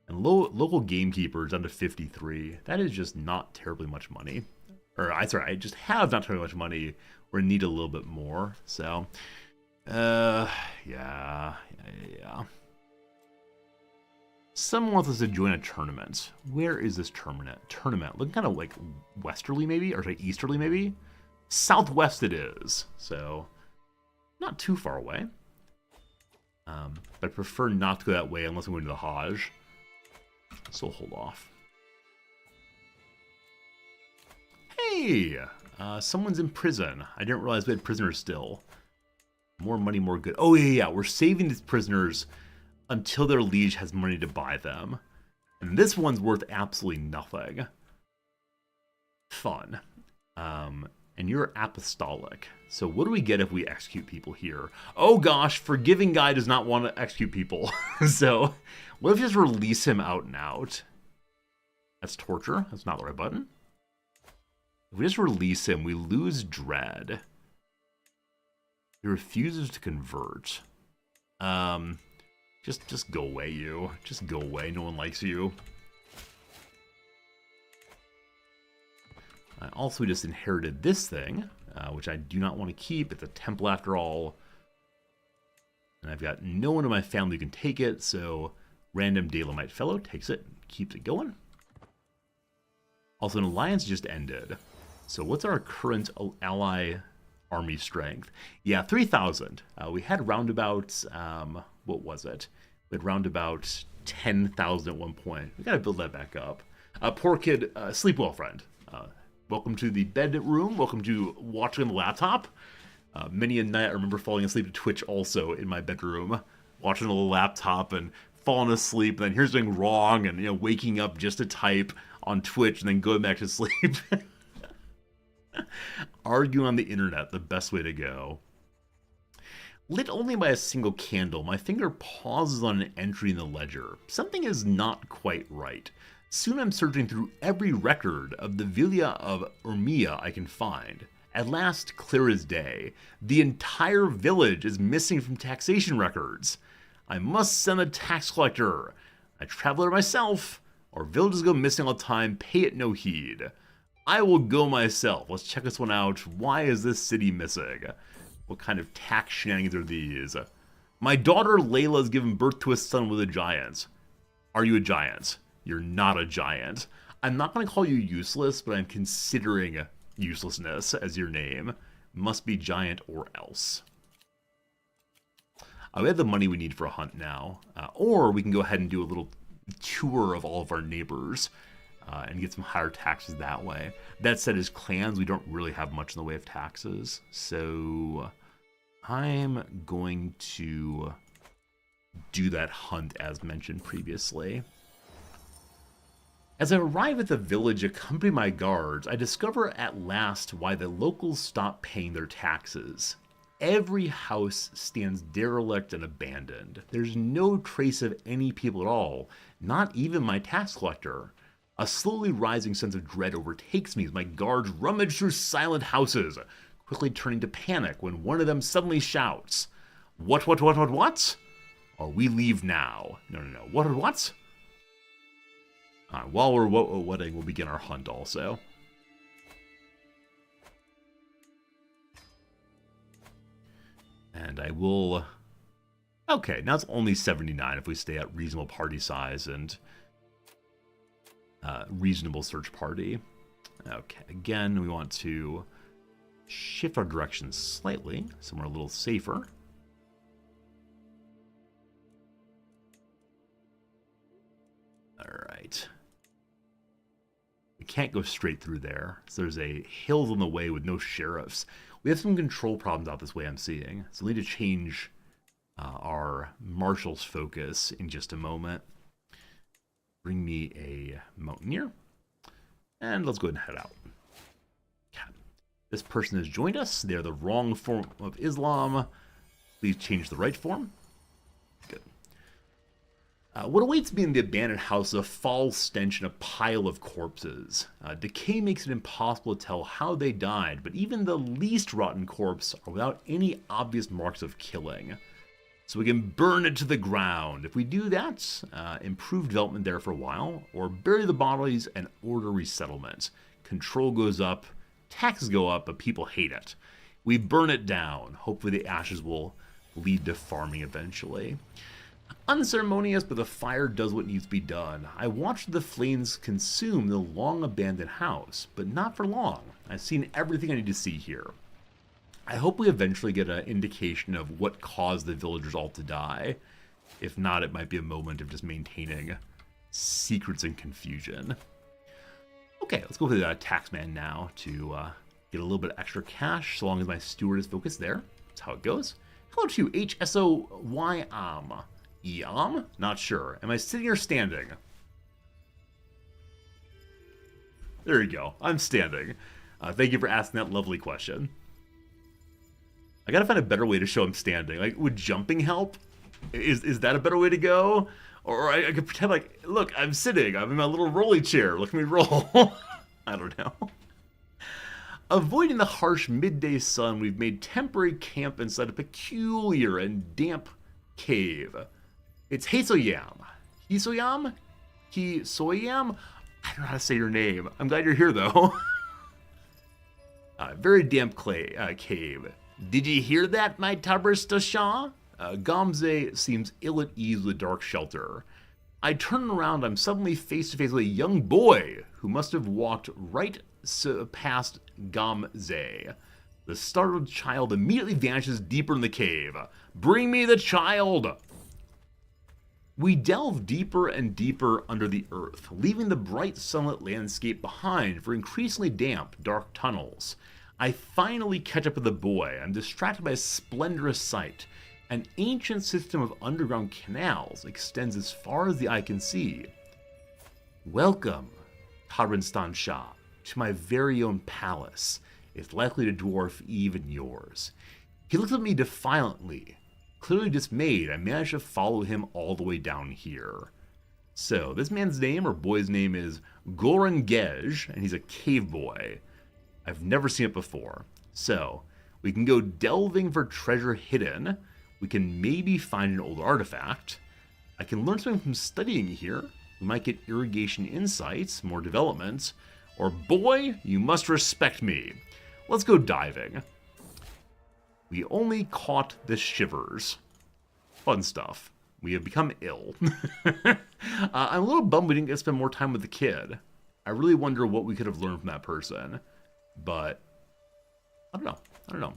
And local gamekeepers down to 53. That is just not terribly much money. I just have not terribly much money. We're in need a little bit more. So, yeah. Someone wants us to join a tournament. Where is this tournament? Looking kind of like westerly maybe, or easterly maybe? Southwest it is, so not too far away. But I prefer not to go that way unless I'm going to the Hajj. So we'll hold off. Hey! Someone's in prison. I didn't realize we had prisoners still. More money, more good. Oh, yeah. We're saving these prisoners until their liege has money to buy them. And this one's worth absolutely nothing. Fun. And you're apostolic. So what do we get if we execute people here? Oh gosh, forgiving guy does not want to execute people. So what if we just release him out and out? That's torture. That's not the right button. If we just release him, we lose dread. He refuses to convert. Just go away, you. Just go away. No one likes you. I also just inherited this thing, which I do not want to keep. It's a temple after all. And I've got no one in my family who can take it, so random Dalamite fellow takes it, keeps it going. Also, an alliance just ended. So what's our current ally army strength? Yeah, 3,000. We had roundabout, what was it? We had roundabout 10,000 at one point. We gotta build that back up. Poor kid, sleep well, friend. Welcome to the bedroom. Welcome to watching on the laptop. Many a night I remember falling asleep to Twitch also in my bedroom, watching on the laptop and falling asleep, and then here's something wrong, and waking up just to type on Twitch and then going back to sleep. Arguing on the internet, the best way to go. Lit only by a single candle, my finger pauses on an entry in the ledger. Something is not quite right. Soon I'm searching through every record of the Villa of Urmia I can find. At last, clear as day, the entire village is missing from taxation records. I must send a tax collector. A traveler myself, or villages go missing all the time, pay it no heed. I will go myself. Let's check this one out. Why is this city missing? What kind of tax shenanigans are these? My daughter Layla has given birth to a son with a giant. Are you a giant? You're not a giant. I'm not going to call you useless, but I'm considering uselessness as your name. Must be giant or else. We have the money we need for a hunt now. Or we can go ahead and do a little tour of all of our neighbors and get some higher taxes that way. That said, as clans, we don't really have much in the way of taxes. So I'm going to do that hunt as mentioned previously. As I arrive at the village accompanied by my guards, I discover at last why the locals stopped paying their taxes. Every house stands derelict and abandoned. There's no trace of any people at all, not even my tax collector. A slowly rising sense of dread overtakes me as my guards rummage through silent houses, quickly turning to panic when one of them suddenly shouts, What? Or we leave now. No. What? While we're wedding, we'll begin our hunt also. And I will... Okay, now it's only 79 if we stay at reasonable party size and reasonable search party. Okay, again, we want to shift our direction slightly, somewhere a little safer. Alright. We can't go straight through there, so there's a hills on the way with no sheriffs. We have some control problems out this way I'm seeing, so we need to change our marshal's focus in just a moment. Bring me a mountaineer, and let's go ahead and head out. Okay. This person has joined us. They're the wrong form of Islam. Please change the right form. Good. What awaits me in the abandoned house is a foul stench and a pile of corpses. Decay makes it impossible to tell how they died, but even the least rotten corpse are without any obvious marks of killing. So we can burn it to the ground. If we do that, improve development there for a while, or bury the bodies and order resettlement. Control goes up, taxes go up, but people hate it. We burn it down. Hopefully the ashes will lead to farming eventually. Unceremonious, but the fire does what needs to be done. I watched the flames consume the long-abandoned house, but not for long. I've seen everything I need to see here. I hope we eventually get an indication of what caused the villagers all to die. If not, it might be a moment of just maintaining secrets and confusion. Okay, let's go with the taxman now to get a little bit of extra cash, so long as my steward is focused there. That's how it goes. Hello to HSOYAM. Eam? Not sure. Am I sitting or standing? There you go. I'm standing. Thank you for asking that lovely question. I gotta find a better way to show I'm standing. Like, would jumping help? Is that a better way to go? Or I could pretend like, look, I'm sitting. I'm in my little rolly chair. Look at me roll. I don't know. Avoiding the harsh midday sun, we've made temporary camp inside a peculiar and damp cave. It's Hisoyam. Hisoyam? Hisoyam? I don't know how to say your name. I'm glad you're here, though. Very damp cave. Did you hear that, my Tabrista Shah? Gamze seems ill at ease with the dark shelter. I turn around, I'm suddenly face to face with a young boy who must have walked right past Gamze. The startled child immediately vanishes deeper in the cave. Bring me the child! We delve deeper and deeper under the earth, leaving the bright sunlit landscape behind for increasingly damp, dark tunnels. I finally catch up with the boy. I'm distracted by a splendorous sight. An ancient system of underground canals extends as far as the eye can see. Welcome, Tarbinstan Shah, to my very own palace. It's likely to dwarf even yours. He looks at me defiantly, Clearly dismayed, I managed to follow him all the way down here. So, this man's name, or boy's name, is Goran Gej, and he's a cave boy. I've never seen it before. So, we can go delving for treasure hidden. We can maybe find an old artifact. I can learn something from studying here. We might get irrigation insights, more development. Or, boy, you must respect me. Let's go diving. We only caught the shivers. Fun stuff. We have become ill. I'm a little bummed we didn't get to spend more time with the kid. I really wonder what we could have learned from that person. But, I don't know.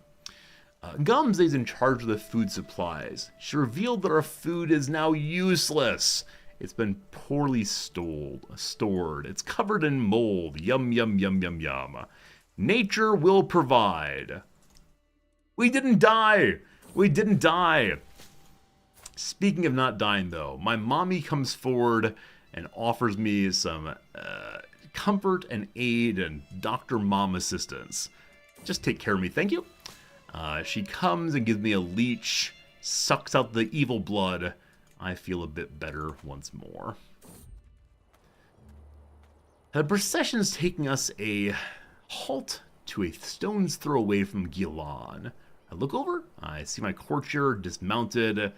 Gums is in charge of the food supplies. She revealed that our food is now useless. It's been poorly stored. It's covered in mold. Yum, yum, yum, yum, yum. Nature will provide. We didn't die! We didn't die! Speaking of not dying, though, my mommy comes forward and offers me some comfort and aid and Dr. Mom assistance. Just take care of me, thank you. She comes and gives me a leech, sucks out the evil blood. I feel a bit better once more. The procession's taking us a halt to a stone's throw away from Gilan. I look over, I see my courtier dismounted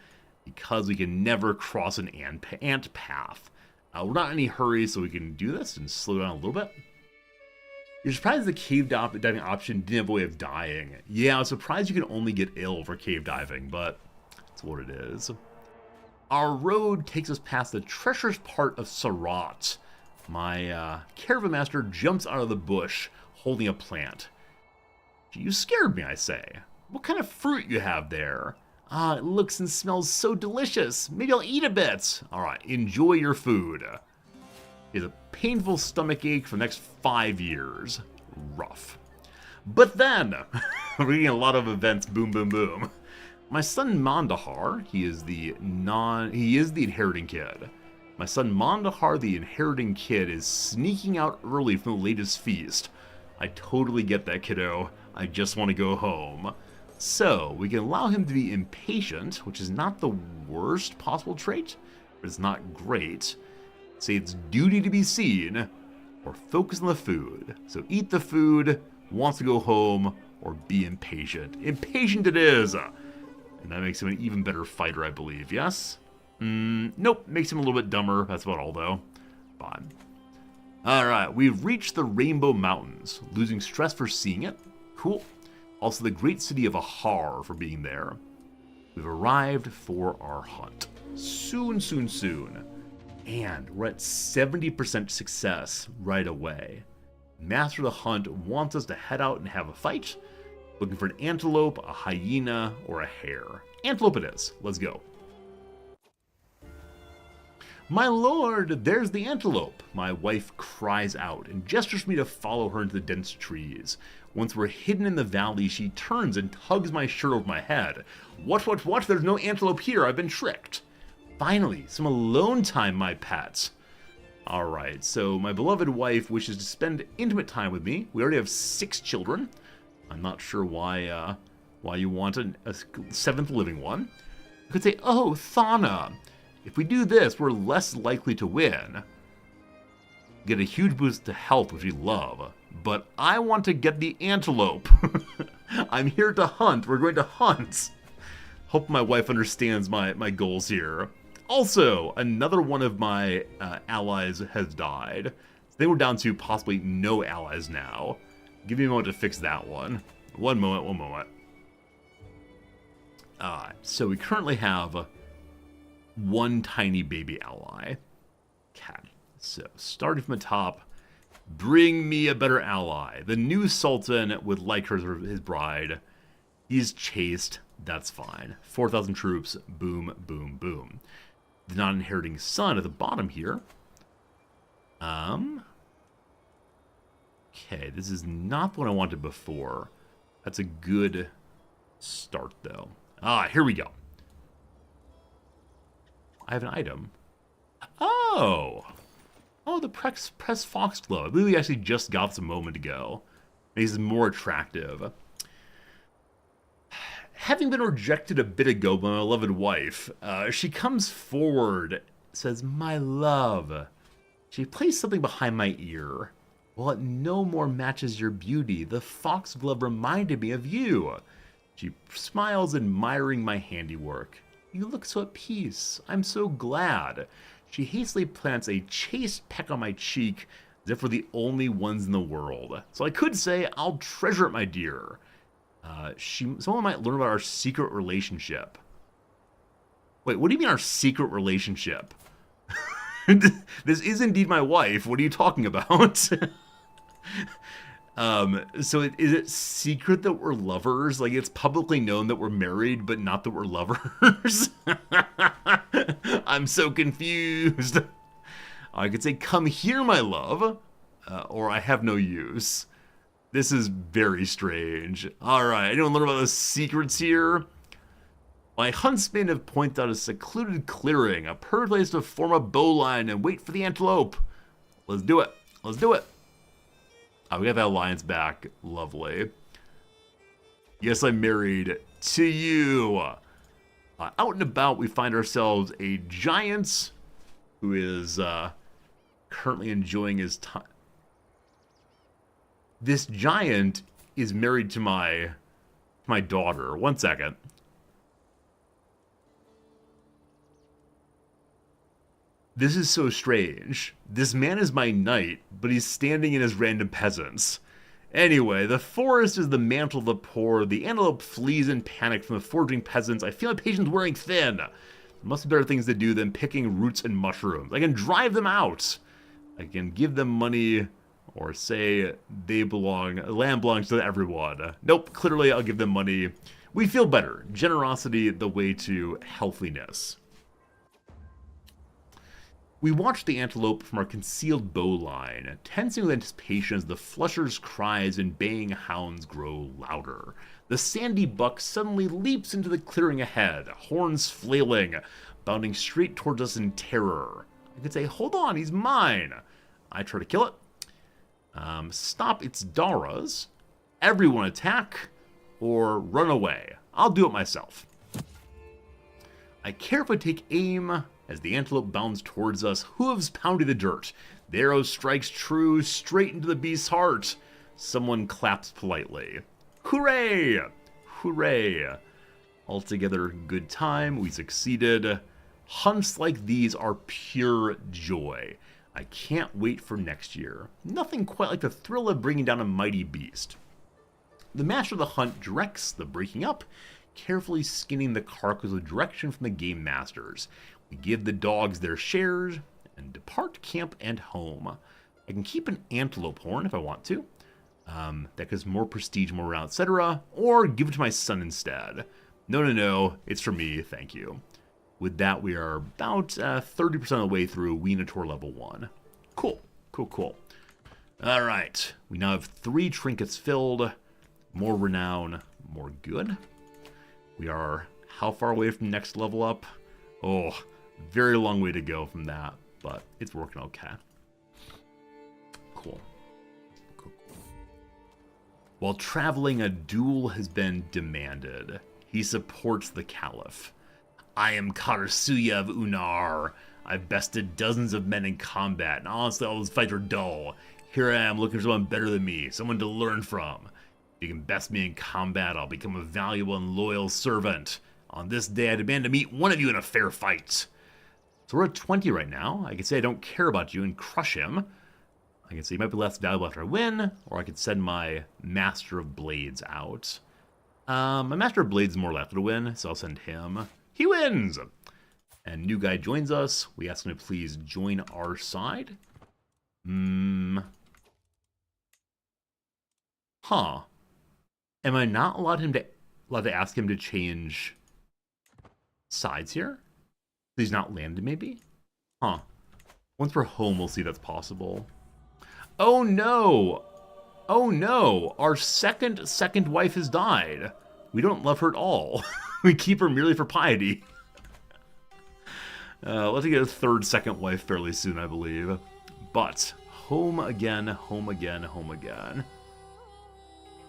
because we can never cross an ant path. We're not in any hurry, so we can do this and slow down a little bit. You're surprised the cave diving option didn't have a way of dying. Yeah, I was surprised you can only get ill for cave diving, but that's what it is. Our road takes us past the treacherous part of Sarat. My caravan master jumps out of the bush holding a plant. You scared me, I say. What kind of fruit you have there? It looks and smells so delicious. Maybe I'll eat a bit. All right, enjoy your food. It's a painful stomach ache for the next 5 years. Rough. But then, we're getting a lot of events, boom, boom, boom. My son Mandahar, he is the inheriting kid. My son Mandahar, the inheriting kid, is sneaking out early from the latest feast. I totally get that, kiddo. I just want to go home. So, we can allow him to be impatient, which is not the worst possible trait, but it's not great. Say it's duty to be seen, or focus on the food. So eat the food, wants to go home, or be impatient. Impatient it is! And that makes him an even better fighter, I believe, yes? Nope, makes him a little bit dumber. That's about all, though. Fine. Alright, we've reached the Rainbow Mountains. Losing stress for seeing it. Cool. Also the great city of Ahar for being there. We've arrived for our hunt. Soon, soon, soon. And we're at 70% success right away. Master of the Hunt wants us to head out and have a fight. Looking for an antelope, a hyena, or a hare. Antelope it is. Let's go. My lord, there's the antelope. My wife cries out and gestures for me to follow her into the dense trees. Once we're hidden in the valley, she turns and tugs my shirt over my head. What? There's no antelope here. I've been tricked. Finally, some alone time, my pets. Alright, so my beloved wife wishes to spend intimate time with me. We already have 6 children. I'm not sure why you want a 7th living one. You could say, oh, Thana. If we do this, we're less likely to win. Get a huge boost to health, which we love. But I want to get the antelope. I'm here to hunt. We're going to hunt. Hope my wife understands my goals here. Also, another one of my allies has died. So they were down to possibly no allies now. Give me a moment to fix that one. One moment. So we currently have one tiny baby ally. Cat. So, starting from the top, bring me a better ally. The new Sultan would like her as his bride. He's chaste. That's fine. 4,000 troops. Boom, boom, boom. The non-inheriting son at the bottom here. Okay, this is not what I wanted before. That's a good start, though. Here we go. I have an item. Oh, the Press Foxglove. I believe we actually just got this a moment ago. Makes it more attractive. Having been rejected a bit ago by my beloved wife, she comes forward, says, "My love." She placed something behind my ear. "Well, it no more matches your beauty. The foxglove reminded me of you." She smiles, admiring my handiwork. "You look so at peace. I'm so glad." She hastily plants a chaste peck on my cheek, as if we're the only ones in the world. So I could say, "I'll treasure it, my dear." Someone might learn about our secret relationship. Wait, what do you mean our secret relationship? This is indeed my wife. What are you talking about? So is it secret that we're lovers? Like, it's publicly known that we're married, but not that we're lovers? I'm so confused. I could say, "Come here, my love," or "I have no use." This is very strange. Alright, anyone learn about the secrets here? My huntsmen have pointed out a secluded clearing, a perfect place to form a bowline and wait for the antelope. Let's do it. Let's do it. Oh, we got that alliance back. Lovely. Yes, I'm married to you. Out and about, we find ourselves a giant who is currently enjoying his time. This giant is married to my daughter. One second. This is so strange. This man is my knight, but he's standing in his random peasants. Anyway, the forest is the mantle of the poor. The antelope flees in panic from the foraging peasants. I feel my patience wearing thin. There must be better things to do than picking roots and mushrooms. I can drive them out. I can give them money, or say land belongs to everyone. Nope, clearly I'll give them money. We feel better. Generosity, the way to healthiness. We watch the antelope from our concealed bowline, tensing with anticipation as the flusher's cries and baying hounds grow louder. The sandy buck suddenly leaps into the clearing ahead, horns flailing, bounding straight towards us in terror. I could say, "Hold on, he's mine." I try to kill it. Stop its Daras. Everyone attack, or run away. I'll do it myself. I carefully take aim as the antelope bounds towards us, hooves pounding the dirt. The arrow strikes true, straight into the beast's heart. Someone claps politely. Hooray! Hooray! Altogether, good time. We succeeded. Hunts like these are pure joy. I can't wait for next year. Nothing quite like the thrill of bringing down a mighty beast. The master of the hunt directs the breaking up, carefully skinning the carcass with direction from the game masters. We give the dogs their shares and depart camp and home. I can keep an antelope horn if I want to. That gives more prestige, morale, etc. Or give it to my son instead. No, it's for me, thank you. With that, we are about 30% of the way through Wenator level 1. Cool. Alright, we now have 3 trinkets filled. More renown, more good. We are how far away from next level up? Oh, very long way to go from that, but it's working okay. Cool. While traveling, a duel has been demanded. He supports the Caliph. I am Karasuya of Unar. I've bested dozens of men in combat, and honestly, all those fights are dull. Here I am looking for someone better than me, someone to learn from. If you can best me in combat, I'll become a valuable and loyal servant. On this day, I demand to meet one of you in a fair fight. So we're at 20 right now. I could say I don't care about you and crush him. I can say he might be less valuable after I win, or I could send my Master of Blades out. My Master of Blades is more likely to win, so I'll send him. He wins! And new guy joins us. We ask him to please join our side. Huh. Am I not allowed to ask him to change sides here? He's not landed, maybe? Huh. Once we're home, we'll see that's possible. Oh no! Oh no! Our second wife has died. We don't love her at all. We keep her merely for piety. Let's get a third second wife fairly soon, I believe. But, home again, home again, home again.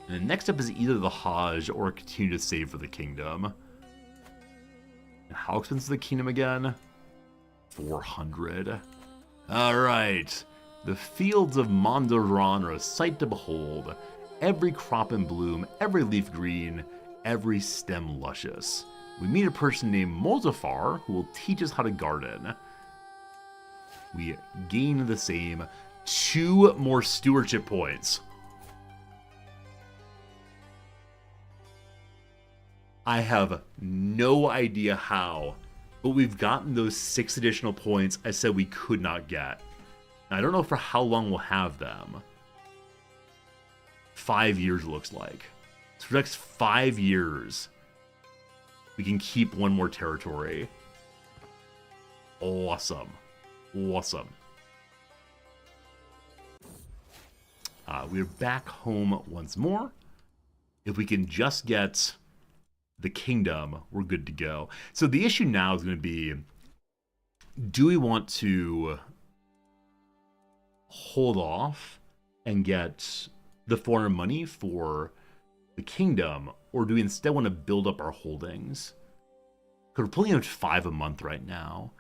And next up is either the Hajj or continue to save for the kingdom. And how expensive is the kingdom again? 400. Alright. The fields of Mondazan are a sight to behold. Every crop in bloom, every leaf green, every stem luscious. We meet a person named Mozafar who will teach us how to garden. We gain the same 2 more stewardship points. I have no idea how, but we've gotten those 6 additional points I said we could not get. Now, I don't know for how long we'll have them. 5 years looks like. So for the next 5 years, we can keep 1 more territory. Awesome. Awesome. We're back home once more. If we can just get the kingdom, we're good to go. So the issue now is going to be, do we want to hold off and get the foreign money for the kingdom, or do we instead want to build up our holdings? Because we're pulling out 5 a month right now.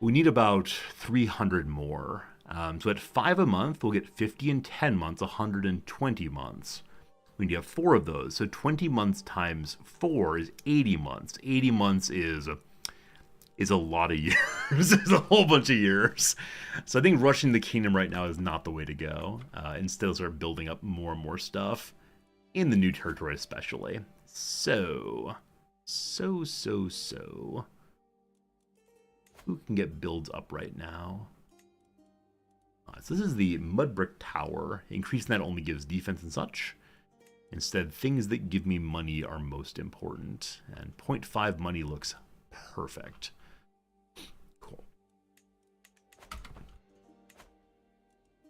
We need about 300 more. So at 5 a month, we'll get 50 in 10 months, 120 months. We need to have 4 of those. So 20 months times 4 is 80 months. 80 months is a lot of years. It's a whole bunch of years. So I think rushing the kingdom right now is not the way to go. Instead, start building up more and more stuff in the new territory especially. So. Who can get builds up right now? So this is the mud brick tower. Increasing that only gives defense and such. Instead, things that give me money are most important. And 0.5 money looks perfect. Cool.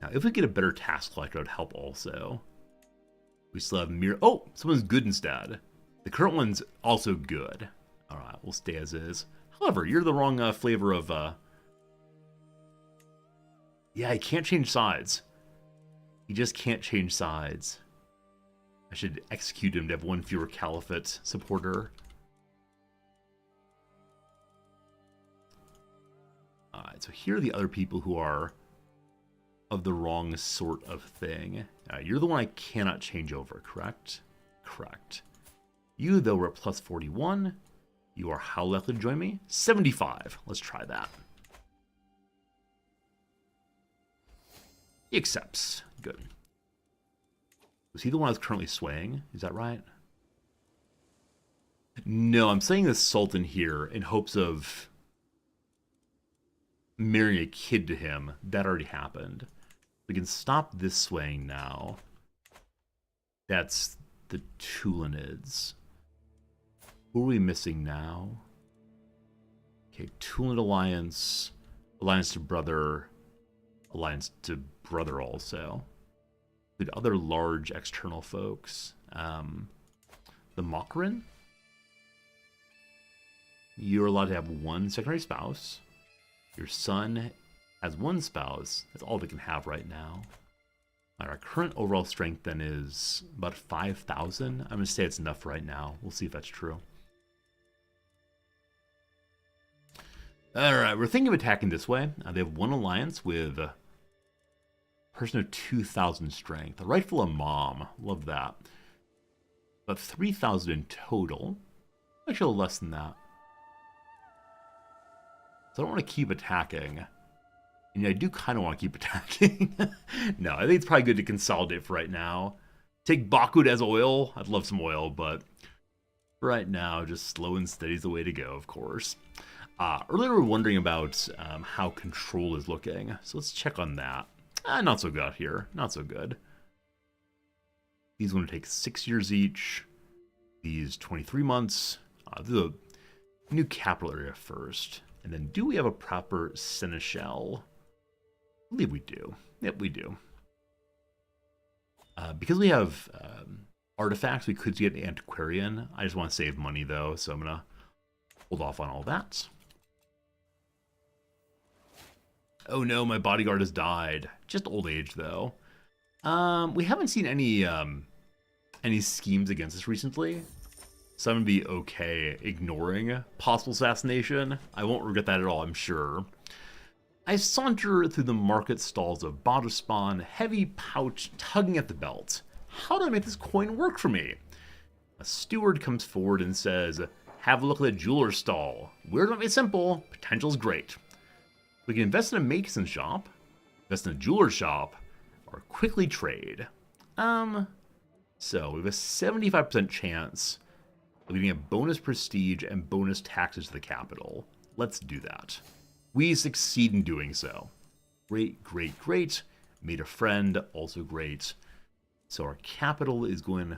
Now, if we get a better task collector, it would help also. We still have Oh, someone's good instead. The current one's also good. All right, we'll stay as is. However, you're the wrong flavor of... Yeah, he can't change sides. He just can't change sides. I should execute him to have 1 fewer Caliphate supporter. Alright, so here are the other people who are of the wrong sort of thing. You're the one I cannot change over, correct? Correct. You, though, we're at plus 41. You are how likely to join me? 75. Let's try that. He accepts. Good. Was he the one that's currently swaying? Is that right? No, I'm saying the Sultan here in hopes of marrying a kid to him. That already happened. We can stop this swaying now. That's the Tulanids. Who are we missing now? Okay, Tulanid Alliance. Alliance to brother. Alliance to brother also. With other large external folks. The Mokrin. You're allowed to have 1 secondary spouse. Your son has 1 spouse. That's all they can have right now. Our current overall strength then is about 5,000. I'm going to say it's enough right now. We'll see if that's true. Alright, we're thinking of attacking this way. They have 1 alliance with a person of 2,000 strength. A rightful Imam. Love that. About 3,000 in total. Actually, less than that. So I don't want to keep attacking. And I do kind of want to keep attacking. No, I think it's probably good to consolidate for right now. Take Bakud as oil. I'd love some oil, but right now, just slow and steady is the way to go, of course. Earlier we were wondering about how control is looking. So let's check on that. Not so good out here. Not so good. These going to take 6 years each. These 23 months. The new capital area first. And then do we have a proper seneschal? I believe we do. Yep, we do. Because we have artifacts, we could get an antiquarian. I just want to save money though, so I'm going to hold off on all that. Oh no, my bodyguard has died. Just old age though. We haven't seen any any schemes against us recently. So I'm going to be okay ignoring possible assassination. I won't regret that at all, I'm sure. I saunter through the market stalls of Rostam, heavy pouch tugging at the belt. How do I make this coin work for me? A steward comes forward and says, have a look at the jeweler's stall. Weird might be simple, potential's great. We can invest in a mason shop, invest in a jeweler's shop, or quickly trade. So we have a 75% chance of getting a bonus prestige and bonus taxes to the capital. Let's do that. We succeed in doing so. Great, great, great. Made a friend, also great. So our capital is going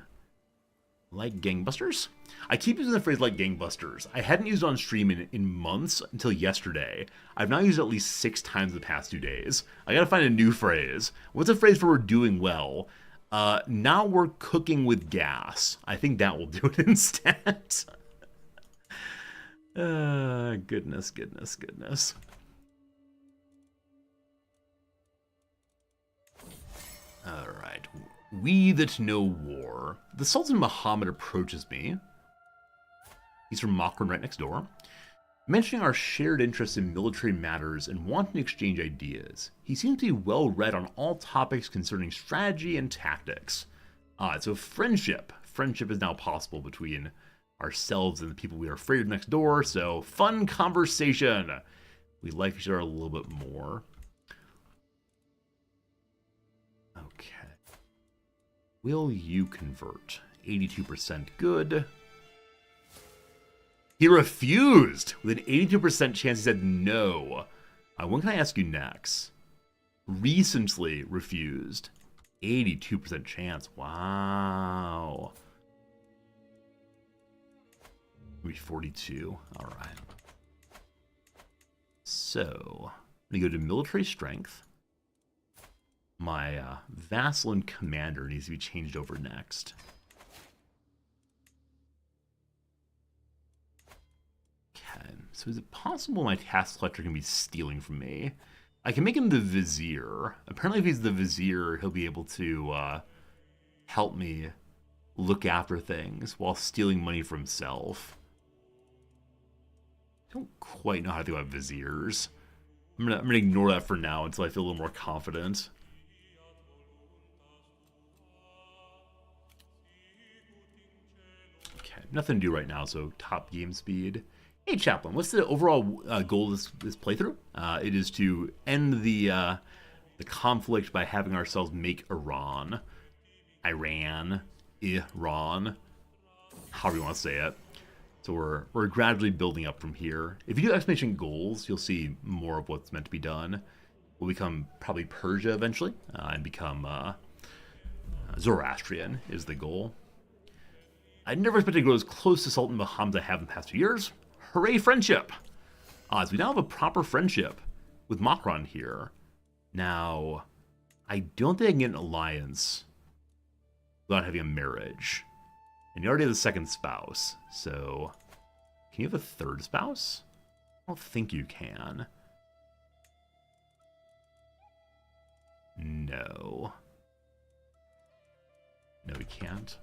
like gangbusters. I keep using the phrase like gangbusters. I hadn't used it on stream in months until yesterday. I've now used it at least 6 times in the past 2 days. I gotta find a new phrase. What's a phrase for we're doing well? Now we're cooking with gas. I think that will do it instead. Goodness, goodness, goodness. Alright. We that know war. The Sultan Muhammad approaches me. He's from Makran right next door. Mentioning our shared interest in military matters and wanting to exchange ideas. He seems to be well read on all topics concerning strategy and tactics. So friendship. Friendship is now possible between ourselves and the people we are afraid of next door. So fun conversation. We like each other a little bit more. Okay. Will you convert? 82% good. He refused! With an 82% chance he said no. When can I ask you next? Recently refused. 82% chance. Wow. Maybe 42. Alright. So, I'm going to go to military strength. My vassal and commander needs to be changed over next. Okay, so is it possible my tax collector can be stealing from me? I can make him the vizier. Apparently if he's the vizier, he'll be able to help me look after things while stealing money for himself. I don't quite know how to think about viziers. I'm gonna ignore that for now until I feel a little more confident. Okay, nothing to do right now, so top game speed. Hey Chaplain, what's the overall goal of this playthrough? It is to end the conflict by having ourselves make Iran, however you want to say it. So we're gradually building up from here. If you do exclamation goals, you'll see more of what's meant to be done. We'll become probably Persia eventually, and become Zoroastrian is the goal. I never expected to go as close to Sultan Muhammad as I have in the past 2 years. Hooray, friendship! So we now have a proper friendship with Makran here. Now, I don't think I can get an alliance without having a marriage. And you already have the second spouse, so can you have a third spouse? I don't think you can. No. No, we can't.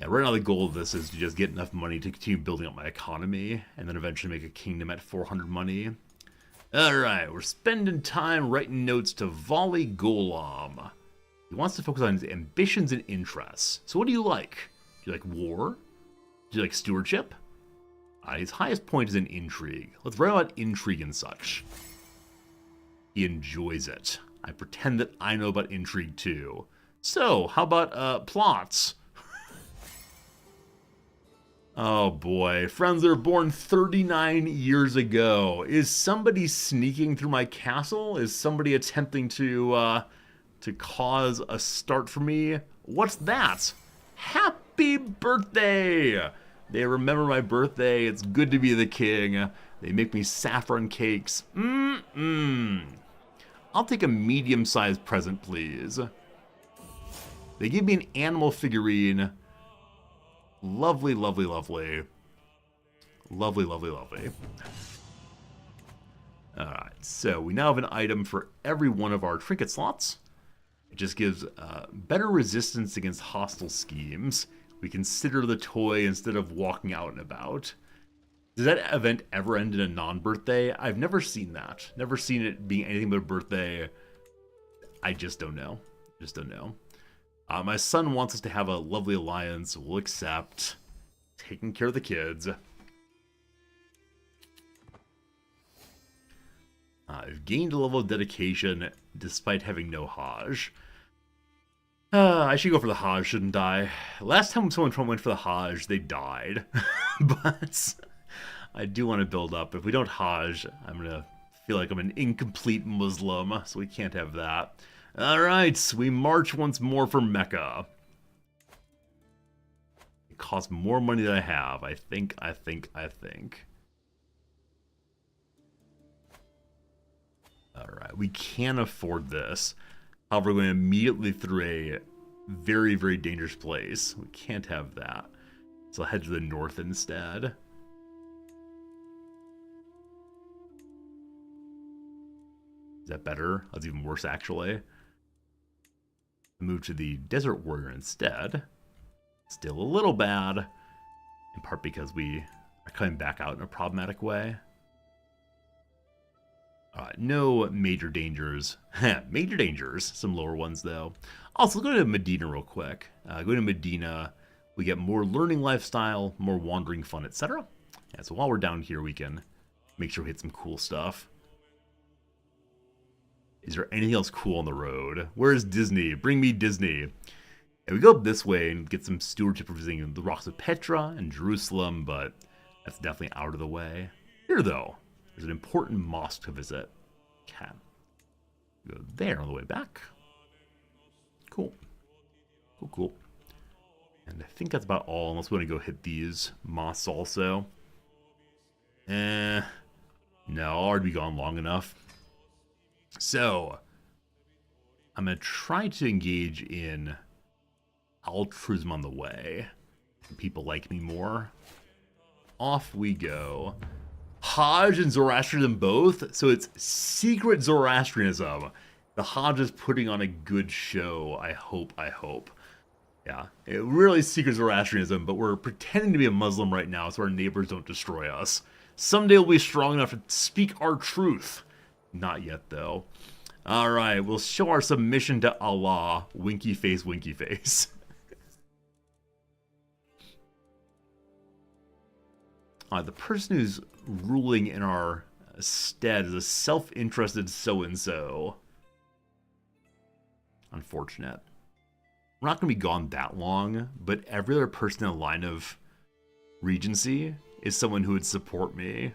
Yeah, right now the goal of this is to just get enough money to continue building up my economy, and then eventually make a kingdom at 400 money. Alright, we're spending time writing notes to Vali Gholam. He wants to focus on his ambitions and interests. So what do you like? Do you like war? Do you like stewardship? His highest point is in intrigue. Let's write about intrigue and such. He enjoys it. I pretend that I know about intrigue too. So, how about plots? Oh boy, friends that are born 39 years ago. Is somebody sneaking through my castle? Is somebody attempting to cause a start for me? What's that? Happy birthday! They remember my birthday. It's good to be the king. They make me saffron cakes. I'll take a medium-sized present, please. They give me an animal figurine. Lovely, lovely, lovely. Lovely, lovely, lovely. Alright, so we now have an item for every one of our trinket slots. It just gives better resistance against hostile schemes. We consider the toy instead of walking out and about. Does that event ever end in a non-birthday? I've never seen that. Never seen it being anything but a birthday. I just don't know. Just don't know. My son wants us to have a lovely alliance. We'll accept. Taking care of the kids. I've gained a level of dedication despite having no Hajj. I should go for the Hajj, shouldn't I? Last time someone went for the Hajj, they died. But I do want to build up. If we don't Hajj, I'm going to feel like I'm an incomplete Muslim, so we can't have that. Alright, we march once more for Mecca. It costs more money than I have. I think. Alright, we can afford this. However, we're going immediately through a very, very dangerous place. We can't have that. So I'll head to the north instead. Is that better? That's even worse, actually. Move to the Desert Warrior instead. Still a little bad. In part because we are coming back out in a problematic way. No major dangers. Major dangers. Some lower ones, though. Also, let's go to Medina real quick. Going to Medina, we get more learning lifestyle, more wandering fun, etc. Yeah, so while we're down here, we can make sure we hit some cool stuff. Is there anything else cool on the road? Where's Disney? Bring me Disney. And we go up this way and get some stewardship for visiting the rocks of Petra and Jerusalem, but that's definitely out of the way. Here, though, there's an important mosque to visit. Okay. Go there on the way back. Cool. Cool. And I think that's about all, unless we want to go hit these mosques also. No, I'll already be gone long enough. So, I'm going to try to engage in altruism on the way. People like me more. Off we go. Hajj and Zoroastrianism both, so it's secret Zoroastrianism. The Hajj is putting on a good show, I hope. Yeah, it really is secret Zoroastrianism, but we're pretending to be a Muslim right now so our neighbors don't destroy us. Someday we'll be strong enough to speak our truth. Not yet, though. Alright, we'll show our submission to Allah. Winky face, winky face. The person who's ruling in our stead is a self-interested so-and-so. Unfortunate. We're not going to be gone that long, but every other person in the line of regency is someone who would support me.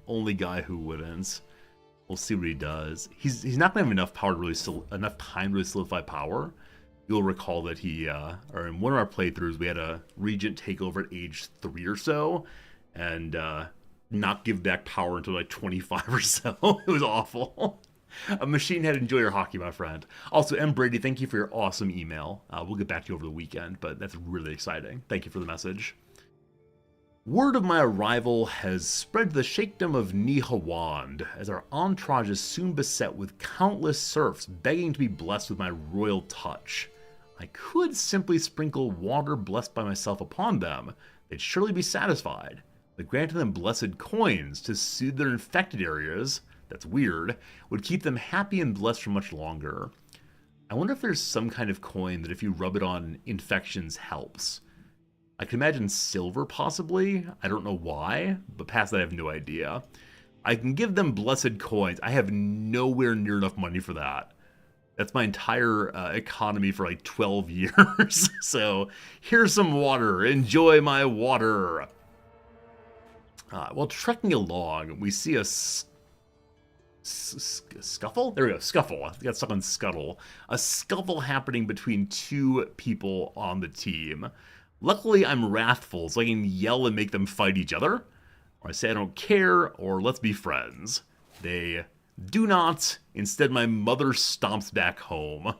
Only guy who wouldn't. We'll see what he does. He's not going to have enough power to really enough time to really solidify power. You'll recall that or in one of our playthroughs, we had a regent take over at age 3 or so, and not give back power until like 25 or so. It was awful. A machine head, enjoy your hockey, my friend. Also, M. Brady, thank you for your awesome email. We'll get back to you over the weekend, but that's really exciting. Thank you for the message. Word of my arrival has spread to the Sheikhdom of Nihawand, as our entourage is soon beset with countless serfs begging to be blessed with my royal touch. I could simply sprinkle water blessed by myself upon them. They'd surely be satisfied. But granting them blessed coins to soothe their infected areas, that's weird, would keep them happy and blessed for much longer. I wonder if there's some kind of coin that if you rub it on infections helps. I can imagine silver, possibly. I don't know why, but past that I have no idea. I can give them blessed coins. I have nowhere near enough money for that. That's my entire economy for like 12 years. So here's some water. Enjoy my water. While trekking along, we see a scuffle? There we go, scuffle. I got stuck on scuttle. A scuffle happening between two people on the team. Luckily, I'm wrathful, so I can yell and make them fight each other. Or I say I don't care, or let's be friends. They do not. Instead, my mother stomps back home.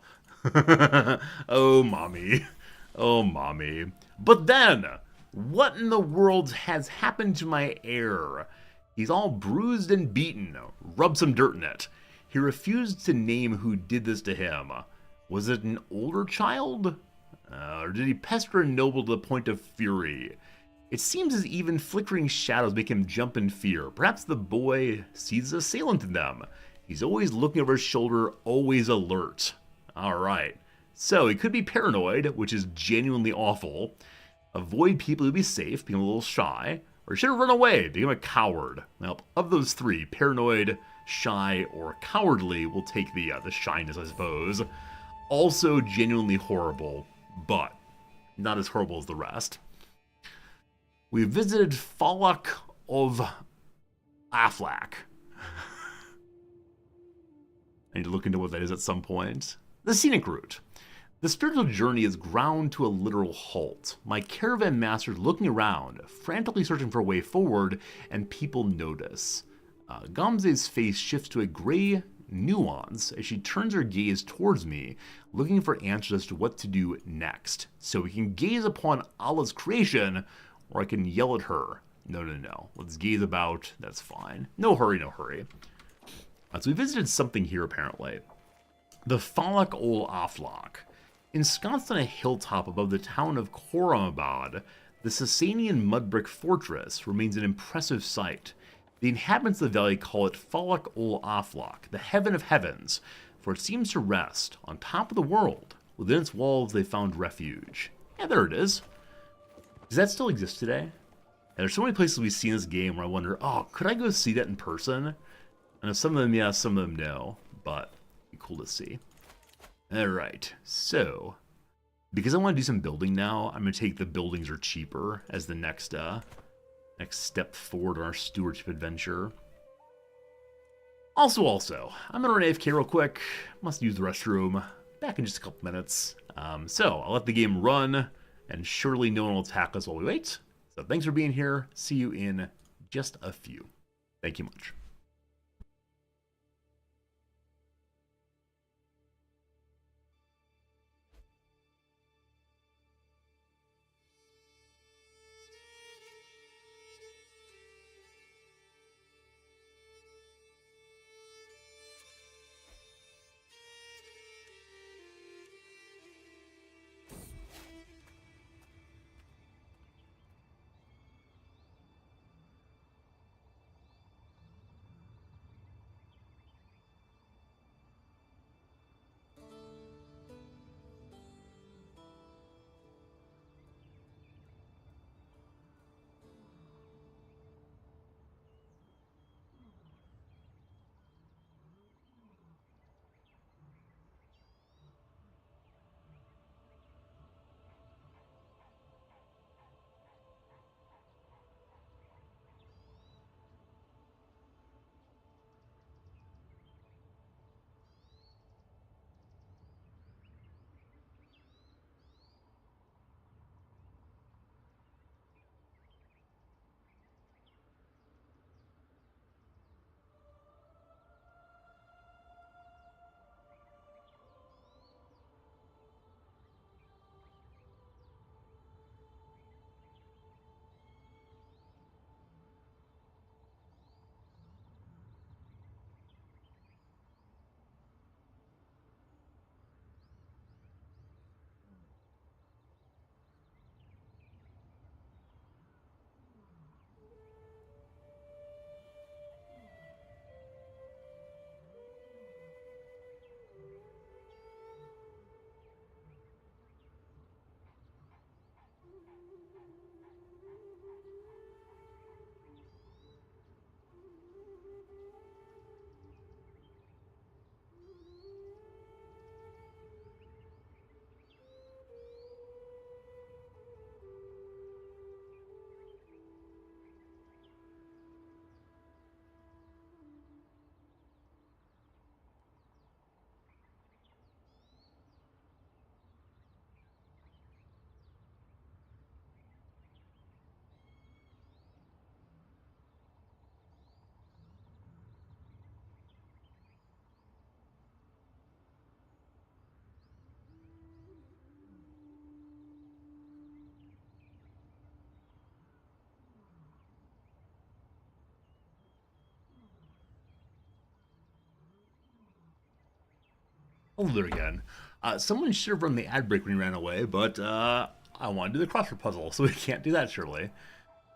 Oh, mommy. Oh, mommy. But then, what in the world has happened to my heir? He's all bruised and beaten. Rub some dirt in it. He refused to name who did this to him. Was it an older child? Or did he pester a noble to the point of fury? It seems as even flickering shadows make him jump in fear. Perhaps the boy sees the assailant in them. He's always looking over his shoulder, always alert. Alright. So, he could be paranoid, which is genuinely awful. Avoid people to be safe, being a little shy. Or should have run away, become a coward. Now, of those three, paranoid, shy, or cowardly, we'll take the shyness, I suppose. Also genuinely horrible, but not as horrible as the rest. We visited Falak of Aflak. I need to look into what that is at some point. The scenic route. The spiritual journey is ground to a literal halt. My caravan master is looking around, frantically searching for a way forward, and people notice. Gamze's face shifts to a gray nuance as she turns her gaze towards me, looking for answers as to what to do next. So we can gaze upon Allah's creation, or I can yell at her. No. Let's gaze about. That's fine. No hurry, no hurry. So we visited something here, apparently. The Falak ol Aflak. Ensconced on a hilltop above the town of Khorramabad, the Sasanian mud brick fortress remains an impressive sight. The inhabitants of the valley call it Falak ol Aflak, the heaven of heavens, for it seems to rest on top of the world. Within its walls they found refuge. Yeah, there it is. Does that still exist today? And there's so many places we see in this game where I wonder, oh, could I go see that in person? And some of them yes, some of them no, but it'd be cool to see. Alright, so, because I want to do some building now, I'm going to take the buildings are cheaper as the next step forward on our stewardship adventure. Also, I'm going to run AFK real quick, must use the restroom, back in just a couple minutes. So, I'll let the game run, and surely no one will attack us while we wait. So thanks for being here, see you in just a few. Thank you much. Hello there again. Someone should have run the ad break when he ran away, but I want to do the crossword puzzle, so we can't do that, surely.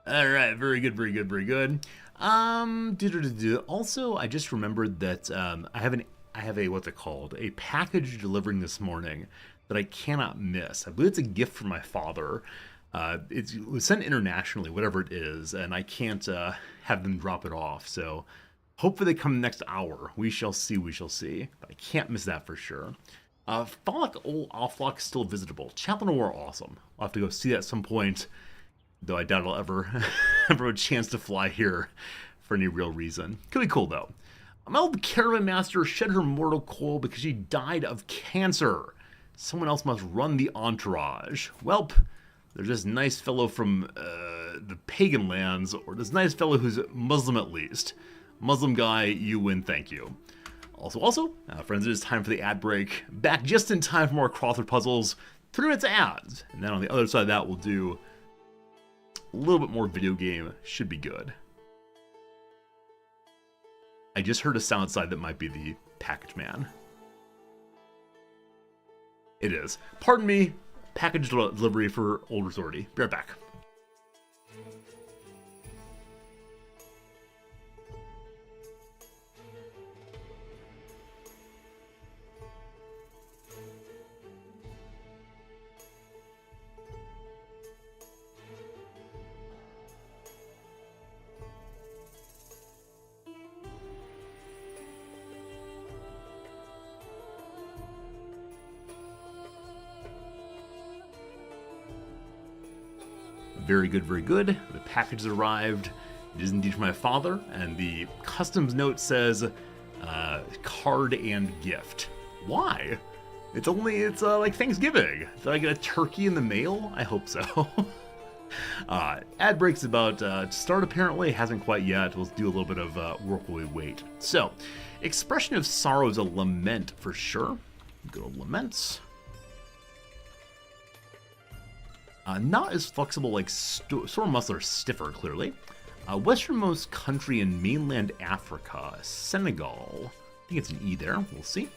All right, very good, very good, very good. Also, I just remembered that I have a what's it called? A package delivering this morning that I cannot miss. I believe it's a gift from my father. It was sent internationally, whatever it is, and I can't have them drop it off. So hopefully they come next hour. We shall see. We shall see. But I can't miss that for sure. Fallock Old Offlock still visitable. Chaplain of War, awesome. I'll have to go see that at some point. Though I doubt I'll ever have a chance to fly here for any real reason. Could be cool, though. Mel the Caravan Master shed her mortal coil because she died of cancer. Someone else must run the entourage. Welp, there's this nice fellow from the pagan lands, or this nice fellow who's Muslim at least. Muslim guy, you win, thank you. Also, friends, it is time for the ad break. Back just in time for more crossword puzzles. 3 minutes of ads. And then on the other side of that, we'll do a little bit more video game. Should be good. I just heard a sound outside that might be the package man. It is. Pardon me, package delivery for Old Resorty. Be right back. Very good, very good. The package has arrived. It is indeed from my father, and the customs note says card and gift. Why? It's like Thanksgiving. Did I get a turkey in the mail? I hope so. Ad break's about to start apparently. Hasn't quite yet. We'll do a little bit of work while we wait. So, expression of sorrow is a lament for sure. Go to laments. Not as flexible like Storm Muscle, stiffer, clearly. Westernmost country in mainland Africa, Senegal. I think it's an E there, we'll see.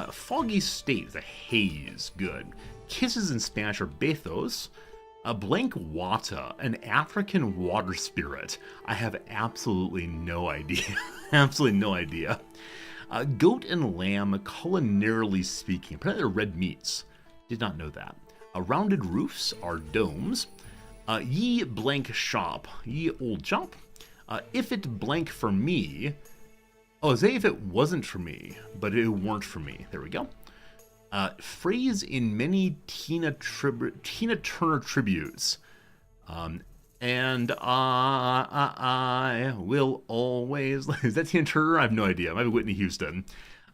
Foggy state is a haze, good. Kisses in Spanish are besos. Blank wata, an African water spirit. I have absolutely no idea. Absolutely no idea. Goat and lamb, culinarily speaking, apparently they're red meats. Did not know that. Rounded roofs are domes. Ye blank shop, ye old shop. If it blank for me. Oh, say if it wasn't for me, but it weren't for me. There we go. Phrase in many Tina Turner tributes. And I will always. Is that Tina Turner? I have no idea. It might be Whitney Houston.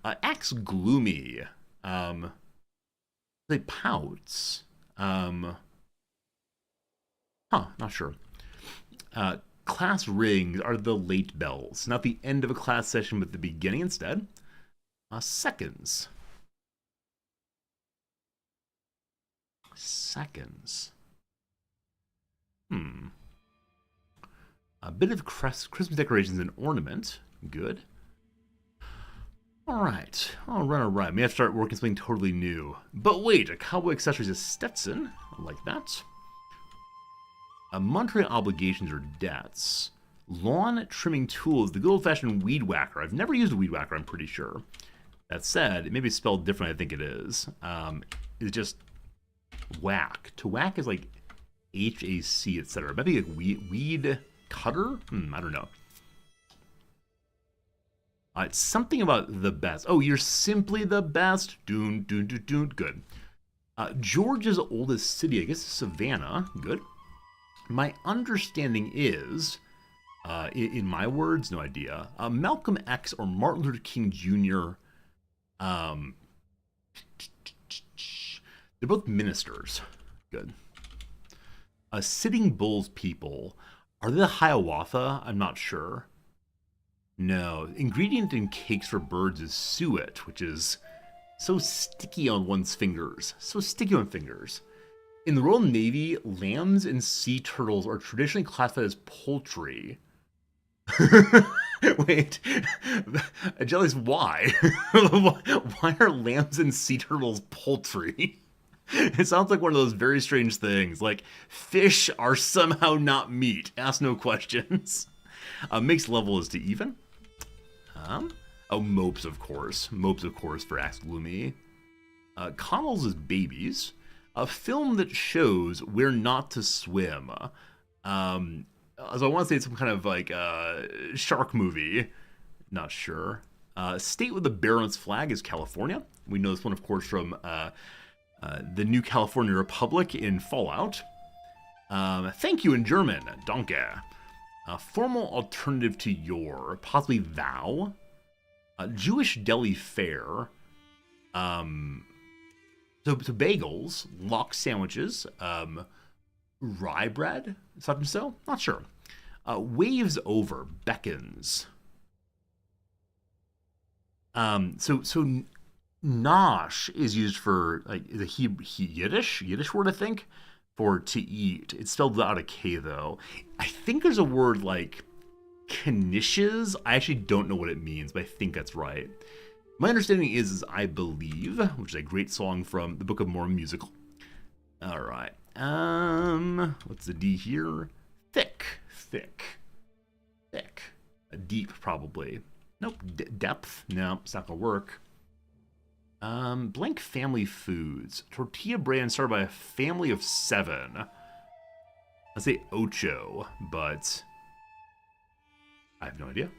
Acts gloomy. They pouts. Not sure. Class rings are the late bells. Not the end of a class session, but the beginning instead. Seconds. Seconds. A bit of Christmas decorations and ornament. Good. Alright. Alright. May have to start working something totally new. But wait, a cowboy accessories is Stetson. I like that. Monetary obligations or debts. Lawn trimming tools, the good old-fashioned weed whacker. I've never used a weed whacker, I'm pretty sure. That said, it may be spelled differently, I think it is. It's just whack. To whack is like H-A-C, etc. Maybe like weed cutter? I don't know. It's something about the best. Oh, you're simply the best. Doon. Good. Georgia's oldest city, I guess, is Savannah. Good. My understanding is, in my words, no idea. Malcolm X or Martin Luther King Jr. They're both ministers. Good. Sitting Bull's people. Are they the Hiawatha? I'm not sure. No. Ingredient in cakes for birds is suet, which is so sticky on one's fingers. So sticky on fingers. In the Royal Navy, lambs and sea turtles are traditionally classified as poultry. Wait, Jellies, why? Why are lambs and sea turtles poultry? It sounds like one of those very strange things. Like, fish are somehow not meat. Ask no questions. Makes level is to even. Oh, mopes, of course. Mopes, of course, for Ask Gloomy. Connells is Babies. A film that shows where not to swim. So I want to say it's some kind of like shark movie. Not sure. State with the bear on its flag is California. We know this one, of course, from the New California Republic in Fallout. Thank you in German, danke. Formal alternative to your, possibly thou. Jewish deli fare. So bagels, lox sandwiches, rye bread, such and so. Not sure. Waves over, beckons. So nosh is used for like the Yiddish word, I think, for to eat. It's spelled without a K though. I think there's a word like knishes. I actually don't know what it means, but I think that's right. My understanding is I believe, which is a great song from the Book of Mormon musical. All right. What's the D here? Thick. Deep, probably. Nope. Depth. No, it's not gonna work. Blank family foods. Tortilla brand started by a family of 7. Let's say ocho, but I have no idea.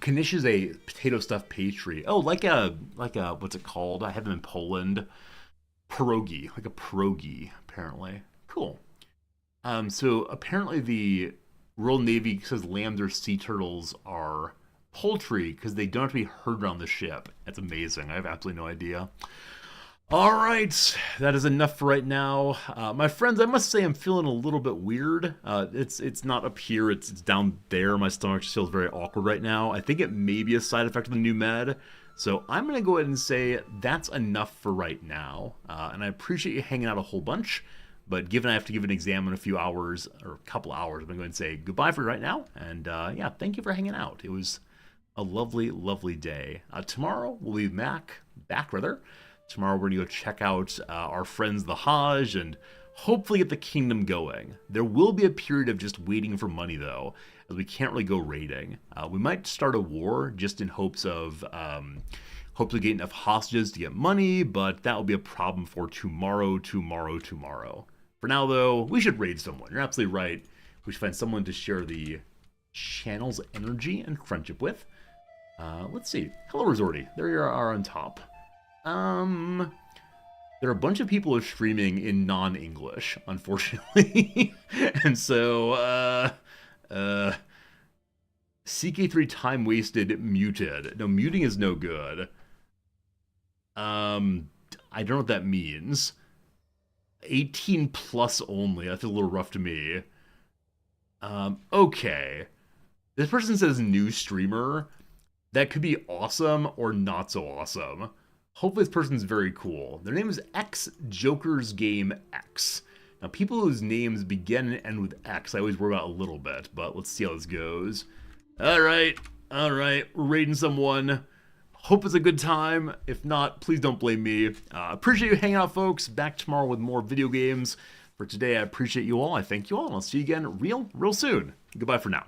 Knish is a potato stuffed pastry. Oh, like a what's it called? I have them in Poland. Pierogi, like a pierogi, apparently. Cool. So apparently the Royal Navy says lambs or sea turtles are poultry because they don't have to be herded on the ship. That's amazing. I have absolutely no idea. All right, that is enough for right now. My friends, I must say I'm feeling a little bit weird. It's not up here, it's down there. My stomach just feels very awkward right now. I think it may be a side effect of the new med. So I'm going to go ahead and say that's enough for right now. And I appreciate you hanging out a whole bunch. But given I have to give an exam in a few hours, or a couple hours, I'm going to go ahead and say goodbye for right now. And yeah, thank you for hanging out. It was a lovely, lovely day. Tomorrow we'll be back. Tomorrow we're going to go check out our friends the Hajj and hopefully get the kingdom going. There will be a period of just waiting for money though, as we can't really go raiding. We might start a war just in hopes of hopefully get enough hostages to get money, but that will be a problem for tomorrow. For now though, we should raid someone. You're absolutely right. We should find someone to share the channel's energy and friendship with. Let's see. Hello, Resorty. There you are on top. There are a bunch of people who are streaming in non-English, unfortunately. And so, CK3 time wasted muted. No, muting is no good. I don't know what that means. 18 plus only. That's a little rough to me. Okay. This person says new streamer. That could be awesome or not so awesome. Hopefully this person's very cool. Their name is X Jokers Game X. Now, people whose names begin and end with X, I always worry about a little bit, but let's see how this goes. All right, we're raiding someone. Hope it's a good time. If not, please don't blame me. Appreciate you hanging out, folks. Back tomorrow with more video games. For today, I appreciate you all. I thank you all, and I'll see you again real soon. Goodbye for now.